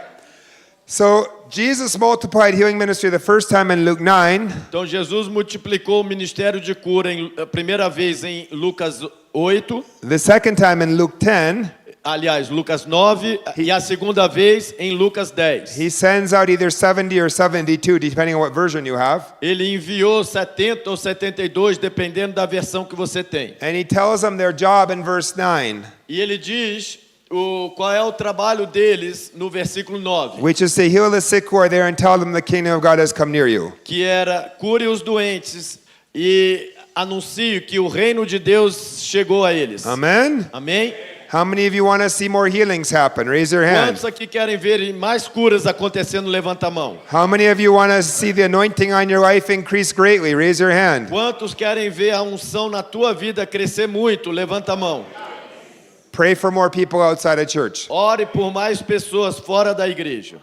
Speaker 3: So Jesus multiplied healing ministry the first time in Luke 9.
Speaker 2: Então Jesus multiplicou o ministério de cura a primeira vez em Lucas 8,
Speaker 3: The second time in Luke 10,
Speaker 2: aliás, Lucas 9, e a segunda vez em Lucas 10.
Speaker 3: he sends out either 70 or 72, depending on what version you have.
Speaker 2: Ele enviou 70 ou 72, dependendo da versão que você tem.
Speaker 3: And he tells them their job in verse 9,
Speaker 2: E ele diz qual é o trabalho deles no versículo 9,
Speaker 3: which is to heal the sick who are there and tell them the kingdom of God has come near you.
Speaker 2: que era cure os doentes e anuncie que o reino de Deus chegou a eles.
Speaker 3: Amen?
Speaker 2: Amém?
Speaker 3: How many of you want to see more healings happen? Raise your hand.
Speaker 2: Quantos aqui querem ver mais curas acontecendo? Levanta a mão.
Speaker 3: How many of you want to see the anointing on your life increase greatly? Raise your hand.
Speaker 2: Quantos querem ver a unção na tua vida crescer muito? Levanta a mão.
Speaker 3: Pray for more people outside of church.
Speaker 2: Ore por mais pessoas fora da igreja.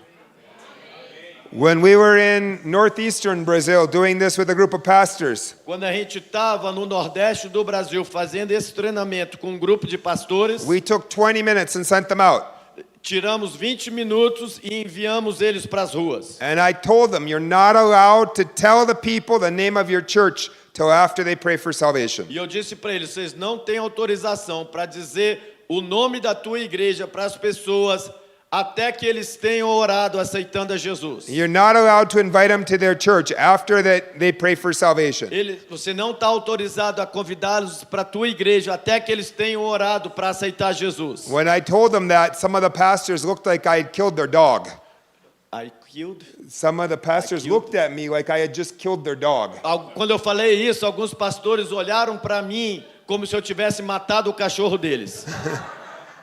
Speaker 3: When we were in northeastern Brazil doing this with a group of pastors,
Speaker 2: Quando a gente estava no Nordeste do Brasil fazendo esse treinamento com um grupo de pastores,
Speaker 3: we took 20 minutes and sent them out.
Speaker 2: tiramos 20 minutos e enviamos eles para as ruas.
Speaker 3: And I told them, you're not allowed to tell the people the name of your church till after they pray for salvation.
Speaker 2: E eu disse para eles, vocês não têm autorização para dizer o nome da tua igreja para as pessoas até que eles tenham orado aceitando a Jesus.
Speaker 3: You're not allowed to invite them to their church after that they pray for salvation.
Speaker 2: Você não está autorizado a convidá-los para a tua igreja até que eles tenham orado para aceitar Jesus.
Speaker 3: When I told them that, some of the pastors looked like I had killed their dog.
Speaker 2: I killed.
Speaker 3: Some of the pastors looked at me like I had just killed their dog.
Speaker 2: Quando eu falei isso, alguns pastores olharam para mim como se eu tivesse matado o cachorro deles.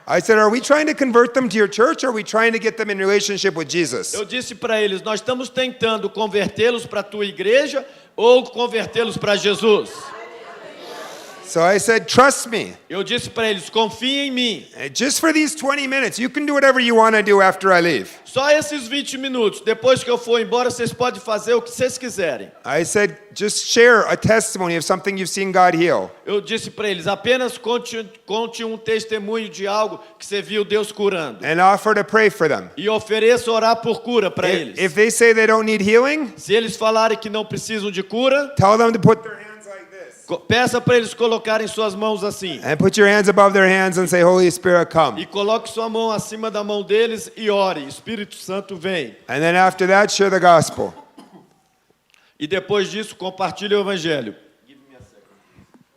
Speaker 3: I said, are we trying to convert them to your church or are we trying to get them in relationship with Jesus?
Speaker 2: Eu disse para eles, nós estamos tentando convertê-los para a tua igreja ou convertê-los para Jesus.
Speaker 3: So I said, trust me.
Speaker 2: Eu disse para eles, confiem em mim.
Speaker 3: Just for these 20 minutes, you can do whatever you want to do after I leave.
Speaker 2: Só esses 20 minutos. Depois que eu for embora, vocês podem fazer o que vocês quiserem.
Speaker 3: I said, just share a testimony of something you've seen God heal.
Speaker 2: Eu disse para eles, apenas conte um testemunho de algo que você viu Deus curando.
Speaker 3: And offer to pray for them.
Speaker 2: E ofereça orar por cura para eles.
Speaker 3: If they say they don't need healing,
Speaker 2: Se eles falarem que não precisam de cura,
Speaker 3: tell them to put their hands like this.
Speaker 2: peça para eles colocarem suas mãos assim.
Speaker 3: And put your hands above their hands and say, Holy Spirit, come.
Speaker 2: E coloque sua mão acima da mão deles e ore. Espírito Santo vem.
Speaker 3: And then after that, share the gospel.
Speaker 2: E depois disso, compartilhe o evangelho.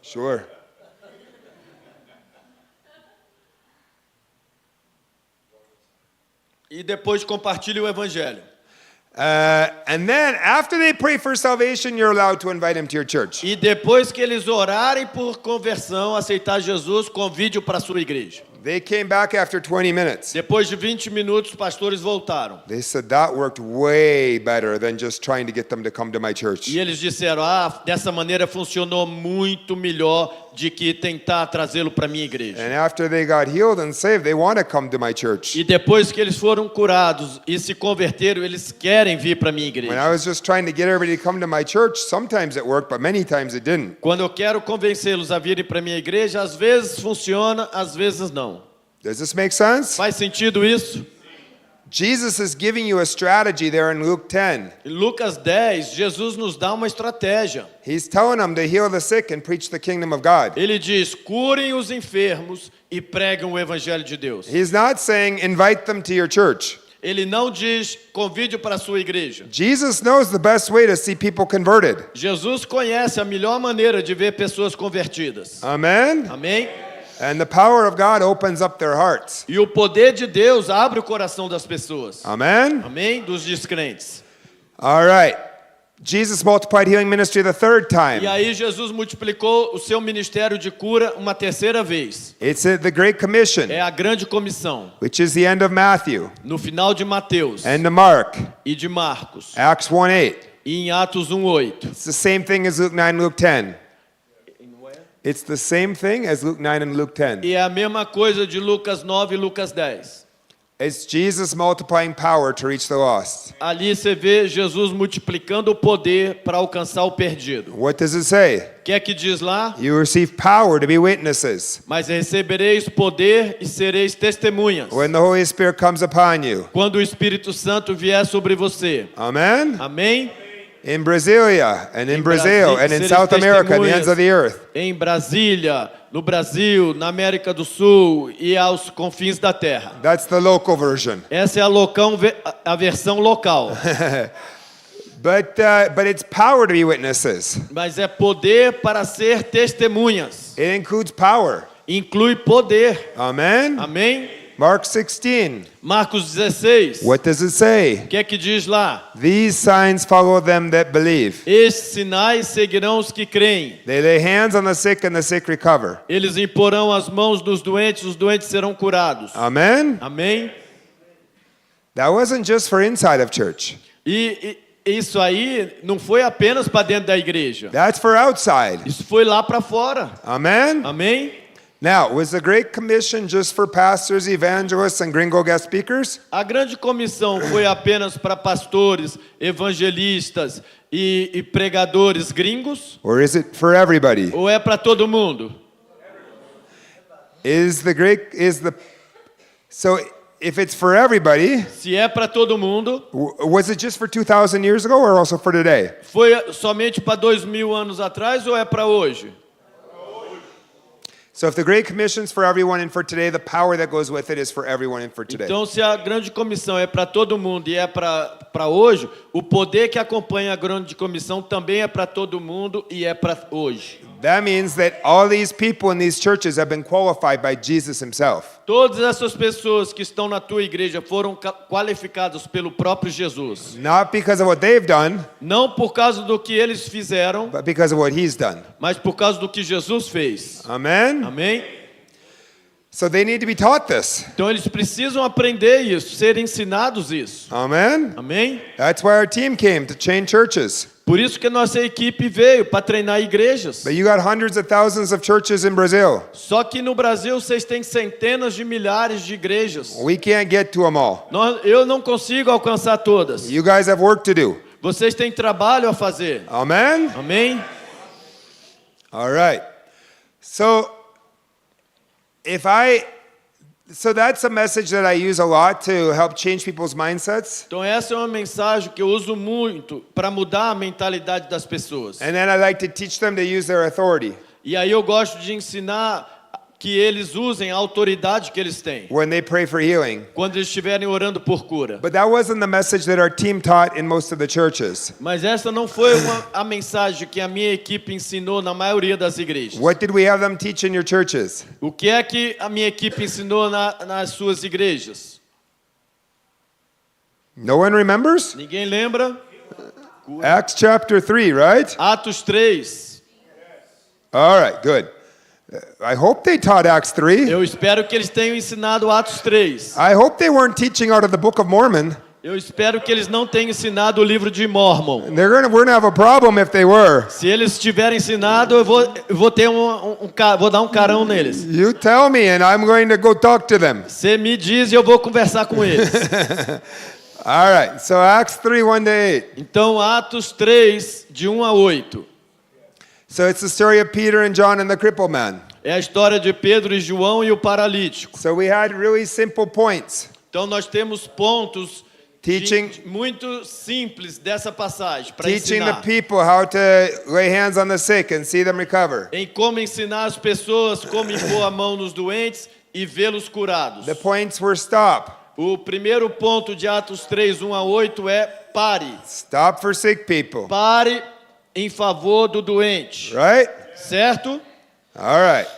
Speaker 3: Sure.
Speaker 2: E depois compartilhe o evangelho.
Speaker 3: And then after they pray for salvation, you're allowed to invite them to your church.
Speaker 2: E depois que eles orarem por conversão, aceitar Jesus, convide-o para a sua igreja.
Speaker 3: They came back after 20 minutes.
Speaker 2: Depois de 20 minutos, os pastores voltaram.
Speaker 3: They said that worked way better than just trying to get them to come to my church.
Speaker 2: E eles disseram, dessa maneira funcionou muito melhor de que tentar trazê-lo para a minha igreja.
Speaker 3: And after they got healed and saved, they want to come to my church.
Speaker 2: E depois que eles foram curados e se converteram, eles querem vir para a minha
Speaker 3: When
Speaker 2: igreja.
Speaker 3: I was just trying to get everybody to come to my church, sometimes it worked, but many times it didn't.
Speaker 2: Quando eu quero convencê-los a virem para a minha igreja, às vezes funciona, às vezes não.
Speaker 3: Does this make sense?
Speaker 2: Faz sentido isso?
Speaker 3: Jesus is giving you a strategy there in Luke 10.
Speaker 2: Em Lucas 10, Jesus nos dá uma estratégia.
Speaker 3: He's telling them to heal the sick and preach the kingdom of God.
Speaker 2: Ele diz, curem os enfermos e pregam o evangelho de Deus.
Speaker 3: He's not saying invite them to your church.
Speaker 2: Ele não diz, convide para a sua igreja.
Speaker 3: Jesus knows the best way to see people converted.
Speaker 2: Jesus conhece a melhor maneira de ver pessoas convertidas.
Speaker 3: Amen?
Speaker 2: Amém?
Speaker 3: And the power of God opens up their hearts.
Speaker 2: E o poder de Deus abre o coração das pessoas.
Speaker 3: Amen?
Speaker 2: Amém? Dos descrentes.
Speaker 3: All right. Jesus multiplied healing ministry the third
Speaker 2: E
Speaker 3: time.
Speaker 2: aí Jesus multiplicou o seu ministério de cura uma terceira vez.
Speaker 3: It's at the Great Commission,
Speaker 2: É a grande comissão.
Speaker 3: which is the end of Matthew
Speaker 2: No final de Mateus
Speaker 3: and of Mark,
Speaker 2: e de Marcos.
Speaker 3: Acts 1:8.
Speaker 2: E em Atos 1:8.
Speaker 3: It's the same thing as Luke 9 and Luke 10. It's the same thing as Luke 9 and Luke 10.
Speaker 2: E é a mesma coisa de Lucas 9 e Lucas 10.
Speaker 3: It's Jesus multiplying power to reach the lost.
Speaker 2: Ali você vê Jesus multiplicando o poder para alcançar o perdido.
Speaker 3: What does it say?
Speaker 2: O que é que diz lá?
Speaker 3: You receive power to be witnesses
Speaker 2: Mas recebereis poder e sereis testemunhas.
Speaker 3: when the Holy Spirit comes upon you.
Speaker 2: Quando o Espírito Santo vier sobre você.
Speaker 3: Amen?
Speaker 2: Amém?
Speaker 3: In Brasilia and in
Speaker 2: Em
Speaker 3: Brazil
Speaker 2: Brasi-
Speaker 3: and in
Speaker 2: seres
Speaker 3: South America and the ends of the earth.
Speaker 2: Em Brasília, no Brasil, na América do Sul e aos confins da terra.
Speaker 3: That's the local version.
Speaker 2: Essa é a versão local.
Speaker 3: But it's power to be witnesses.
Speaker 2: Mas é poder para ser testemunhas.
Speaker 3: It includes power.
Speaker 2: Inclui poder.
Speaker 3: Amen?
Speaker 2: Amém?
Speaker 3: Mark 16.
Speaker 2: Marcos 16.
Speaker 3: What does it say?
Speaker 2: O que é que diz lá?
Speaker 3: These signs follow them that believe.
Speaker 2: Estes sinais seguirão os que creem.
Speaker 3: They lay hands on the sick and the sick recover.
Speaker 2: Eles imporão as mãos dos doentes, os doentes serão curados.
Speaker 3: Amen?
Speaker 2: Amém?
Speaker 3: That wasn't just for inside of church.
Speaker 2: E isso aí não foi apenas para dentro da igreja.
Speaker 3: That's for outside.
Speaker 2: Isso foi lá para fora.
Speaker 3: Amen?
Speaker 2: Amém?
Speaker 3: Now, was the Great Commission just for pastors, evangelists, and gringo guest speakers?
Speaker 2: A grande comissão foi apenas para pastores, evangelistas e pregadores gringos?
Speaker 3: Or is it for everybody?
Speaker 2: Ou é para todo mundo?
Speaker 3: So if it's for everybody,
Speaker 2: Se é para todo mundo,
Speaker 3: was it just for 2,000 years ago or also for today?
Speaker 2: foi somente para 2000 anos atrás ou é para hoje?
Speaker 3: So if the Great Commission's for everyone and for today, the power that goes with it is for everyone and for today.
Speaker 2: Então, se a grande comissão é para todo mundo e é para hoje, o poder que acompanha a grande comissão também é para todo mundo e é para hoje.
Speaker 3: That means that all these people in these churches have been qualified by Jesus himself.
Speaker 2: Todas essas pessoas que estão na tua igreja foram qualificadas pelo próprio Jesus.
Speaker 3: Not because of what they've done,
Speaker 2: Não por causa do que eles fizeram,
Speaker 3: but because of what he's done.
Speaker 2: mas por causa do que Jesus fez.
Speaker 3: Amen?
Speaker 2: Amém?
Speaker 3: So they need to be taught this.
Speaker 2: Então eles precisam aprender isso, ser ensinados isso.
Speaker 3: Amen?
Speaker 2: Amém?
Speaker 3: That's why our team came, to change churches.
Speaker 2: Por isso que a nossa equipe veio para treinar igrejas.
Speaker 3: But you got hundreds of thousands of churches in Brazil.
Speaker 2: Só que no Brasil vocês têm centenas de milhares de igrejas.
Speaker 3: We can't get to them all.
Speaker 2: Eu não consigo alcançar todas.
Speaker 3: You guys have work to do.
Speaker 2: Vocês têm trabalho a fazer.
Speaker 3: Amen?
Speaker 2: Amém?
Speaker 3: All right. So that's a message that I use a lot to help change people's mindsets.
Speaker 2: Então essa é uma mensagem que eu uso muito para mudar a mentalidade das pessoas.
Speaker 3: And then I like to teach them to use their authority
Speaker 2: E aí eu gosto de ensinar que eles usem a autoridade que eles têm
Speaker 3: when they pray for healing.
Speaker 2: quando eles estiverem orando por cura.
Speaker 3: But that wasn't the message that our team taught in most of the churches.
Speaker 2: Mas essa não foi a mensagem que a minha equipe ensinou na maioria das igrejas.
Speaker 3: What did we have them teach in your churches?
Speaker 2: O que é que a minha equipe ensinou nas suas igrejas?
Speaker 3: No one remembers?
Speaker 2: Ninguém lembra?
Speaker 3: Acts chapter 3, right?
Speaker 2: Atos 3.
Speaker 3: All right, good. I hope they taught Acts 3.
Speaker 2: Eu espero que eles tenham ensinado Atos 3.
Speaker 3: I hope they weren't teaching out of the Book of Mormon.
Speaker 2: Eu espero que eles não tenham ensinado o livro de Mormon.
Speaker 3: We're gonna have a problem if they were.
Speaker 2: Se eles tiverem ensinado, eu vou ter vou dar um carão neles.
Speaker 3: You tell me and I'm going to go talk to them.
Speaker 2: Você me diz e eu vou conversar com eles.
Speaker 3: All right, so Acts 3, 1 to 8.
Speaker 2: Então, Atos 3, de 1 a 8.
Speaker 3: So it's the story of Peter and John and the crippled man.
Speaker 2: É a história de Pedro e João e o paralítico.
Speaker 3: So we had really simple points.
Speaker 2: Então, nós temos pontos
Speaker 3: Teaching-
Speaker 2: muito simples dessa passagem para
Speaker 3: Teaching the
Speaker 2: ensinar.
Speaker 3: people how to lay hands on the sick and see them recover.
Speaker 2: Em como ensinar as pessoas como impor a mão nos doentes e vê-los curados.
Speaker 3: The points were stop.
Speaker 2: O primeiro ponto de Atos 3, 1 a 8 é pare.
Speaker 3: Stop for sick people.
Speaker 2: Pare em favor do doente.
Speaker 3: Right?
Speaker 2: Certo?
Speaker 3: All right.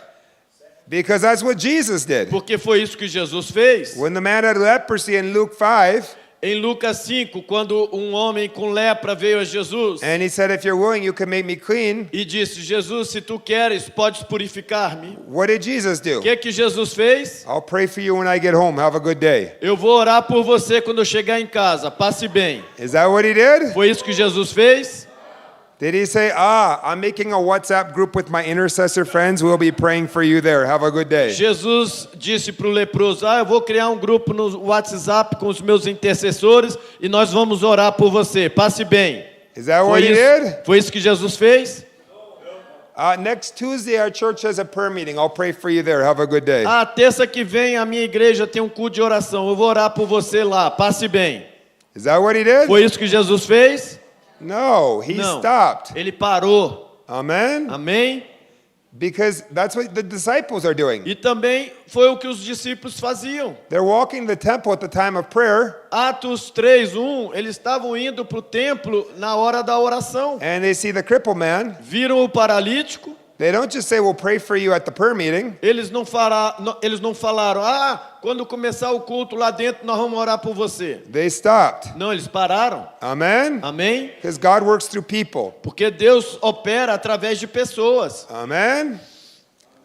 Speaker 3: Because that's what Jesus did.
Speaker 2: Porque foi isso que Jesus fez.
Speaker 3: When the man had leprosy in Luke 5,
Speaker 2: Em Lucas 5, quando um homem com lepra veio a Jesus
Speaker 3: and he said, if you're willing, you can make me clean.
Speaker 2: e disse, Jesus, se tu queres, podes purificar-me.
Speaker 3: What did Jesus do?
Speaker 2: O que Jesus fez?
Speaker 3: I'll pray for you when I get home. Have a good day.
Speaker 2: Eu vou orar por você quando eu chegar em casa. Passe bem.
Speaker 3: Is that what he did?
Speaker 2: Foi isso que Jesus fez?
Speaker 3: Did he say, I'm making a WhatsApp group with my intercessor friends. We'll be praying for you there. Have a good day.
Speaker 2: Jesus disse para o leproso, eu vou criar um grupo no WhatsApp com os meus intercessores e nós vamos orar por você. Passe bem.
Speaker 3: Is that what he did?
Speaker 2: Foi isso que Jesus fez?
Speaker 3: Next Tuesday, our church has a prayer meeting. I'll pray for you there. Have a good day.
Speaker 2: Terça que vem a minha igreja tem um culto de oração. Eu vou orar por você lá. Passe bem.
Speaker 3: Is that what he did?
Speaker 2: Foi isso que Jesus fez?
Speaker 3: No, he
Speaker 2: Não.
Speaker 3: stopped.
Speaker 2: Ele parou.
Speaker 3: Amen?
Speaker 2: Amém?
Speaker 3: Because that's what the disciples are doing.
Speaker 2: E também foi o que os discípulos faziam.
Speaker 3: They're walking the temple at the time of prayer,
Speaker 2: Atos 3, 1, eles estavam indo para o templo na hora da oração.
Speaker 3: and they see the crippled man.
Speaker 2: Viram o paralítico.
Speaker 3: They don't just say, we'll pray for you at the prayer meeting.
Speaker 2: Eles não falaram, quando começar o culto lá dentro nós vamos orar por você.
Speaker 3: They stopped.
Speaker 2: Não, eles pararam.
Speaker 3: Amen?
Speaker 2: Amém?
Speaker 3: Because God works through people.
Speaker 2: Porque Deus opera através de pessoas.
Speaker 3: Amen?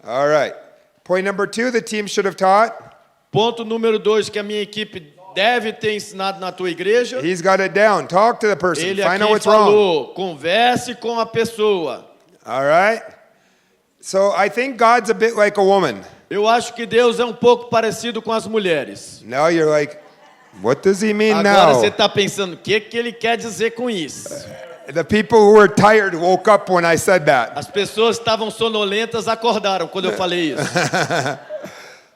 Speaker 3: All right. Point number 2, the team should have taught.
Speaker 2: Ponto número 2 que a minha equipe deve ter ensinado na tua igreja.
Speaker 3: He's got it down. Talk to the person.
Speaker 2: Ele
Speaker 3: Find out
Speaker 2: aqui
Speaker 3: what's wrong.
Speaker 2: falou, converse com a pessoa.
Speaker 3: All right? So I think God's a bit like a woman.
Speaker 2: Eu acho que Deus é um pouco parecido com as mulheres.
Speaker 3: Now you're like, what does he mean
Speaker 2: Agora
Speaker 3: now?
Speaker 2: você está pensando, o que ele quer dizer com isso?
Speaker 3: The people who were tired woke up when I said that.
Speaker 2: As pessoas que estavam sonolentas acordaram quando eu falei isso.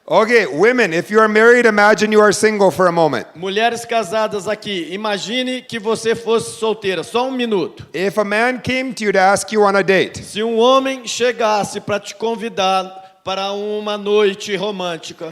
Speaker 3: Okay, women, if you are married, imagine you are single for a moment.
Speaker 2: Mulheres casadas aqui, imagine que você fosse solteira, só um minuto.
Speaker 3: If a man came to you to ask you on a date,
Speaker 2: Se um homem chegasse para te convidar para uma noite romântica.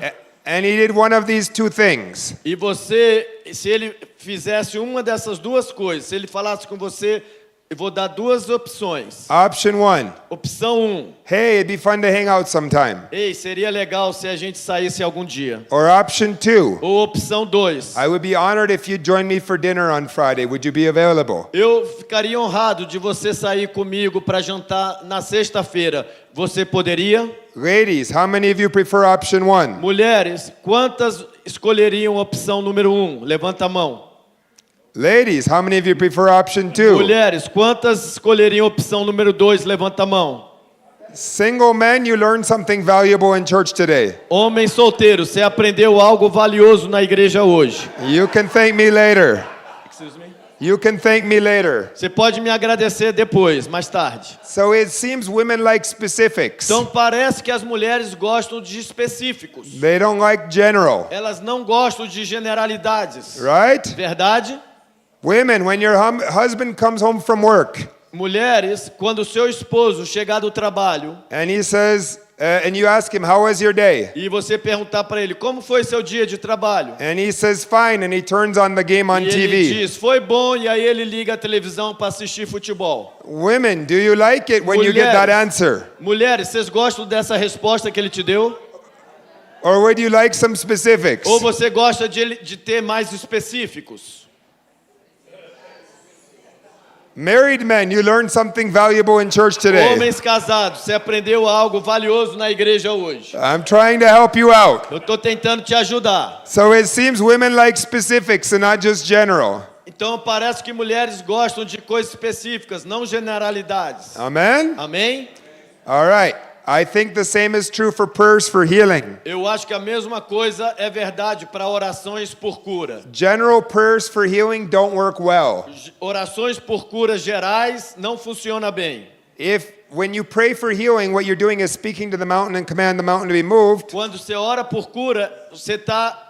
Speaker 3: and he did one of these two things.
Speaker 2: E você, se ele fizesse uma dessas duas coisas, se ele falasse com você, eu vou dar duas opções.
Speaker 3: Option 1.
Speaker 2: Opção 1.
Speaker 3: Hey, it'd be fun to hang out sometime.
Speaker 2: Ei, seria legal se a gente saísse algum dia.
Speaker 3: Or option 2.
Speaker 2: Ou opção 2.
Speaker 3: I would be honored if you'd join me for dinner on Friday. Would you be available?
Speaker 2: Eu ficaria honrado de você sair comigo para jantar na sexta-feira. Você poderia?
Speaker 3: Ladies, how many of you prefer option 1?
Speaker 2: Mulheres, quantas escolheriam opção número 1? Levanta a mão.
Speaker 3: Ladies, how many of you prefer option 2?
Speaker 2: Mulheres, quantas escolheriam opção número 2? Levanta a mão.
Speaker 3: Single men, you learned something valuable in church today.
Speaker 2: Homem solteiro, você aprendeu algo valioso na igreja hoje.
Speaker 3: You can thank me later.
Speaker 2: Excuse me?
Speaker 3: You can thank me later.
Speaker 2: Você pode me agradecer depois, mais tarde.
Speaker 3: So it seems women like specifics.
Speaker 2: Então parece que as mulheres gostam de específicos.
Speaker 3: They don't like general,
Speaker 2: Elas não gostam de generalidades.
Speaker 3: right?
Speaker 2: Verdade?
Speaker 3: Women, when your husband comes home from work
Speaker 2: Mulheres, quando o seu esposo chegar do trabalho
Speaker 3: and he says, and you ask him, how was your day?
Speaker 2: e você perguntar para ele, como foi seu dia de trabalho?
Speaker 3: And he says, fine, and he turns on the game on
Speaker 2: E ele
Speaker 3: TV.
Speaker 2: diz, foi bom, e aí ele liga a televisão para assistir futebol.
Speaker 3: Women, do you like it when you get that answer?
Speaker 2: Mulheres, vocês gostam dessa resposta que ele te deu?
Speaker 3: Or would you like some specifics?
Speaker 2: Ou você gosta de ter mais específicos?
Speaker 3: Married men, you learned something valuable in church today.
Speaker 2: Homens casados, você aprendeu algo valioso na igreja hoje.
Speaker 3: I'm trying to help you out.
Speaker 2: Eu estou tentando te ajudar.
Speaker 3: So it seems women like specifics and not just general.
Speaker 2: Então parece que mulheres gostam de coisas específicas, não generalidades.
Speaker 3: Amen?
Speaker 2: Amém?
Speaker 3: All right. I think the same is true for prayers for healing.
Speaker 2: Eu acho que a mesma coisa é verdade para orações por cura.
Speaker 3: General prayers for healing don't work well.
Speaker 2: Orações por curas gerais não funciona bem.
Speaker 3: When you pray for healing, what you're doing is speaking to the mountain and command the mountain to be moved.
Speaker 2: Quando você ora por cura, você está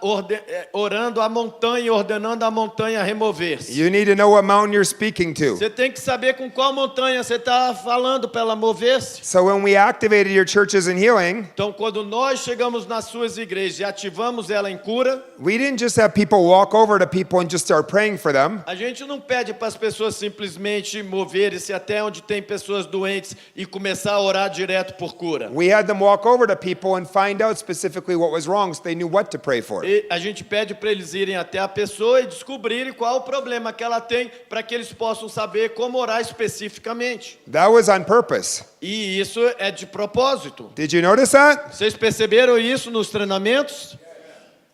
Speaker 2: orando a montanha e ordenando a montanha a remover-se.
Speaker 3: You need to know what mountain you're speaking to.
Speaker 2: Você tem que saber com qual montanha você está falando para ela mover-se.
Speaker 3: So when we activated your churches in healing,
Speaker 2: Então, quando nós chegamos nas suas igrejas e ativamos ela em cura,
Speaker 3: we didn't just have people walk over to people and just start praying for them.
Speaker 2: a gente não pede para as pessoas simplesmente moverem-se até onde tem pessoas doentes e começar a orar direto por cura.
Speaker 3: We had them walk over to people and find out specifically what was wrong so they knew what to pray for.
Speaker 2: E a gente pede para eles irem até a pessoa e descobrirem qual o problema que ela tem, para que eles possam saber como orar especificamente.
Speaker 3: That was on purpose.
Speaker 2: E isso é de propósito.
Speaker 3: Did you notice that?
Speaker 2: Vocês perceberam isso nos treinamentos?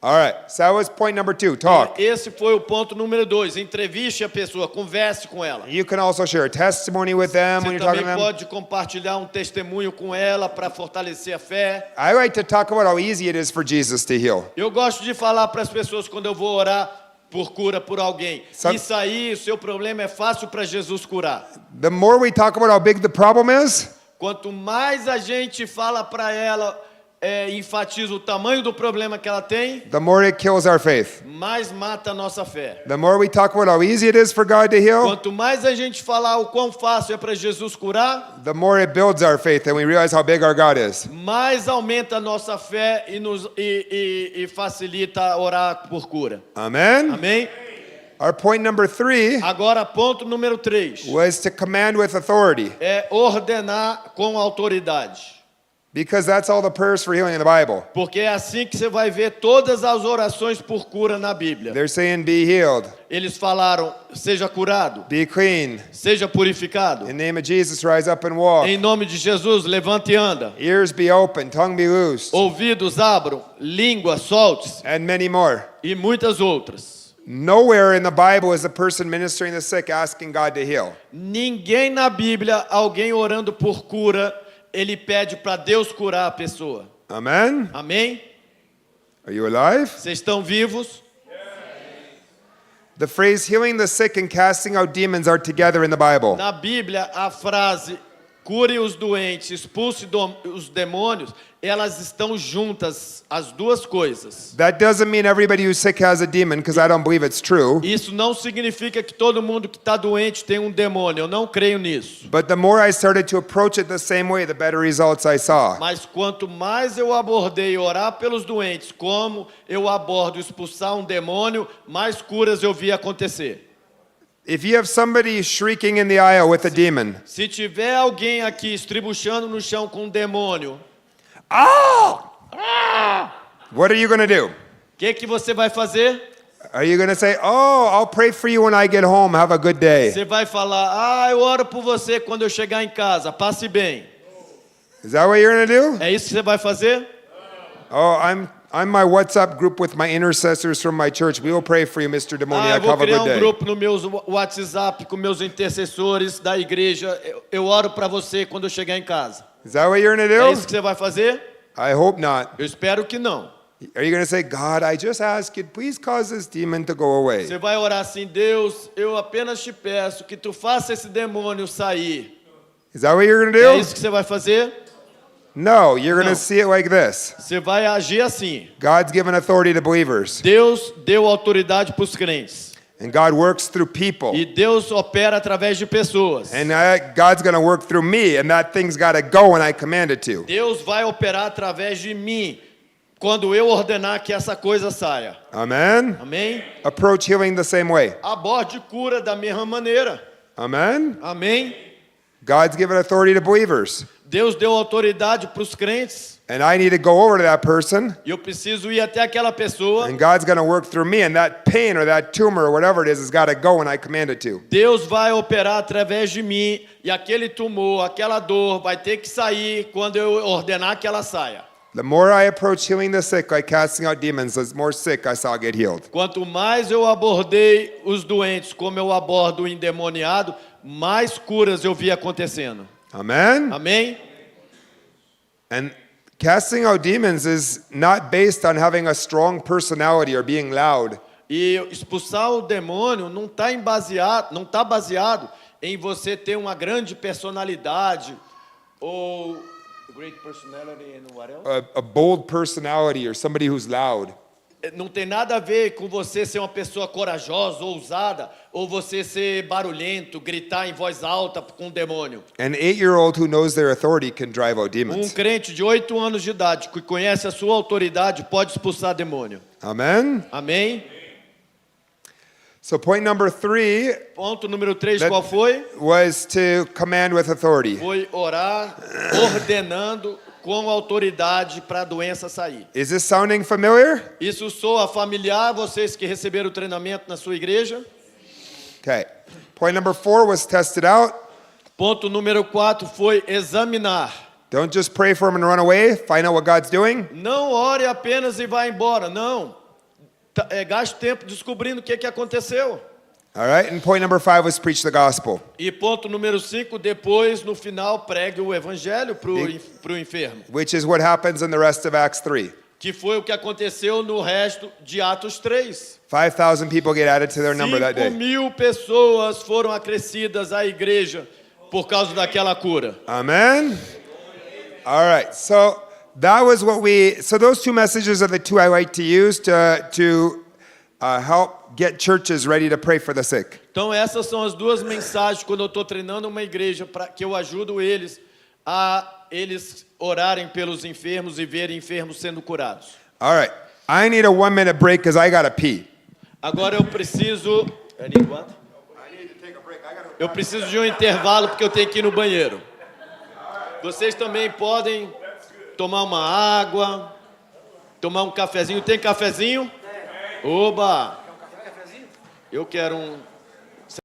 Speaker 3: All right. So that was point number 2. Talk.
Speaker 2: Esse foi o ponto número 2. Entreviste a pessoa, converse com ela.
Speaker 3: You can also share a testimony with them when
Speaker 2: Você
Speaker 3: you're talking
Speaker 2: também
Speaker 3: to them.
Speaker 2: pode compartilhar um testemunho com ela para fortalecer a fé.
Speaker 3: I like to talk about how easy it is for Jesus to heal.
Speaker 2: Eu gosto de falar para as pessoas quando eu vou orar por cura por alguém.
Speaker 3: Sabe-
Speaker 2: Isso aí, o seu problema é fácil para Jesus curar.
Speaker 3: The more we talk about how big the problem is,
Speaker 2: Quanto mais a gente fala para ela, enfatiza o tamanho do problema que ela tem,
Speaker 3: the more it kills our faith.
Speaker 2: mais mata a nossa fé.
Speaker 3: The more we talk about how easy it is for God to heal,
Speaker 2: Quanto mais a gente falar o quão fácil é para Jesus curar,
Speaker 3: the more it builds our faith and we realize how big our God is.
Speaker 2: mais aumenta a nossa fé e facilita orar por cura.
Speaker 3: Amen?
Speaker 2: Amém?
Speaker 3: Our point number 3
Speaker 2: Agora, ponto número 3.
Speaker 3: was to command with authority,
Speaker 2: É ordenar com autoridade.
Speaker 3: because that's all the prayers for healing in the Bible.
Speaker 2: Porque é assim que você vai ver todas as orações por cura na Bíblia.
Speaker 3: They're saying, be healed,
Speaker 2: Eles falaram, seja curado,
Speaker 3: be clean.
Speaker 2: seja purificado.
Speaker 3: In the name of Jesus, rise up and walk.
Speaker 2: Em nome de Jesus, levante e anda.
Speaker 3: Ears be open, tongue be loosed,
Speaker 2: Ouvidos abram, língua solte
Speaker 3: and many more.
Speaker 2: e muitas outras.
Speaker 3: Nowhere in the Bible is the person ministering the sick asking God to heal.
Speaker 2: Ninguém na Bíblia, alguém orando por cura, ele pede para Deus curar a pessoa.
Speaker 3: Amen?
Speaker 2: Amém?
Speaker 3: Are you alive?
Speaker 2: Vocês estão vivos?
Speaker 3: The phrase healing the sick and casting out demons are together in the Bible.
Speaker 2: Na Bíblia, a frase cure os doentes, expulse os demônios, elas estão juntas, as duas coisas.
Speaker 3: That doesn't mean everybody who's sick has a demon, because I don't believe it's true.
Speaker 2: Isso não significa que todo mundo que está doente tem um demônio, eu não creio nisso.
Speaker 3: But the more I started to approach it the same way, the better results I saw.
Speaker 2: Mas quanto mais eu abordei orar pelos doentes, como eu abordo expulsar um demônio, mais curas eu vi acontecer.
Speaker 3: If you have somebody shrieking in the aisle with a demon,
Speaker 2: Se tiver alguém aqui estribuchando no chão com um demônio,
Speaker 3: what are you going to do?
Speaker 2: o que você vai fazer?
Speaker 3: Are you going to say, "Oh, I'll pray for you when I get home. Have a good day"?
Speaker 2: Você vai falar, eu oro por você quando eu chegar em casa, passe bem.
Speaker 3: Is that what you're going to do?
Speaker 2: É isso que você vai fazer?
Speaker 3: Oh, I'm my WhatsApp group with my intercessors from my church. We will pray for you, Mr.
Speaker 2: Eu
Speaker 3: Demoniac.
Speaker 2: vou
Speaker 3: Have a
Speaker 2: criar
Speaker 3: good
Speaker 2: um
Speaker 3: day.
Speaker 2: grupo no meu WhatsApp com meus intercessores da igreja. Eu oro para você quando eu chegar em casa.
Speaker 3: Is that what you're going to
Speaker 2: É
Speaker 3: do?
Speaker 2: isso que você vai fazer?
Speaker 3: I hope not.
Speaker 2: Eu espero que não.
Speaker 3: Are you going to say, "God, I just ask you, please cause this demon to go away"?
Speaker 2: Você vai orar assim, Deus, eu apenas te peço que tu faça esse demônio sair.
Speaker 3: Is that what you're going to
Speaker 2: É
Speaker 3: do?
Speaker 2: isso que você vai fazer?
Speaker 3: No, you're going
Speaker 2: No.
Speaker 3: to see it like this.
Speaker 2: Você vai agir assim.
Speaker 3: God's given authority to believers,
Speaker 2: Deus deu autoridade para os crentes.
Speaker 3: and God works through people.
Speaker 2: E Deus opera através de pessoas.
Speaker 3: And God's going to work through me, and that thing's got to go when I command it to.
Speaker 2: Deus vai operar através de mim quando eu ordenar que essa coisa saia.
Speaker 3: Amen?
Speaker 2: Amém?
Speaker 3: Approach healing the same way.
Speaker 2: Aborde cura da mesma maneira.
Speaker 3: Amen?
Speaker 2: Amém?
Speaker 3: God's given authority to believers,
Speaker 2: Deus deu autoridade para os crentes.
Speaker 3: and I need to go over to that person,
Speaker 2: E eu preciso ir até aquela pessoa.
Speaker 3: and God's going to work through me, and that pain or that tumor or whatever it is has got to go when I command it to.
Speaker 2: Deus vai operar através de mim. E aquele tumor, aquela dor vai ter que sair quando eu ordenar que ela saia.
Speaker 3: The more I approach healing the sick, like casting out demons, the more sick I saw get healed.
Speaker 2: Quanto mais eu abordei os doentes como eu abordo o endemoniado, mais curas eu vi acontecendo.
Speaker 3: Amen?
Speaker 2: Amém?
Speaker 3: And casting out demons is not based on having a strong personality or being loud.
Speaker 2: E expulsar o demônio não está baseado em você ter uma grande personalidade ou great personality and what else?
Speaker 3: A bold personality or somebody who's loud.
Speaker 2: Não tem nada a ver com você ser uma pessoa corajosa, ousada, ou você ser barulhento, gritar em voz alta com o demônio.
Speaker 3: An 8-year-old who knows their authority can drive out demons.
Speaker 2: Crente de 8 anos de idade que conhece a sua autoridade pode expulsar demônio.
Speaker 3: Amen?
Speaker 2: Amém?
Speaker 3: So point number 3
Speaker 2: Ponto número 3, qual foi?
Speaker 3: was to command with authority.
Speaker 2: Foi orar ordenando com autoridade para a doença sair.
Speaker 3: Is this sounding familiar?
Speaker 2: Isso soa familiar, vocês que receberam o treinamento na sua igreja?
Speaker 3: Okay. Point number 4 was test it out.
Speaker 2: Ponto número 4 foi examinar.
Speaker 3: Don't just pray for him and run away. Find out what God's doing.
Speaker 2: Não ore apenas e vá embora, não. Gaste tempo descobrindo o que aconteceu.
Speaker 3: All right. And point number 5 was preach the gospel.
Speaker 2: E ponto número 5, depois, no final, pregue o evangelho para o enfermo.
Speaker 3: Which is what happens in the rest of Acts 3.
Speaker 2: Que foi o que aconteceu no resto de Atos 3.
Speaker 3: 5,000 people get added to their number that day.
Speaker 2: 5.000 pessoas foram acrescidas à igreja por causa daquela cura.
Speaker 3: Amen? All right. So that was what so those two messages are the two I like to use to help get churches ready to pray for the sick.
Speaker 2: Então essas são as duas mensagens quando eu estou treinando uma igreja para que eu ajudo eles a orarem pelos enfermos e verem enfermos sendo curados.
Speaker 3: All right. I need a 1-minute break because I got to pee.
Speaker 2: Agora eu preciso... Eu preciso de um intervalo porque eu tenho que ir no banheiro. Vocês também podem tomar uma água, tomar um cafezinho. Tem cafezinho? Oba! Eu quero um...